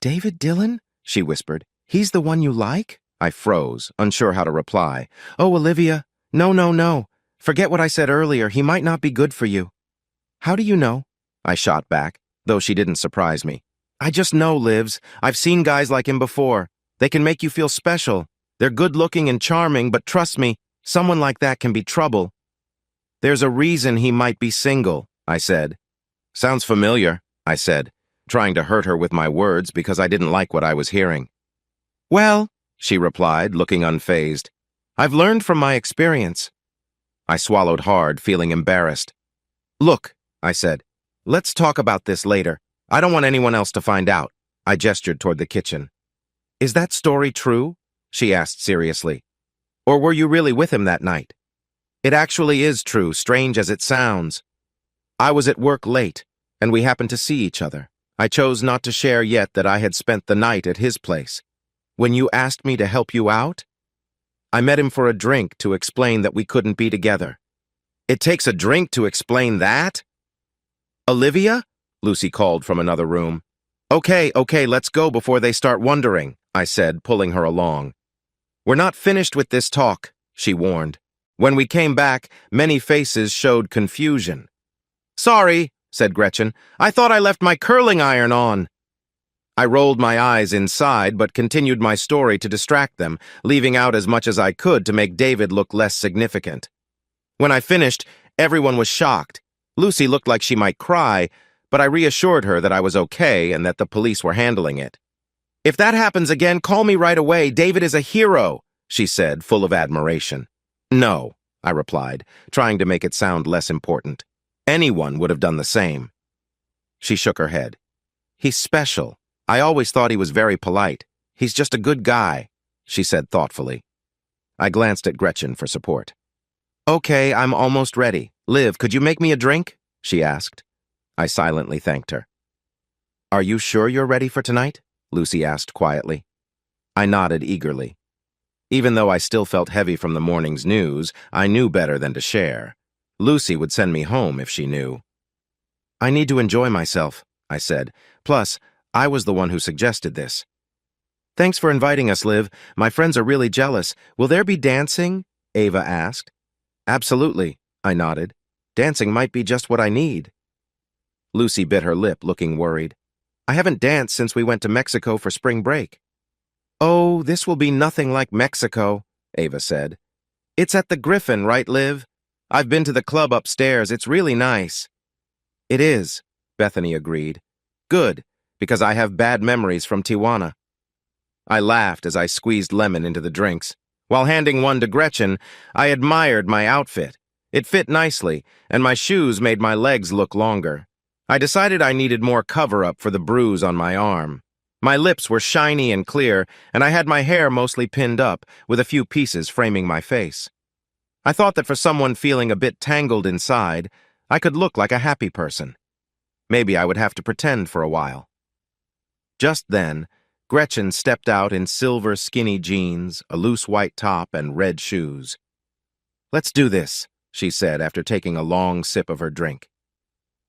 David Dillon? She whispered. He's the one you like? I froze, unsure how to reply. Oh, Olivia. No. Forget what I said earlier. He might not be good for you. How do you know? I shot back, though she didn't surprise me. I just know, Livs. I've seen guys like him before. They can make you feel special. They're good-looking and charming, but trust me, someone like that can be trouble. There's a reason he might be single, I said. Sounds familiar, I said, trying to hurt her with my words because I didn't like what I was hearing. Well, she replied, looking unfazed, I've learned from my experience. I swallowed hard, feeling embarrassed. Look, I said, let's talk about this later. I don't want anyone else to find out. I gestured toward the kitchen. Is that story true? She asked seriously. Or were you really with him that night? It actually is true, strange as it sounds. I was at work late, and we happened to see each other. I chose not to share yet that I had spent the night at his place. When you asked me to help you out, I met him for a drink to explain that we couldn't be together. It takes a drink to explain that? Olivia? Lucy called from another room. Okay, let's go before they start wondering, I said, pulling her along. We're not finished with this talk, she warned. When we came back, many faces showed confusion. Sorry, said Gretchen. I thought I left my curling iron on. I rolled my eyes inside, but continued my story to distract them, leaving out as much as I could to make David look less significant. When I finished, everyone was shocked. Lucy looked like she might cry, but I reassured her that I was okay and that the police were handling it. If that happens again, call me right away. David is a hero, she said, full of admiration. No, I replied, trying to make it sound less important. Anyone would have done the same. She shook her head. He's special. I always thought he was very polite. He's just a good guy, she said thoughtfully. I glanced at Gretchen for support. Okay, I'm almost ready. Liv, could you make me a drink? She asked. I silently thanked her. Are you sure you're ready for tonight? Lucy asked quietly. I nodded eagerly. Even though I still felt heavy from the morning's news, I knew better than to share. Lucy would send me home if she knew. I need to enjoy myself, I said. Plus, I was the one who suggested this. Thanks for inviting us, Liv. My friends are really jealous. Will there be dancing? Ava asked. Absolutely, I nodded. Dancing might be just what I need. Lucy bit her lip, looking worried. I haven't danced since we went to Mexico for spring break. Oh, this will be nothing like Mexico, Ava said. It's at the Griffin, right, Liv? I've been to the club upstairs. It's really nice. It is, Bethany agreed. Good, because I have bad memories from Tijuana. I laughed as I squeezed lemon into the drinks. While handing one to Gretchen, I admired my outfit. It fit nicely, and my shoes made my legs look longer. I decided I needed more cover-up for the bruise on my arm. My lips were shiny and clear, and I had my hair mostly pinned up, with a few pieces framing my face. I thought that for someone feeling a bit tangled inside, I could look like a happy person. Maybe I would have to pretend for a while. Just then, Gretchen stepped out in silver skinny jeans, a loose white top, and red shoes. Let's do this, she said after taking a long sip of her drink.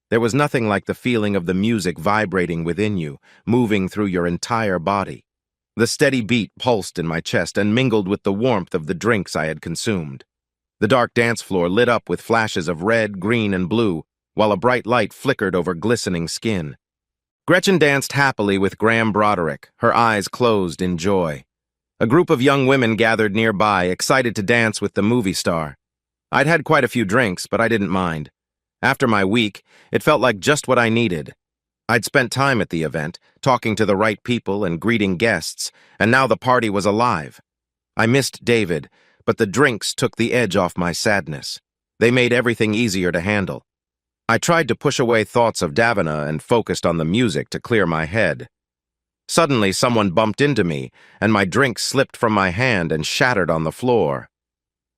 There was nothing like the feeling of the music vibrating within you, moving through your entire body. The steady beat pulsed in my chest and mingled with the warmth of the drinks I had consumed. The dark dance floor lit up with flashes of red, green, and blue, while a bright light flickered over glistening skin. Gretchen danced happily with Graham Broderick, her eyes closed in joy. A group of young women gathered nearby, excited to dance with the movie star. I'd had quite a few drinks, but I didn't mind. After my week, it felt like just what I needed. I'd spent time at the event, talking to the right people and greeting guests, and now the party was alive. I missed David, but the drinks took the edge off my sadness. They made everything easier to handle. I tried to push away thoughts of Davina and focused on the music to clear my head. Suddenly, someone bumped into me, and my drink slipped from my hand and shattered on the floor.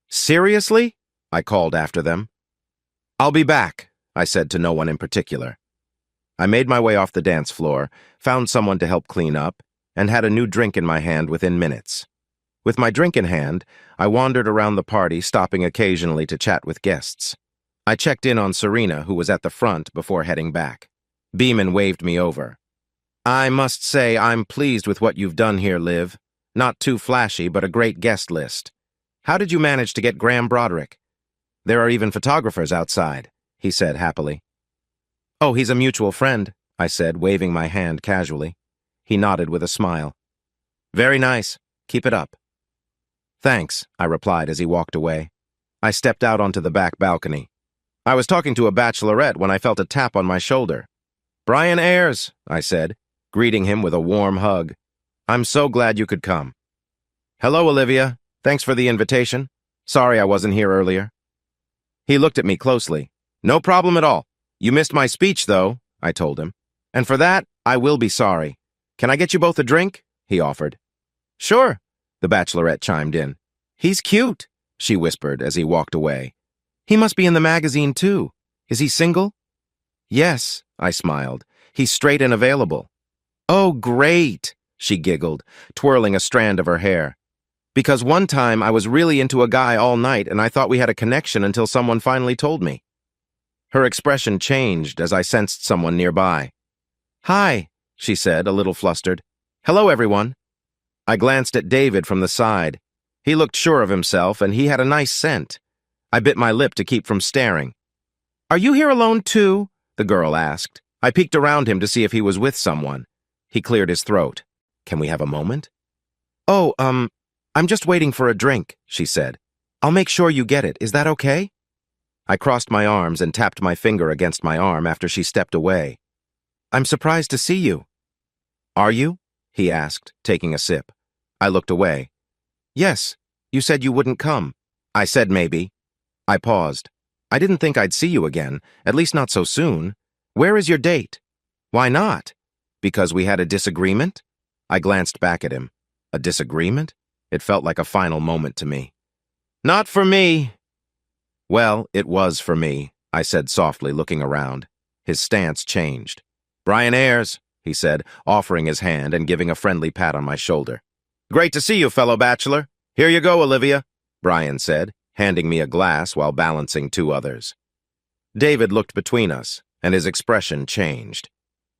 "Seriously?" I called after them. "I'll be back," I said to no one in particular. I made my way off the dance floor, found someone to help clean up, and had a new drink in my hand within minutes. With my drink in hand, I wandered around the party, stopping occasionally to chat with guests. I checked in on Serena, who was at the front, before heading back. Beeman waved me over. "I must say I'm pleased with what you've done here, Liv. Not too flashy, but a great guest list. How did you manage to get Graham Broderick? There are even photographers outside," he said happily. "Oh, he's a mutual friend," I said, waving my hand casually. He nodded with a smile. "Very nice. Keep it up." "Thanks," I replied as he walked away. I stepped out onto the back balcony. I was talking to a bachelorette when I felt a tap on my shoulder. "Brian Ayres," I said, greeting him with a warm hug. "I'm so glad you could come." "Hello, Olivia. Thanks for the invitation. Sorry I wasn't here earlier." He looked at me closely. "No problem at all. You missed my speech, though," I told him. "And for that, I will be sorry. Can I get you both a drink?" he offered. "Sure," the bachelorette chimed in. "He's cute," she whispered as he walked away. "He must be in the magazine, too. Is he single?" "Yes," I smiled. "He's straight and available." "Oh, great," she giggled, twirling a strand of her hair. "Because one time I was really into a guy all night and I thought we had a connection until someone finally told me." Her expression changed as I sensed someone nearby. "Hi," she said, a little flustered. "Hello, everyone." I glanced at David from the side. He looked sure of himself, and he had a nice scent. I bit my lip to keep from staring. "Are you here alone, too?" the girl asked. I peeked around him to see if he was with someone. He cleared his throat. "Can we have a moment?" "Oh, I'm just waiting for a drink," she said. "I'll make sure you get it. Is that okay?" I crossed my arms and tapped my finger against my arm after she stepped away. "I'm surprised to see you." "Are you?" he asked, taking a sip. I looked away. "Yes, you said you wouldn't come." I said maybe. I paused. "I didn't think I'd see you again, at least not so soon. Where is your date?" "Why not?" "Because we had a disagreement?" I glanced back at him. A disagreement? It felt like a final moment to me. "Not for me." "Well, it was for me," I said softly, looking around. His stance changed. "Brian Ayres," he said, offering his hand and giving a friendly pat on my shoulder. "Great to see you, fellow bachelor. Here you go, Olivia," Brian said, handing me a glass while balancing two others. David looked between us, and his expression changed.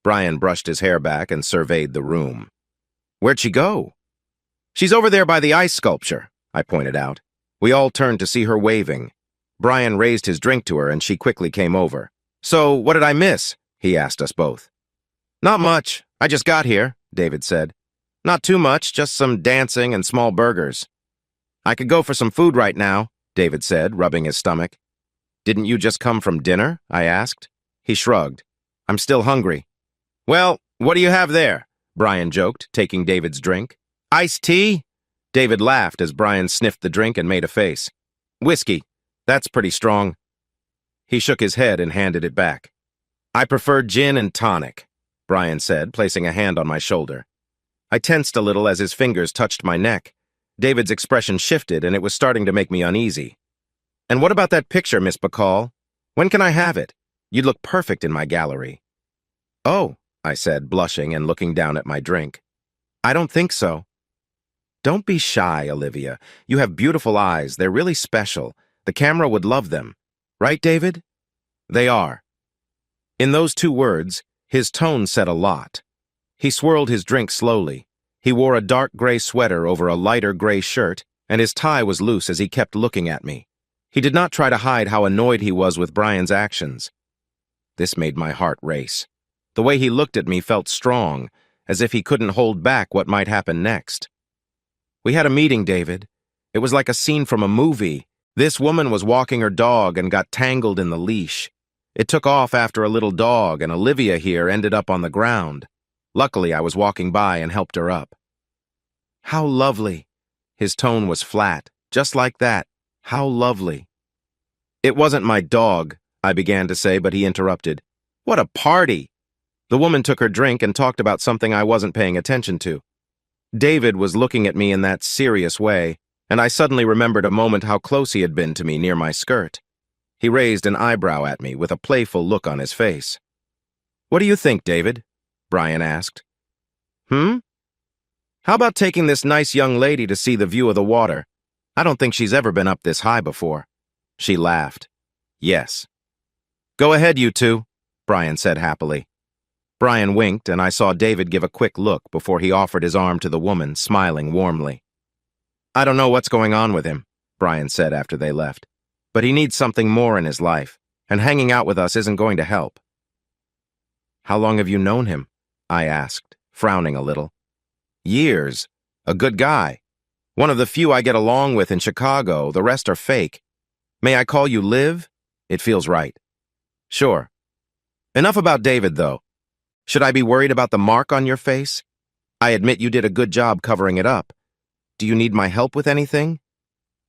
Brian brushed his hair back and surveyed the room. "Where'd she go?" "She's over there by the ice sculpture," I pointed out. We all turned to see her waving. Brian raised his drink to her, and she quickly came over. "So, what did I miss?" he asked us both. "Not much. I just got here," David said. "Not too much, just some dancing and small burgers." "I could go for some food right now," David said, rubbing his stomach. "Didn't you just come from dinner?" I asked. He shrugged. "I'm still hungry." "Well, what do you have there?" Brian joked, taking David's drink. "Iced tea?" David laughed as Brian sniffed the drink and made a face. "Whiskey. That's pretty strong." He shook his head and handed it back. "I prefer gin and tonic," Brian said, placing a hand on my shoulder. I tensed a little as his fingers touched my neck. David's expression shifted, and it was starting to make me uneasy. "And what about that picture, Miss Bacall? When can I have it? You'd look perfect in my gallery." "Oh," I said, blushing and looking down at my drink. "I don't think so." "Don't be shy, Olivia. You have beautiful eyes. They're really special. The camera would love them. Right, David?" "They are." In those two words, his tone said a lot. He swirled his drink slowly. He wore a dark gray sweater over a lighter gray shirt, and his tie was loose as he kept looking at me. He did not try to hide how annoyed he was with Brian's actions. This made my heart race. The way he looked at me felt strong, as if he couldn't hold back what might happen next. "We had a meeting, David. It was like a scene from a movie. This woman was walking her dog and got tangled in the leash. It took off after a little dog, and Olivia here ended up on the ground. Luckily, I was walking by and helped her up. How lovely. His tone was flat, just like that. How lovely. It wasn't my dog, I began to say, but he interrupted. What a party! The woman took her drink and talked about something I wasn't paying attention to. David was looking at me in that serious way, and I suddenly remembered a moment how close he had been to me near my skirt. He raised an eyebrow at me with a playful look on his face. What do you think, David? Brian asked. How about taking this nice young lady to see the view of the water? I don't think she's ever been up this high before. She laughed. Yes. Go ahead, you two, Brian said happily. Brian winked, and I saw David give a quick look before he offered his arm to the woman, smiling warmly. I don't know what's going on with him, Brian said after they left, but he needs something more in his life, and hanging out with us isn't going to help. How long have you known him? I asked, frowning a little. Years. A good guy. One of the few I get along with in Chicago. The rest are fake. May I call you Liv? It feels right. Sure. Enough about David, though. Should I be worried about the mark on your face? I admit you did a good job covering it up. Do you need my help with anything?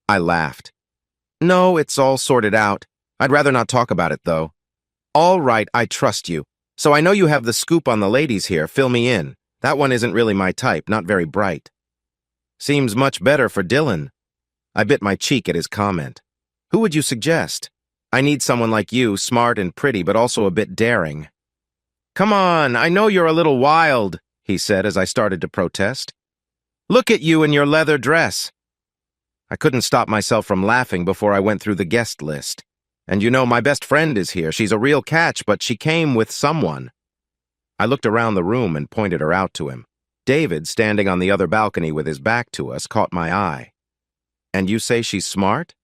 I laughed. No, it's all sorted out. I'd rather not talk about it, though. All right, I trust you. So I know you have the scoop on the ladies here. Fill me in. That one isn't really my type, not very bright. Seems much better for Dylan. I bit my cheek at his comment. Who would you suggest? I need someone like you, smart and pretty, but also a bit daring. Come on, I know you're a little wild, he said as I started to protest. Look at you in your leather dress. I couldn't stop myself from laughing before I went through the guest list. And you know, my best friend is here. She's a real catch, but she came with someone. I looked around the room and pointed her out to him. David, standing on the other balcony with his back to us, caught my eye. And you say she's smart?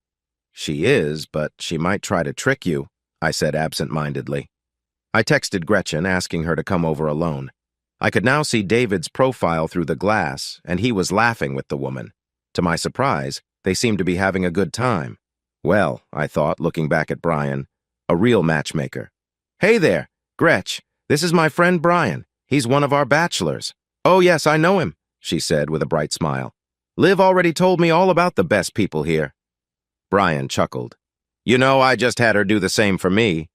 She is, but she might try to trick you, I said absent-mindedly. I texted Gretchen, asking her to come over alone. I could now see David's profile through the glass, and he was laughing with the woman. To my surprise, they seemed to be having a good time. Well, I thought, looking back at Brian, a real matchmaker. Hey there, Gretch, this is my friend Brian. He's one of our bachelors. Oh yes, I know him, she said with a bright smile. Liv already told me all about the best people here. Brian chuckled. You know, I just had her do the same for me.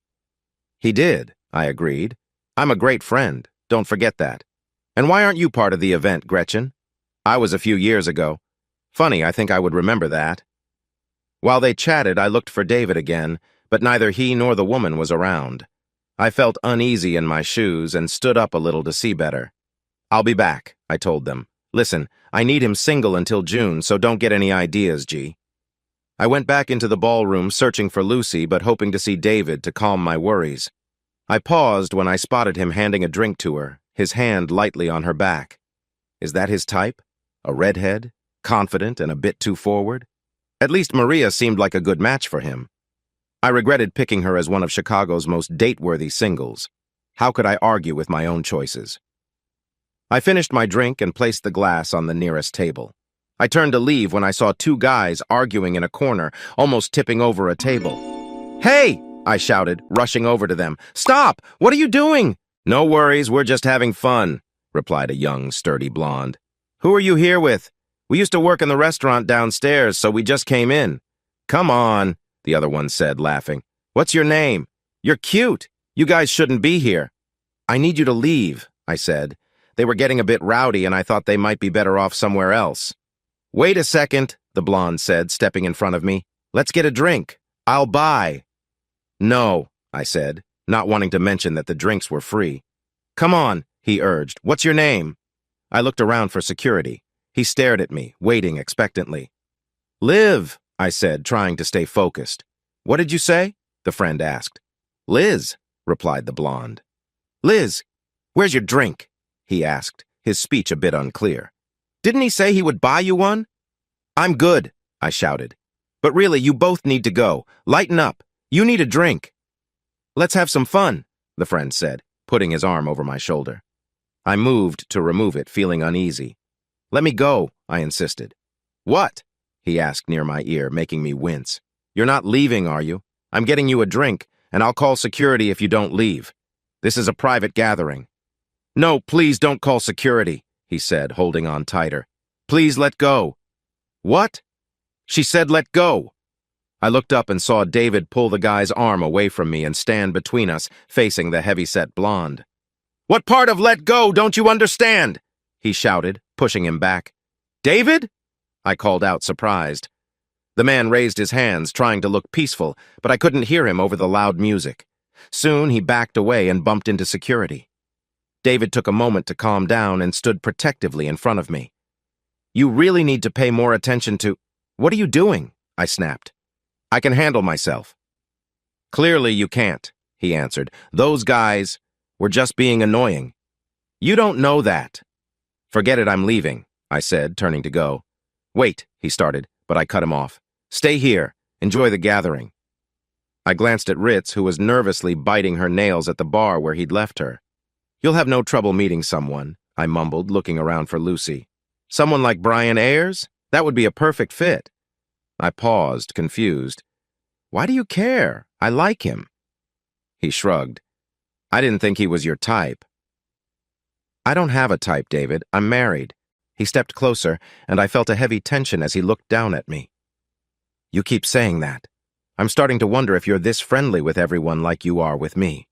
He did, I agreed. I'm a great friend, don't forget that. And why aren't you part of the event, Gretchen? I was a few years ago. Funny, I think I would remember that. While they chatted, I looked for David again, but neither he nor the woman was around. I felt uneasy in my shoes and stood up a little to see better. I'll be back, I told them. Listen, I need him single until June, so don't get any ideas, G. I went back into the ballroom searching for Lucy, but hoping to see David to calm my worries. I paused when I spotted him handing a drink to her, his hand lightly on her back. Is that his type? A redhead? Confident and a bit too forward? At least Maria seemed like a good match for him. I regretted picking her as one of Chicago's most date-worthy singles. How could I argue with my own choices? I finished my drink and placed the glass on the nearest table. I turned to leave when I saw two guys arguing in a corner, almost tipping over a table. Hey! I shouted, rushing over to them. Stop! What are you doing? No worries, we're just having fun, replied a young, sturdy blonde. Who are you here with? We used to work in the restaurant downstairs, so we just came in. Come on, the other one said, laughing. What's your name? You're cute. You guys shouldn't be here. I need you to leave, I said. They were getting a bit rowdy, and I thought they might be better off somewhere else. Wait a second, the blonde said, stepping in front of me. Let's get a drink. I'll buy. No, I said, not wanting to mention that the drinks were free. Come on, he urged. What's your name? I looked around for security. He stared at me, waiting expectantly. Liv, I said, trying to stay focused. What did you say? The friend asked. Liz, replied the blonde. Liz, where's your drink? He asked, his speech a bit unclear. Didn't he say he would buy you one? I'm good, I shouted. But really, you both need to go. Lighten up. You need a drink. Let's have some fun, the friend said, putting his arm over my shoulder. I moved to remove it, feeling uneasy. Let me go, I insisted. What? He asked near my ear, making me wince. You're not leaving, are you? I'm getting you a drink, and I'll call security if you don't leave. This is a private gathering." "No, please don't call security," he said, holding on tighter. "Please let go." "What?" "She said let go." I looked up and saw David pull the guy's arm away from me and stand between us, facing the heavy-set blonde. "What part of let go don't you understand?" he shouted, pushing him back. "David?" I called out, surprised. The man raised his hands, trying to look peaceful, but I couldn't hear him over the loud music. Soon he backed away and bumped into security. David took a moment to calm down and stood protectively in front of me. "You really need to pay more attention to—" "What are you doing?" I snapped. "I can handle myself." "Clearly you can't," he answered. "Those guys were just being annoying." "You don't know that." "Forget it, I'm leaving," I said, turning to go. "Wait," he started, but I cut him off. "Stay here. Enjoy the gathering." I glanced at Ritz, who was nervously biting her nails at the bar where he'd left her. "You'll have no trouble meeting someone," I mumbled, looking around for Lucy. "Someone like Brian Ayers? That would be a perfect fit." I paused, confused. "Why do you care? I like him." He shrugged. "I didn't think he was your type." "I don't have a type, David. I'm married." He stepped closer, and I felt a heavy tension as he looked down at me. "You keep saying that. I'm starting to wonder if you're this friendly with everyone like you are with me."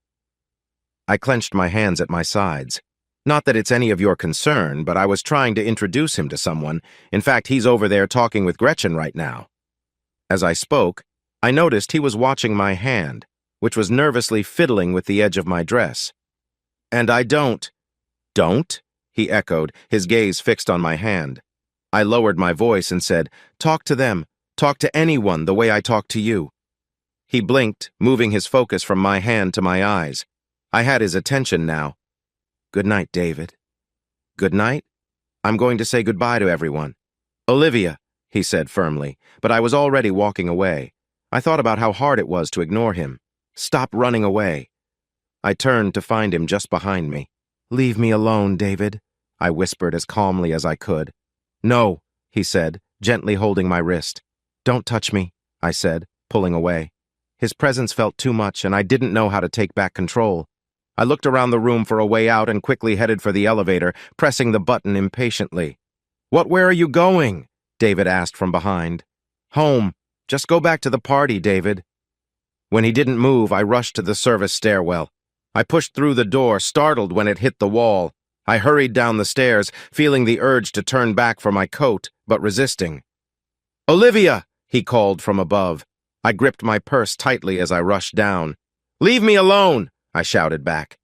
I clenched my hands at my sides. "Not that it's any of your concern, but I was trying to introduce him to someone. In fact, he's over there talking with Gretchen right now." As I spoke, I noticed he was watching my hand, which was nervously fiddling with the edge of my dress. "And I don't—" "Don't?" he echoed, his gaze fixed on my hand. I lowered my voice and said, "Talk to them. Talk to anyone the way I talk to you." He blinked, moving his focus from my hand to my eyes. I had his attention now. "Good night, David." "Good night? I'm going to say goodbye to everyone." "Olivia," he said firmly, but I was already walking away. I thought about how hard it was to ignore him. "Stop running away." I turned to find him just behind me. "Leave me alone, David," I whispered as calmly as I could. "No," he said, gently holding my wrist. "Don't touch me," I said, pulling away. His presence felt too much, and I didn't know how to take back control. I looked around the room for a way out and quickly headed for the elevator, pressing the button impatiently. Where are you going?" David asked from behind. "Home. Just go back to the party, David." When he didn't move, I rushed to the service stairwell. I pushed through the door, startled when it hit the wall. I hurried down the stairs, feeling the urge to turn back for my coat, but resisting. "Olivia!" he called from above. I gripped my purse tightly as I rushed down. "Leave me alone!" I shouted back.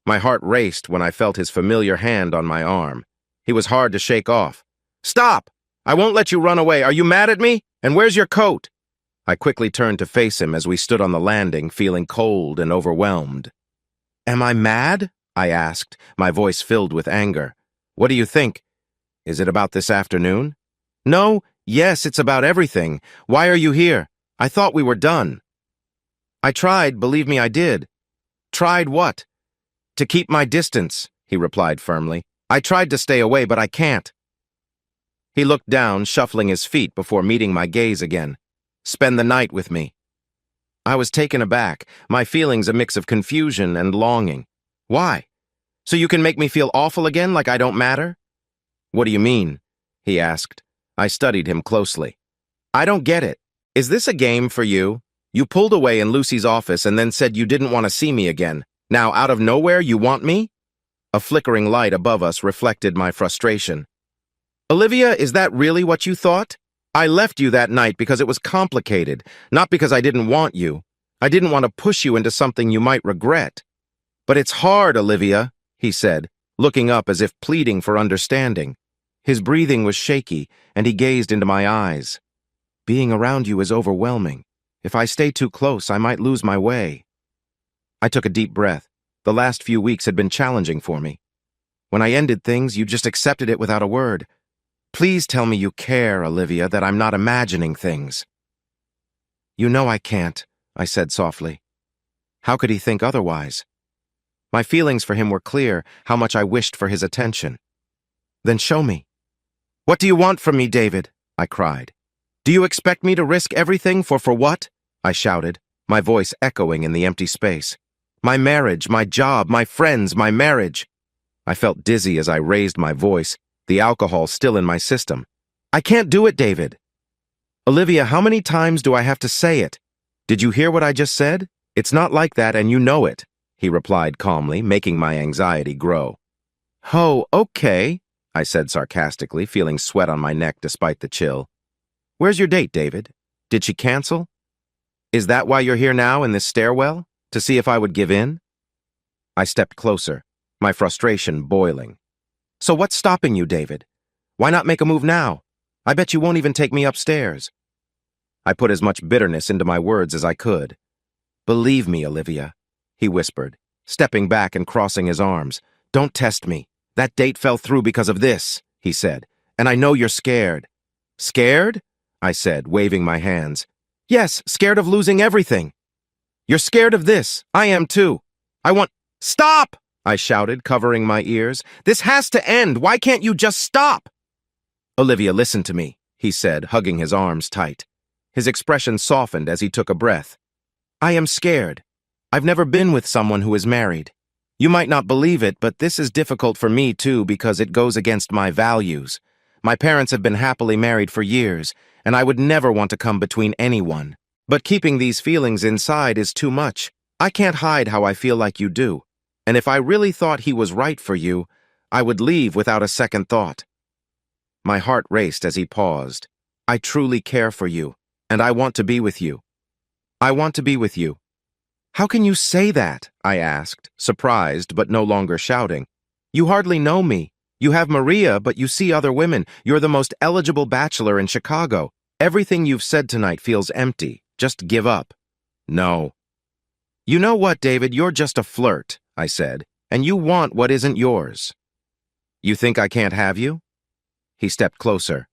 My heart raced when I felt his familiar hand on my arm. He was hard to shake off. "Stop! I won't let you run away. Are you mad at me? And where's your coat?" I quickly turned to face him as we stood on the landing, feeling cold and overwhelmed. "Am I mad?" I asked, my voice filled with anger. "What do you think? Is it about this afternoon?" "No, yes, it's about everything. Why are you here? I thought we were done." "I tried, believe me, I did." "Tried what?" "To keep my distance," he replied firmly. "I tried to stay away, but I can't." He looked down, shuffling his feet before meeting my gaze again. "Spend the night with me." I was taken aback, my feelings a mix of confusion and longing. "Why? So you can make me feel awful again, like I don't matter?" "What do you mean?" he asked. I studied him closely. "I don't get it. Is this a game for you? You pulled away in Lucy's office and then said you didn't want to see me again. Now, out of nowhere, you want me?" A flickering light above us reflected my frustration. "Olivia, is that really what you thought? I left you that night because it was complicated, not because I didn't want you. I didn't want to push you into something you might regret." "But it's hard, Olivia," he said, looking up as if pleading for understanding. His breathing was shaky, and he gazed into my eyes. "Being around you is overwhelming. If I stay too close, I might lose my way." I took a deep breath. The last few weeks had been challenging for me. When I ended things, you just accepted it without a word. "Please tell me you care, Olivia, that I'm not imagining things." "You know I can't," I said softly. How could he think otherwise? My feelings for him were clear, how much I wished for his attention. "Then show me." "What do you want from me, David?" I cried. "Do you expect me to risk everything for what?" I shouted. my voice echoing in the empty space. My marriage, my job, my friends, my marriage. I felt dizzy as I raised my voice, the alcohol still in my system. I can't do it, David. Olivia, how many times do I have to say it? Did you hear what I just said? It's not like that and you know it, he replied calmly, making my anxiety grow. Oh, okay, I said sarcastically, feeling sweat on my neck despite the chill. Where's your date, David? Did she cancel? Is that why you're here now in this stairwell? To see if I would give in? I stepped closer, my frustration boiling. So what's stopping you, David? Why not make a move now? I bet you won't even take me upstairs. I put as much bitterness into my words as I could. Believe me, Olivia, he whispered, stepping back and crossing his arms. Don't test me. That date fell through because of this, he said, and I know you're scared. Scared? I said, waving my hands. Yes, scared of losing everything. You're scared of this. I am too. Stop! I shouted, covering my ears. This has to end. Why can't you just stop? Olivia, listen to me, he said, hugging his arms tight. His expression softened as he took a breath. I am scared. I've never been with someone who is married. You might not believe it, but this is difficult for me too because it goes against my values. My parents have been happily married for years, and I would never want to come between anyone. But keeping these feelings inside is too much. I can't hide how I feel like you do. And if I really thought he was right for you, I would leave without a second thought. My heart raced as he paused. I truly care for you, and I want to be with you. I want to be with you. How can you say that? I asked, surprised but no longer shouting. You hardly know me. You have Maria, but you see other women. You're the most eligible bachelor in Chicago. Everything you've said tonight feels empty. Just give up. No. You know what, David? You're just a flirt, I said, and you want what isn't yours. You think I can't have you? He stepped closer.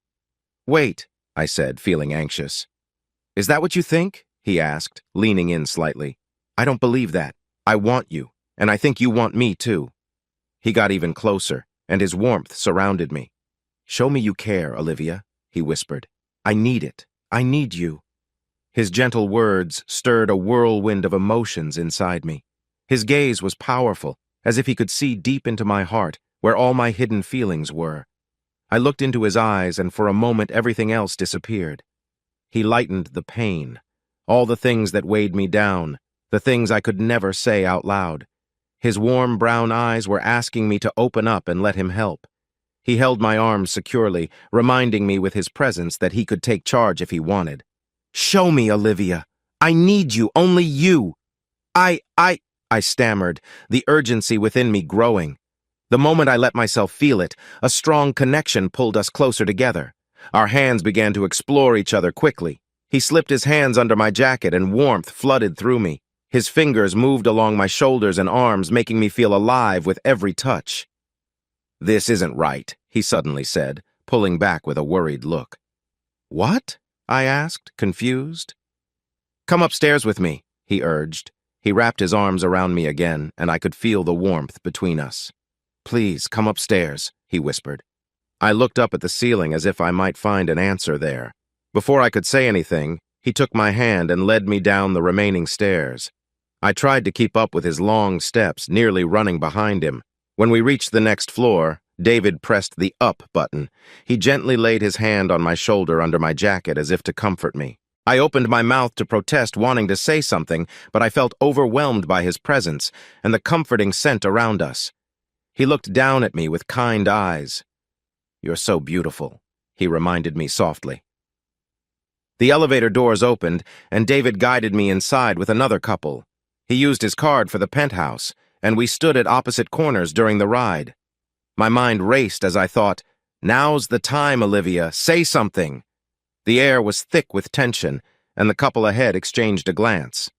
Wait, I said, feeling anxious. Is that what you think? He asked, leaning in slightly. I don't believe that. I want you, and I think you want me too. He got even closer, and his warmth surrounded me. Show me you care, Olivia, he whispered. I need it. I need you. His gentle words stirred a whirlwind of emotions inside me. His gaze was powerful, as if he could see deep into my heart, where all my hidden feelings were. I looked into his eyes, and for a moment everything else disappeared. He lightened the pain, all the things that weighed me down, the things I could never say out loud. His warm brown eyes were asking me to open up and let him help. He held my arms securely, reminding me with his presence that he could take charge if he wanted. Show me, Olivia. I need you, only you. I stammered, the urgency within me growing. The moment I let myself feel it, a strong connection pulled us closer together. Our hands began to explore each other quickly. He slipped his hands under my jacket and warmth flooded through me. His fingers moved along my shoulders and arms, making me feel alive with every touch. This isn't right, he suddenly said, pulling back with a worried look. What? I asked, confused. Come upstairs with me, he urged. He wrapped his arms around me again, and I could feel the warmth between us. Please, come upstairs, he whispered. I looked up at the ceiling as if I might find an answer there. Before I could say anything, he took my hand and led me down the remaining stairs. I tried to keep up with his long steps, nearly running behind him. When we reached the next floor, David pressed the up button. He gently laid his hand on my shoulder under my jacket as if to comfort me. I opened my mouth to protest, wanting to say something, but I felt overwhelmed by his presence and the comforting scent around us. He looked down at me with kind eyes. You're so beautiful, he reminded me softly. The elevator doors opened, and David guided me inside with another couple. He used his card for the penthouse, and we stood at opposite corners during the ride. My mind raced as I thought, now's the time, Olivia, say something. The air was thick with tension, and the couple ahead exchanged a glance.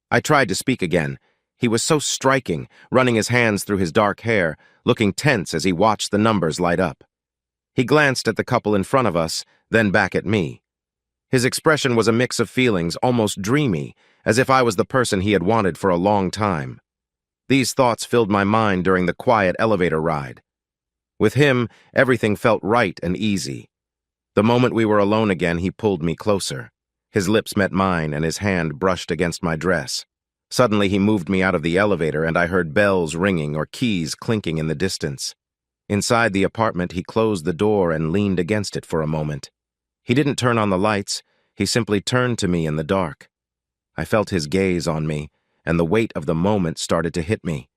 I tried to speak again. He was so striking, running his hands through his dark hair, looking tense as he watched the numbers light up. He glanced at the couple in front of us, then back at me. His expression was a mix of feelings, almost dreamy, as if I was the person he had wanted for a long time. These thoughts filled my mind during the quiet elevator ride. With him, everything felt right and easy. The moment we were alone again, he pulled me closer. His lips met mine and his hand brushed against my dress. Suddenly he moved me out of the elevator and I heard bells ringing or keys clinking in the distance. Inside the apartment, he closed the door and leaned against it for a moment. He didn't turn on the lights, he simply turned to me in the dark. I felt his gaze on me, and the weight of the moment started to hit me.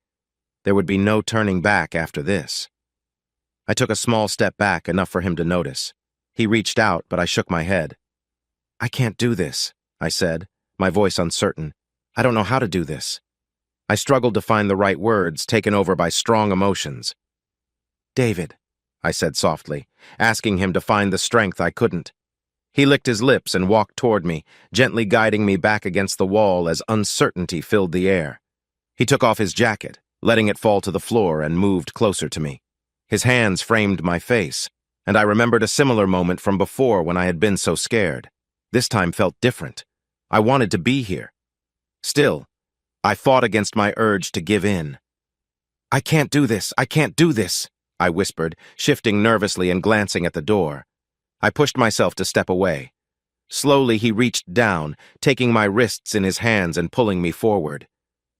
There would be no turning back after this. I took a small step back, enough for him to notice. He reached out, but I shook my head. "I can't do this," I said, my voice uncertain. "I don't know how to do this." I struggled to find the right words, taken over by strong emotions. "David," I said softly, asking him to find the strength I couldn't. He licked his lips and walked toward me, gently guiding me back against the wall as uncertainty filled the air. He took off his jacket, letting it fall to the floor, and moved closer to me. His hands framed my face, and I remembered a similar moment from before when I had been so scared. This time felt different. I wanted to be here. Still, I fought against my urge to give in. "I can't do this, I can't do this," I whispered, shifting nervously and glancing at the door. I pushed myself to step away. Slowly he reached down, taking my wrists in his hands and pulling me forward.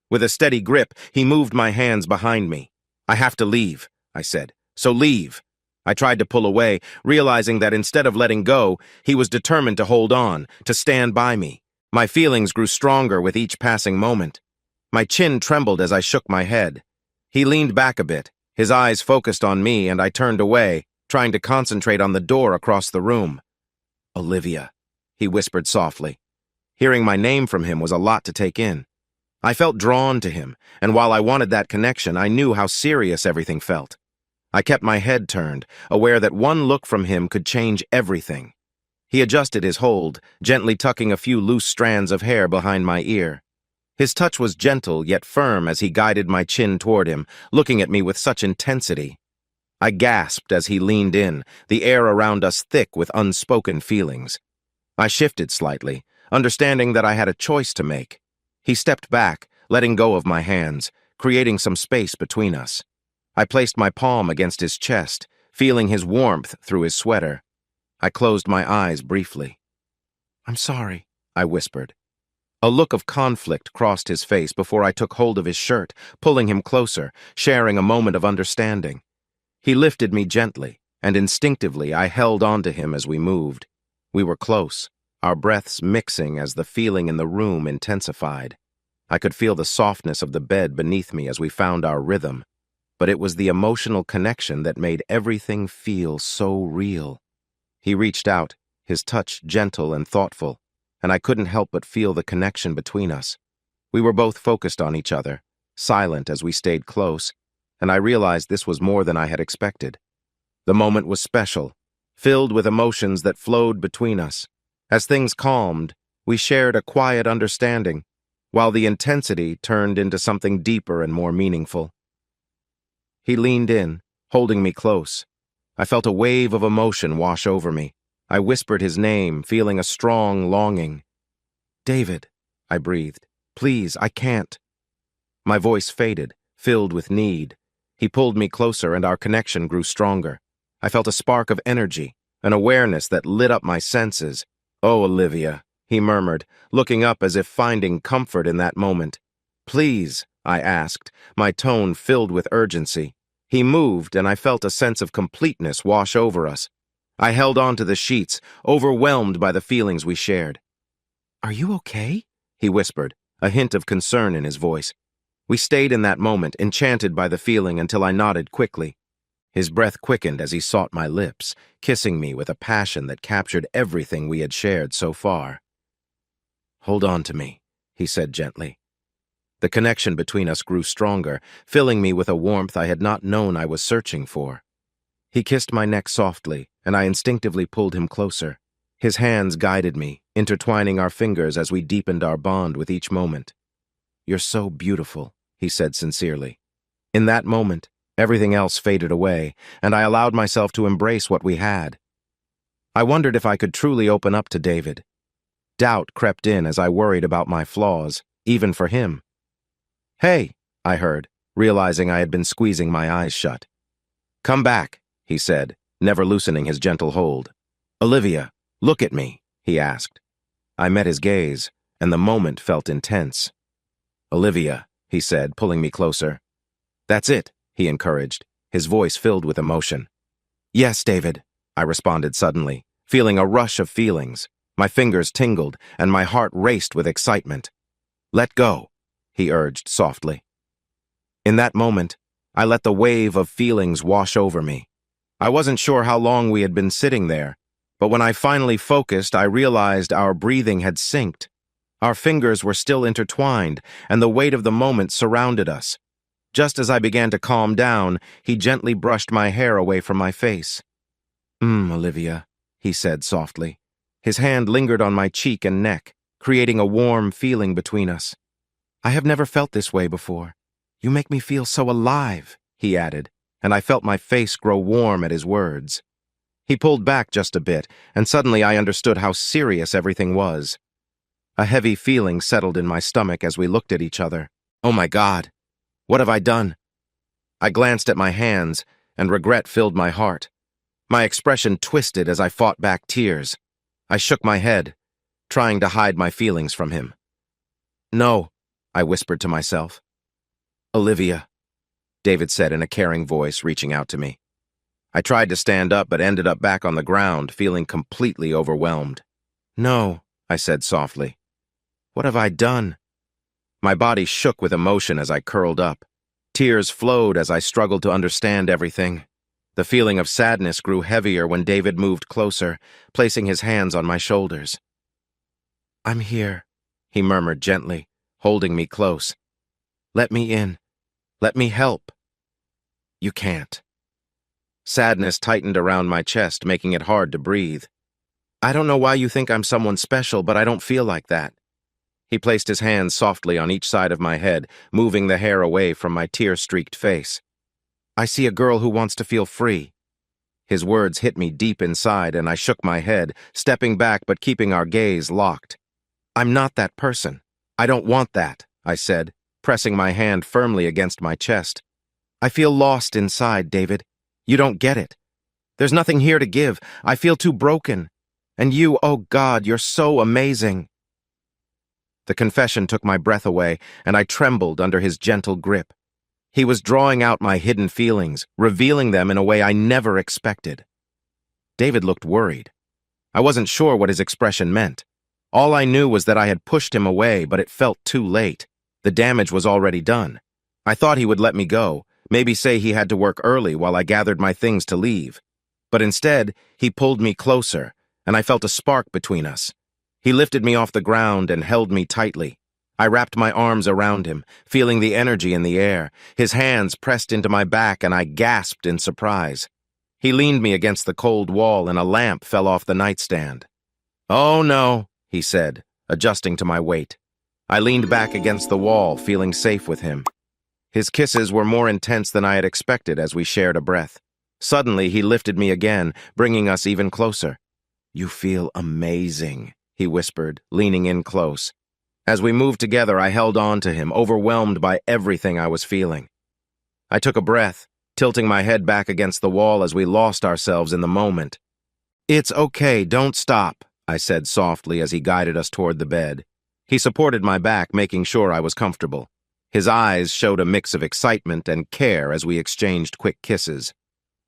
With a steady grip, he moved my hands behind me. "I have to leave," I said. "So leave." I tried to pull away, realizing that instead of letting go, he was determined to hold on, to stand by me. My feelings grew stronger with each passing moment. My chin trembled as I shook my head. He leaned back a bit, his eyes focused on me, and I turned away, trying to concentrate on the door across the room. "Olivia," he whispered softly. Hearing my name from him was a lot to take in. I felt drawn to him, and while I wanted that connection, I knew how serious everything felt. I kept my head turned, aware that one look from him could change everything. He adjusted his hold, gently tucking a few loose strands of hair behind my ear. His touch was gentle yet firm as he guided my chin toward him, looking at me with such intensity. I gasped as he leaned in, the air around us thick with unspoken feelings. I shifted slightly, understanding that I had a choice to make. He stepped back, letting go of my hands, creating some space between us. I placed my palm against his chest, feeling his warmth through his sweater. I closed my eyes briefly. "I'm sorry," I whispered. A look of conflict crossed his face before I took hold of his shirt, pulling him closer, sharing a moment of understanding. He lifted me gently, and instinctively I held on to him as we moved. We were close, our breaths mixing as the feeling in the room intensified. I could feel the softness of the bed beneath me as we found our rhythm, but it was the emotional connection that made everything feel so real. He reached out, his touch gentle and thoughtful, and I couldn't help but feel the connection between us. We were both focused on each other, silent as we stayed close, and I realized this was more than I had expected. The moment was special, filled with emotions that flowed between us. As things calmed, we shared a quiet understanding, while the intensity turned into something deeper and more meaningful. He leaned in, holding me close. I felt a wave of emotion wash over me. I whispered his name, feeling a strong longing. "David," I breathed. "Please, I can't." My voice faded, filled with need. He pulled me closer and our connection grew stronger. I felt a spark of energy, an awareness that lit up my senses. "Oh, Olivia," he murmured, looking up as if finding comfort in that moment. "Please," I asked, my tone filled with urgency. He moved, and I felt a sense of completeness wash over us. I held on to the sheets, overwhelmed by the feelings we shared. "Are you okay?" he whispered, a hint of concern in his voice. We stayed in that moment, enchanted by the feeling, until I nodded quickly. His breath quickened as he sought my lips, kissing me with a passion that captured everything we had shared so far. "Hold on to me," he said gently. The connection between us grew stronger, filling me with a warmth I had not known I was searching for. He kissed my neck softly, and I instinctively pulled him closer. His hands guided me, intertwining our fingers as we deepened our bond with each moment. "You're so beautiful," he said sincerely. In that moment, everything else faded away, and I allowed myself to embrace what we had. I wondered if I could truly open up to David. Doubt crept in as I worried about my flaws, even for him. "Hey," I heard, realizing I had been squeezing my eyes shut. "Come back," he said, never loosening his gentle hold. "Olivia, look at me," he asked. I met his gaze, and the moment felt intense. "Olivia," he said, pulling me closer. "That's it," he encouraged, his voice filled with emotion. "Yes, David," I responded suddenly, feeling a rush of feelings. My fingers tingled, and my heart raced with excitement. "Let go," he urged softly. In that moment, I let the wave of feelings wash over me. I wasn't sure how long we had been sitting there, but when I finally focused, I realized our breathing had synced. Our fingers were still intertwined, and the weight of the moment surrounded us. Just as I began to calm down, he gently brushed my hair away from my face. Olivia," he said softly. His hand lingered on my cheek and neck, creating a warm feeling between us. "I have never felt this way before. You make me feel so alive," he added, and I felt my face grow warm at his words. He pulled back just a bit, and suddenly I understood how serious everything was. A heavy feeling settled in my stomach as we looked at each other. Oh my God, what have I done? I glanced at my hands, and regret filled my heart. My expression twisted as I fought back tears. I shook my head, trying to hide my feelings from him. "No," I whispered to myself. "Olivia," David said in a caring voice, reaching out to me. I tried to stand up but ended up back on the ground, feeling completely overwhelmed. "No," I said softly. "What have I done?" My body shook with emotion as I curled up. Tears flowed as I struggled to understand everything. The feeling of sadness grew heavier when David moved closer, placing his hands on my shoulders. "I'm here," he murmured gently, holding me close. "Let me in. Let me help." "You can't." Sadness tightened around my chest, making it hard to breathe. "I don't know why you think I'm someone special, but I don't feel like that." He placed his hands softly on each side of my head, moving the hair away from my tear-streaked face. "I see a girl who wants to feel free." His words hit me deep inside, and I shook my head, stepping back but keeping our gaze locked. "I'm not that person. I don't want that," I said, pressing my hand firmly against my chest. "I feel lost inside, David. You don't get it. There's nothing here to give. I feel too broken. And you, oh God, you're so amazing." The confession took my breath away, and I trembled under his gentle grip. He was drawing out my hidden feelings, revealing them in a way I never expected. David looked worried. I wasn't sure what his expression meant. All I knew was that I had pushed him away, but it felt too late. The damage was already done. I thought he would let me go, maybe say he had to work early while I gathered my things to leave. But instead, he pulled me closer, and I felt a spark between us. He lifted me off the ground and held me tightly. I wrapped my arms around him, feeling the energy in the air. His hands pressed into my back, and I gasped in surprise. He leaned me against the cold wall, and a lamp fell off the nightstand. "Oh, no," he said, adjusting to my weight. I leaned back against the wall, feeling safe with him. His kisses were more intense than I had expected as we shared a breath. Suddenly, he lifted me again, bringing us even closer. "You feel amazing," he whispered, leaning in close. As we moved together, I held on to him, overwhelmed by everything I was feeling. I took a breath, tilting my head back against the wall as we lost ourselves in the moment. "It's okay, don't stop," I said softly as he guided us toward the bed. He supported my back, making sure I was comfortable. His eyes showed a mix of excitement and care as we exchanged quick kisses.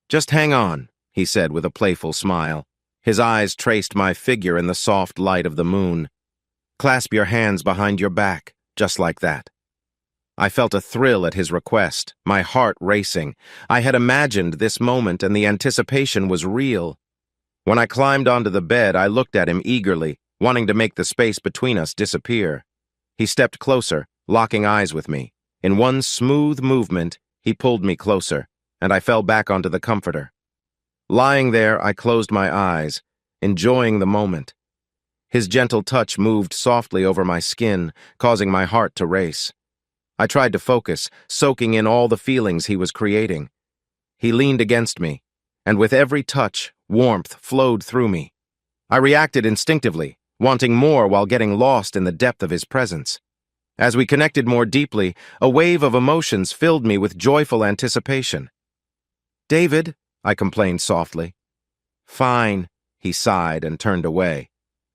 "Just hang on," he said with a playful smile. His eyes traced my figure in the soft light of the moon. "Clasp your hands behind your back, just like that." I felt a thrill at his request, my heart racing. I had imagined this moment, and the anticipation was real. When I climbed onto the bed, I looked at him eagerly, wanting to make the space between us disappear. He stepped closer, locking eyes with me. In one smooth movement, he pulled me closer, and I fell back onto the comforter. Lying there, I closed my eyes, enjoying the moment. His gentle touch moved softly over my skin, causing my heart to race. I tried to focus, soaking in all the feelings he was creating. He leaned against me, and with every touch, warmth flowed through me. I reacted instinctively, wanting more while getting lost in the depth of his presence. As we connected more deeply, a wave of emotions filled me with joyful anticipation. "David," I complained softly. "Fine," he sighed and turned away.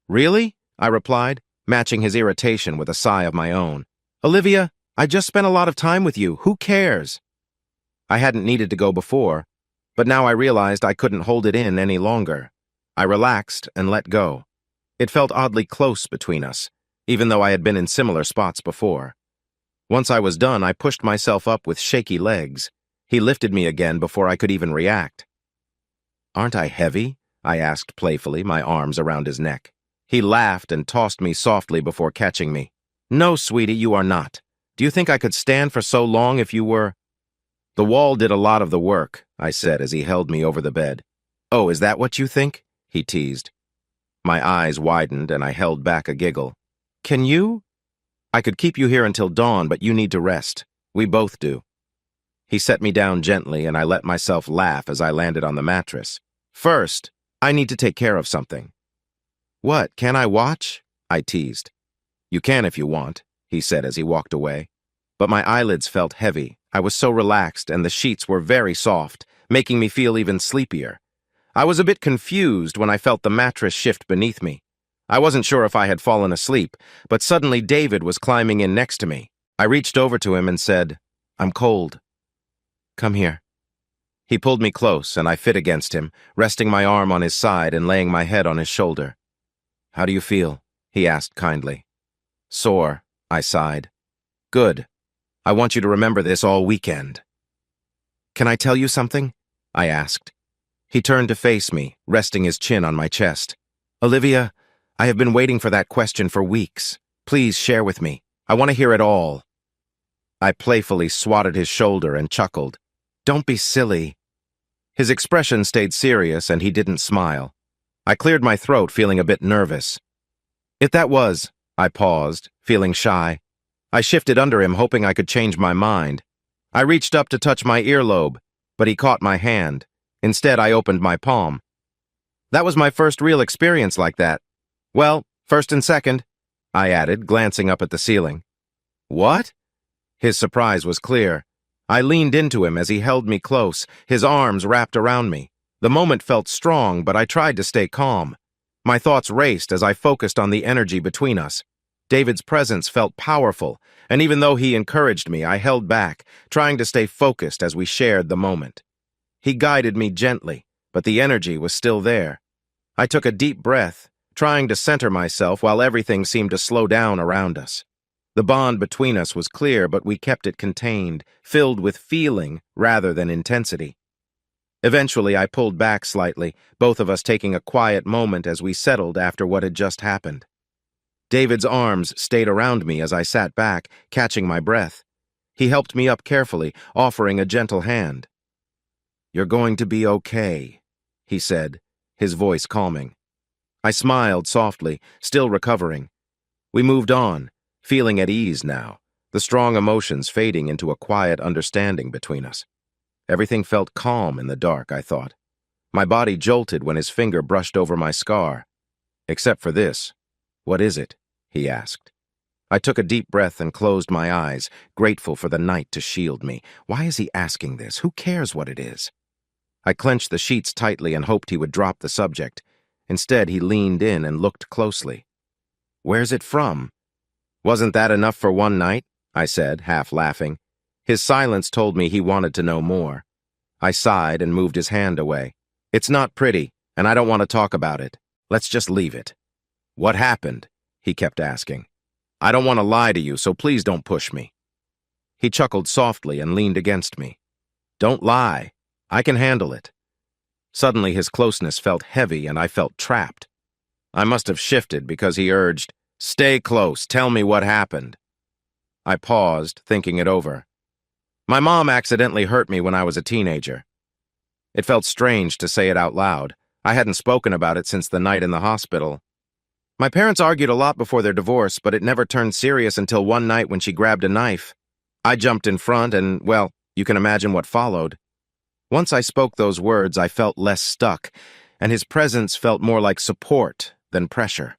"Really?" I replied, matching his irritation with a sigh of my own. Olivia, I just spent a lot of time with you. Who cares? I hadn't needed to go before, but now I realized I couldn't hold it in any longer. I relaxed and let go. It felt oddly close between us, even though I had been in similar spots before. Once I was done, I pushed myself up with shaky legs. He lifted me again before I could even react. Aren't I heavy? I asked playfully, my arms around his neck. He laughed and tossed me softly before catching me. No, sweetie, you are not. Do you think I could stand for so long if you were? The wall did a lot of the work, I said as he held me over the bed. Oh, is that what you think? He teased. My eyes widened and I held back a giggle. Can you? I could keep you here until dawn, but you need to rest. We both do. He set me down gently and I let myself laugh as I landed on the mattress. First, I need to take care of something. What, can I watch? I teased. You can if you want, he said as he walked away. But my eyelids felt heavy. I was so relaxed and the sheets were very soft, making me feel even sleepier. I was a bit confused when I felt the mattress shift beneath me. I wasn't sure if I had fallen asleep, but suddenly David was climbing in next to me. I reached over to him and said, I'm cold. Come here. He pulled me close and I fit against him, resting my arm on his side and laying my head on his shoulder. How do you feel? He asked kindly. Sore, I sighed. Good. I want you to remember this all weekend. Can I tell you something? I asked. He turned to face me, resting his chin on my chest. Olivia, I have been waiting for that question for weeks. Please share with me. I want to hear it all. I playfully swatted his shoulder and chuckled. Don't be silly. His expression stayed serious and he didn't smile. I cleared my throat, feeling a bit nervous. If that was, I paused, feeling shy. I shifted under him, hoping I could change my mind. I reached up to touch my earlobe, but he caught my hand. Instead, I opened my palm. That was my first real experience like that. Well, first and second, I added, glancing up at the ceiling. What? His surprise was clear. I leaned into him as he held me close, his arms wrapped around me. The moment felt strong, but I tried to stay calm. My thoughts raced as I focused on the energy between us. David's presence felt powerful, and even though he encouraged me, I held back, trying to stay focused as we shared the moment. He guided me gently, but the energy was still there. I took a deep breath, trying to center myself while everything seemed to slow down around us. The bond between us was clear, but we kept it contained, filled with feeling rather than intensity. Eventually, I pulled back slightly, both of us taking a quiet moment as we settled after what had just happened. David's arms stayed around me as I sat back, catching my breath. He helped me up carefully, offering a gentle hand. You're going to be okay, he said, his voice calming. I smiled softly, still recovering. We moved on, feeling at ease now, the strong emotions fading into a quiet understanding between us. Everything felt calm in the dark, I thought. My body jolted when his finger brushed over my scar. Except for this. What is it? He asked. I took a deep breath and closed my eyes, grateful for the night to shield me. Why is he asking this? Who cares what it is? I clenched the sheets tightly and hoped he would drop the subject. Instead, he leaned in and looked closely. Where's it from? Wasn't that enough for one night? I said, half laughing. His silence told me he wanted to know more. I sighed and moved his hand away. It's not pretty, and I don't want to talk about it. Let's just leave it. What happened? He kept asking. I don't want to lie to you, so please don't push me. He chuckled softly and leaned against me. Don't lie. I can handle it. Suddenly his closeness felt heavy and I felt trapped. I must have shifted because he urged, Stay close, tell me what happened. I paused, thinking it over. My mom accidentally hurt me when I was a teenager. It felt strange to say it out loud. I hadn't spoken about it since the night in the hospital. My parents argued a lot before their divorce, but it never turned serious until one night when she grabbed a knife. I jumped in front and, well, you can imagine what followed. Once I spoke those words, I felt less stuck, and his presence felt more like support than pressure.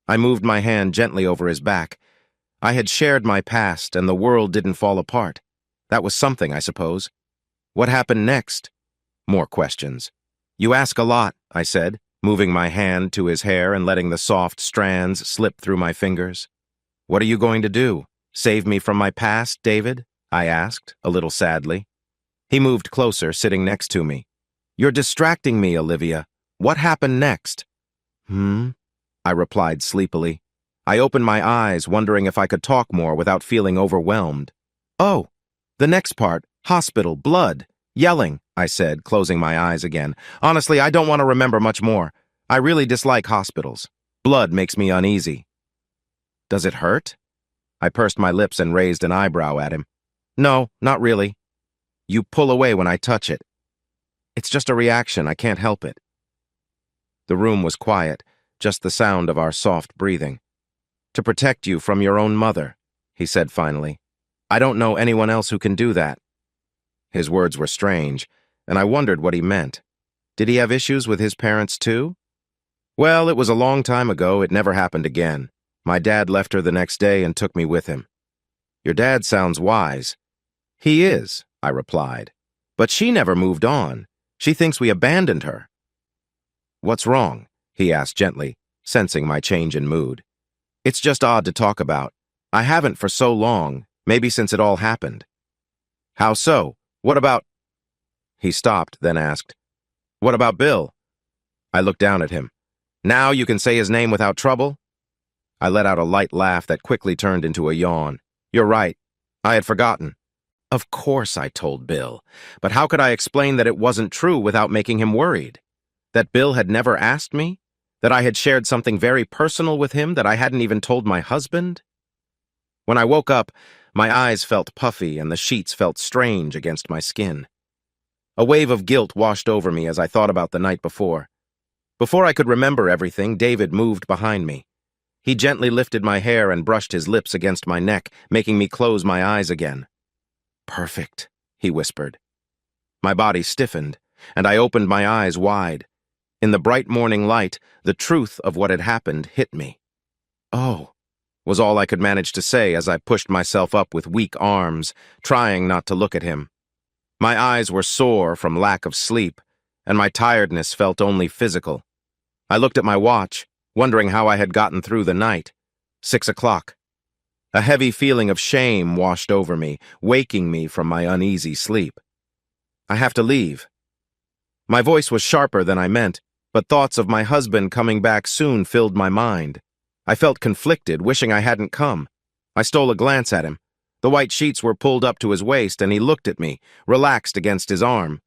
I moved my hand gently over his back. I had shared my past, and the world didn't fall apart. That was something, I suppose. What happened next? More questions. You ask a lot, I said, moving my hand to his hair and letting the soft strands slip through my fingers. "What are you going to do? Save me from my past, David?" I asked, a little sadly. He moved closer, sitting next to me. "You're distracting me, Olivia. What happened next?" I replied sleepily. I opened my eyes, wondering if I could talk more without feeling overwhelmed. "Oh, the next part, hospital, blood, yelling," I said, closing my eyes again. "Honestly, I don't want to remember much more. I really dislike hospitals. Blood makes me uneasy." "Does it hurt?" I pursed my lips and raised an eyebrow at him. "No, not really. You pull away when I touch it. It's just a reaction, I can't help it." The room was quiet, just the sound of our soft breathing. "To protect you from your own mother," he said finally. "I don't know anyone else who can do that." His words were strange, and I wondered what he meant. Did he have issues with his parents too? "Well, it was a long time ago. It never happened again. My dad left her the next day and took me with him." "Your dad sounds wise." "He is," I replied. "But she never moved on. She thinks we abandoned her." "What's wrong?" he asked gently, sensing my change in mood. "It's just odd to talk about. I haven't for so long, maybe since it all happened." "How so? What about—" He stopped, then asked, "What about Bill?" I looked down at him. "Now you can say his name without trouble?" I let out a light laugh that quickly turned into a yawn. "You're right. I had forgotten." Of course I told Bill, but how could I explain that it wasn't true without making him worried? That Bill had never asked me? That I had shared something very personal with him that I hadn't even told my husband? When I woke up, my eyes felt puffy and the sheets felt strange against my skin. A wave of guilt washed over me as I thought about the night before. Before I could remember everything, David moved behind me. He gently lifted my hair and brushed his lips against my neck, making me close my eyes again. "Perfect," he whispered. My body stiffened, and I opened my eyes wide. In the bright morning light, the truth of what had happened hit me. "Oh," was all I could manage to say as I pushed myself up with weak arms, trying not to look at him. My eyes were sore from lack of sleep, and my tiredness felt only physical. I looked at my watch, wondering how I had gotten through the night. 6 o'clock. A heavy feeling of shame washed over me, waking me from my uneasy sleep. "I have to leave." My voice was sharper than I meant, but thoughts of my husband coming back soon filled my mind. I felt conflicted, wishing I hadn't come. I stole a glance at him. The white sheets were pulled up to his waist, and he looked at me, relaxed against his arm.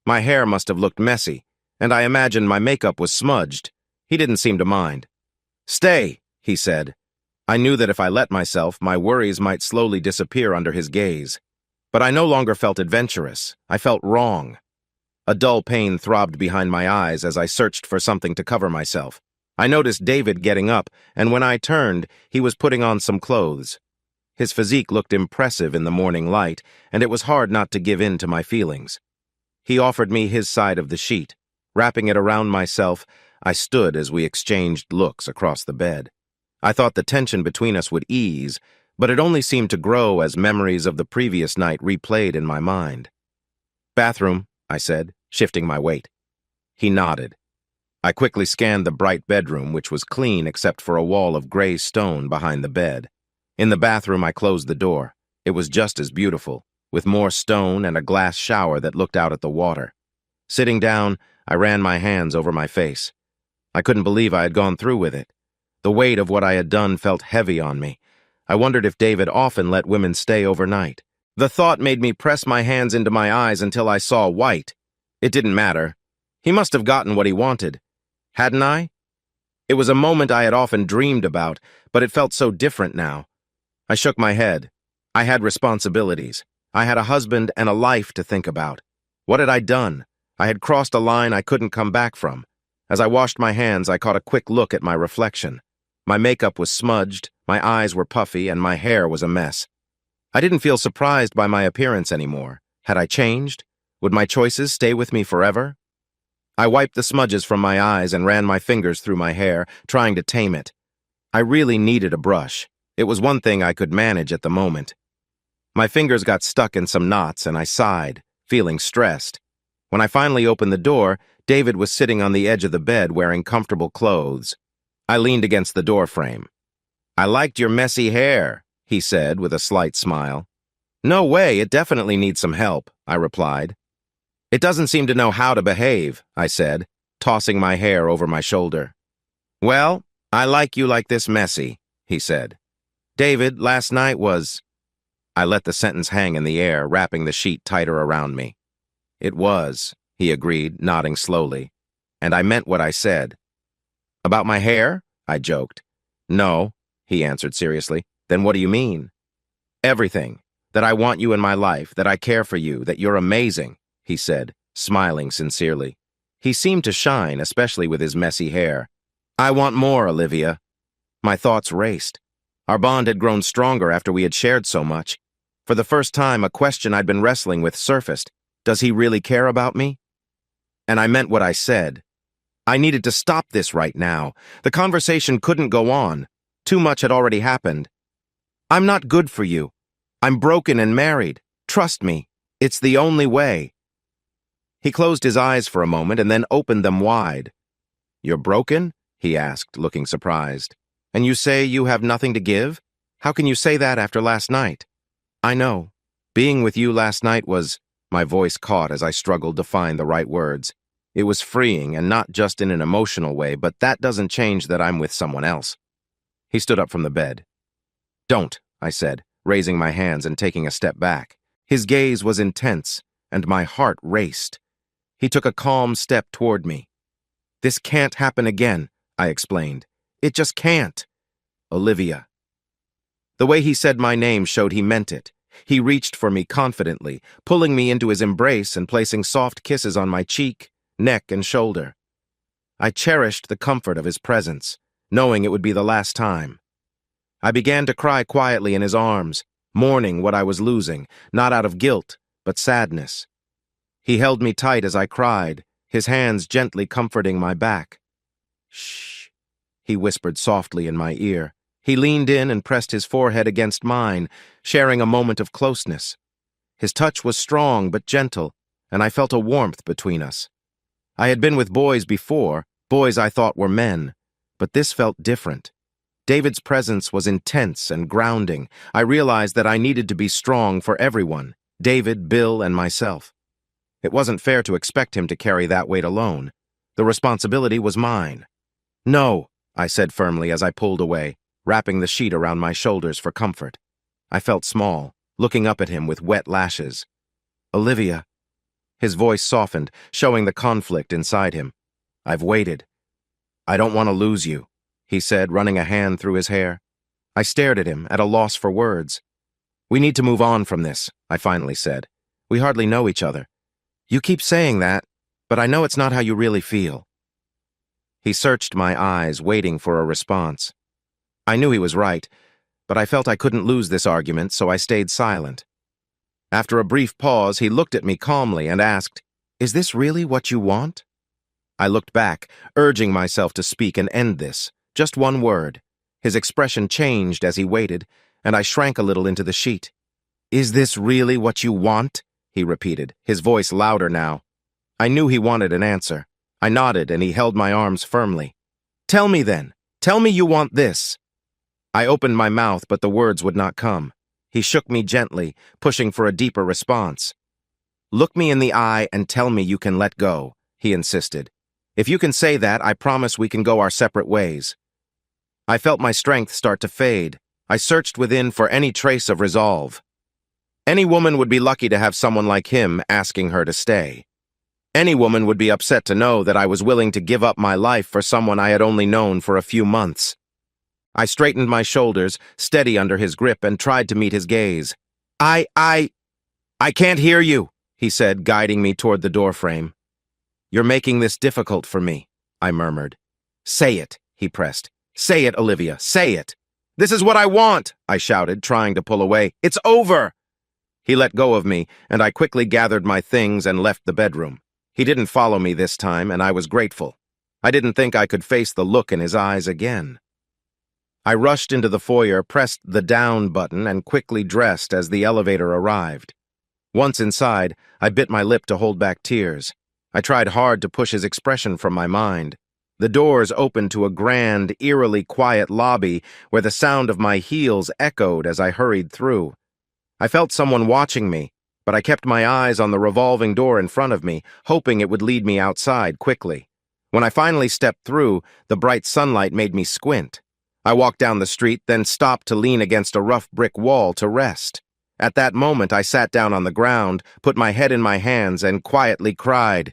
My hair must have looked messy, and I imagined my makeup was smudged. He didn't seem to mind. "Stay," he said. I knew that if I let myself, my worries might slowly disappear under his gaze. But I no longer felt adventurous. I felt wrong. A dull pain throbbed behind my eyes as I searched for something to cover myself. I noticed David getting up, and when I turned, he was putting on some clothes. His physique looked impressive in the morning light, and it was hard not to give in to my feelings. He offered me his side of the sheet. Wrapping it around myself, I stood as we exchanged looks across the bed. I thought the tension between us would ease, but it only seemed to grow as memories of the previous night replayed in my mind. "Bathroom," I said, shifting my weight. He nodded. I quickly scanned the bright bedroom, which was clean except for a wall of gray stone behind the bed. In the bathroom, I closed the door. It was just as beautiful, with more stone and a glass shower that looked out at the water. Sitting down, I ran my hands over my face. I couldn't believe I had gone through with it. The weight of what I had done felt heavy on me. I wondered if David often let women stay overnight. The thought made me press my hands into my eyes until I saw white. It didn't matter. He must have gotten what he wanted. Hadn't I? It was a moment I had often dreamed about, but it felt so different now. I shook my head. I had responsibilities. I had a husband and a life to think about. What had I done? I had crossed a line I couldn't come back from. As I washed my hands, I caught a quick look at my reflection. My makeup was smudged, my eyes were puffy, and my hair was a mess. I didn't feel surprised by my appearance anymore. Had I changed? Would my choices stay with me forever? I wiped the smudges from my eyes and ran my fingers through my hair, trying to tame it. I really needed a brush. It was one thing I could manage at the moment. My fingers got stuck in some knots, and I sighed, feeling stressed. When I finally opened the door, David was sitting on the edge of the bed wearing comfortable clothes. I leaned against the doorframe. "I liked your messy hair," he said with a slight smile. "No way, it definitely needs some help," I replied. "It doesn't seem to know how to behave," I said, tossing my hair over my shoulder. "Well, I like you like this messy," he said. "David, last night was—" I let the sentence hang in the air, wrapping the sheet tighter around me. "It was," he agreed, nodding slowly. "And I meant what I said." "About my hair?" I joked. "No," he answered seriously. "Then what do you mean?" "Everything. That I want you in my life, that I care for you, that you're amazing," he said, smiling sincerely. He seemed to shine, especially with his messy hair. "I want more, Olivia." My thoughts raced. Our bond had grown stronger after we had shared so much. For the first time, a question I'd been wrestling with surfaced. Does he really care about me? And I meant what I said. I needed to stop this right now. The conversation couldn't go on. Too much had already happened. "I'm not good for you. I'm broken and married. Trust me. It's the only way." He closed his eyes for a moment and then opened them wide. "You're broken?" he asked, looking surprised. "And you say you have nothing to give? How can you say that after last night?" "I know. Being with you last night was—" My voice caught as I struggled to find the right words. "It was freeing, and not just in an emotional way, but that doesn't change that I'm with someone else." He stood up from the bed. "Don't," I said, raising my hands and taking a step back. His gaze was intense, and my heart raced. He took a calm step toward me. "This can't happen again," I explained. "It just can't. Olivia." The way he said my name showed he meant it. He reached for me confidently, pulling me into his embrace and placing soft kisses on my cheek, neck, and shoulder. I cherished the comfort of his presence, knowing it would be the last time. I began to cry quietly in his arms, mourning what I was losing, not out of guilt, but sadness. He held me tight as I cried, his hands gently comforting my back. "Shh," he whispered softly in my ear. He leaned in and pressed his forehead against mine, sharing a moment of closeness. His touch was strong but gentle, and I felt a warmth between us. I had been with boys before, boys I thought were men, but this felt different. David's presence was intense and grounding. I realized that I needed to be strong for everyone, David, Bill, and myself. It wasn't fair to expect him to carry that weight alone. The responsibility was mine. "No," I said firmly as I pulled away, wrapping the sheet around my shoulders for comfort. I felt small, looking up at him with wet lashes. "Olivia." His voice softened, showing the conflict inside him. "I've waited. I don't want to lose you," he said, running a hand through his hair. I stared at him, at a loss for words. "We need to move on from this," I finally said. "We hardly know each other. You keep saying that, but I know it's not how you really feel." He searched my eyes, waiting for a response. I knew he was right, but I felt I couldn't lose this argument, so I stayed silent. After a brief pause, he looked at me calmly and asked, "Is this really what you want?" I looked back, urging myself to speak and end this. Just one word. His expression changed as he waited, and I shrank a little into the sheet. "Is this really what you want?" he repeated, his voice louder now. I knew he wanted an answer. I nodded, and he held my arms firmly. "Tell me then. Tell me you want this." I opened my mouth, but the words would not come. He shook me gently, pushing for a deeper response. "Look me in the eye and tell me you can let go," he insisted. "If you can say that, I promise we can go our separate ways." I felt my strength start to fade. I searched within for any trace of resolve. Any woman would be lucky to have someone like him asking her to stay. Any woman would be upset to know that I was willing to give up my life for someone I had only known for a few months. I straightened my shoulders, steady under his grip, and tried to meet his gaze. I can't hear you," he said, guiding me toward the doorframe. "You're making this difficult for me," I murmured. "Say it," he pressed. "Say it, Olivia, say it." "This is what I want," I shouted, trying to pull away. "It's over." He let go of me, and I quickly gathered my things and left the bedroom. He didn't follow me this time, and I was grateful. I didn't think I could face the look in his eyes again. I rushed into the foyer, pressed the down button, and quickly dressed as the elevator arrived. Once inside, I bit my lip to hold back tears. I tried hard to push his expression from my mind. The doors opened to a grand, eerily quiet lobby where the sound of my heels echoed as I hurried through. I felt someone watching me, but I kept my eyes on the revolving door in front of me, hoping it would lead me outside quickly. When I finally stepped through, the bright sunlight made me squint. I walked down the street, then stopped to lean against a rough brick wall to rest. At that moment, I sat down on the ground, put my head in my hands, and quietly cried,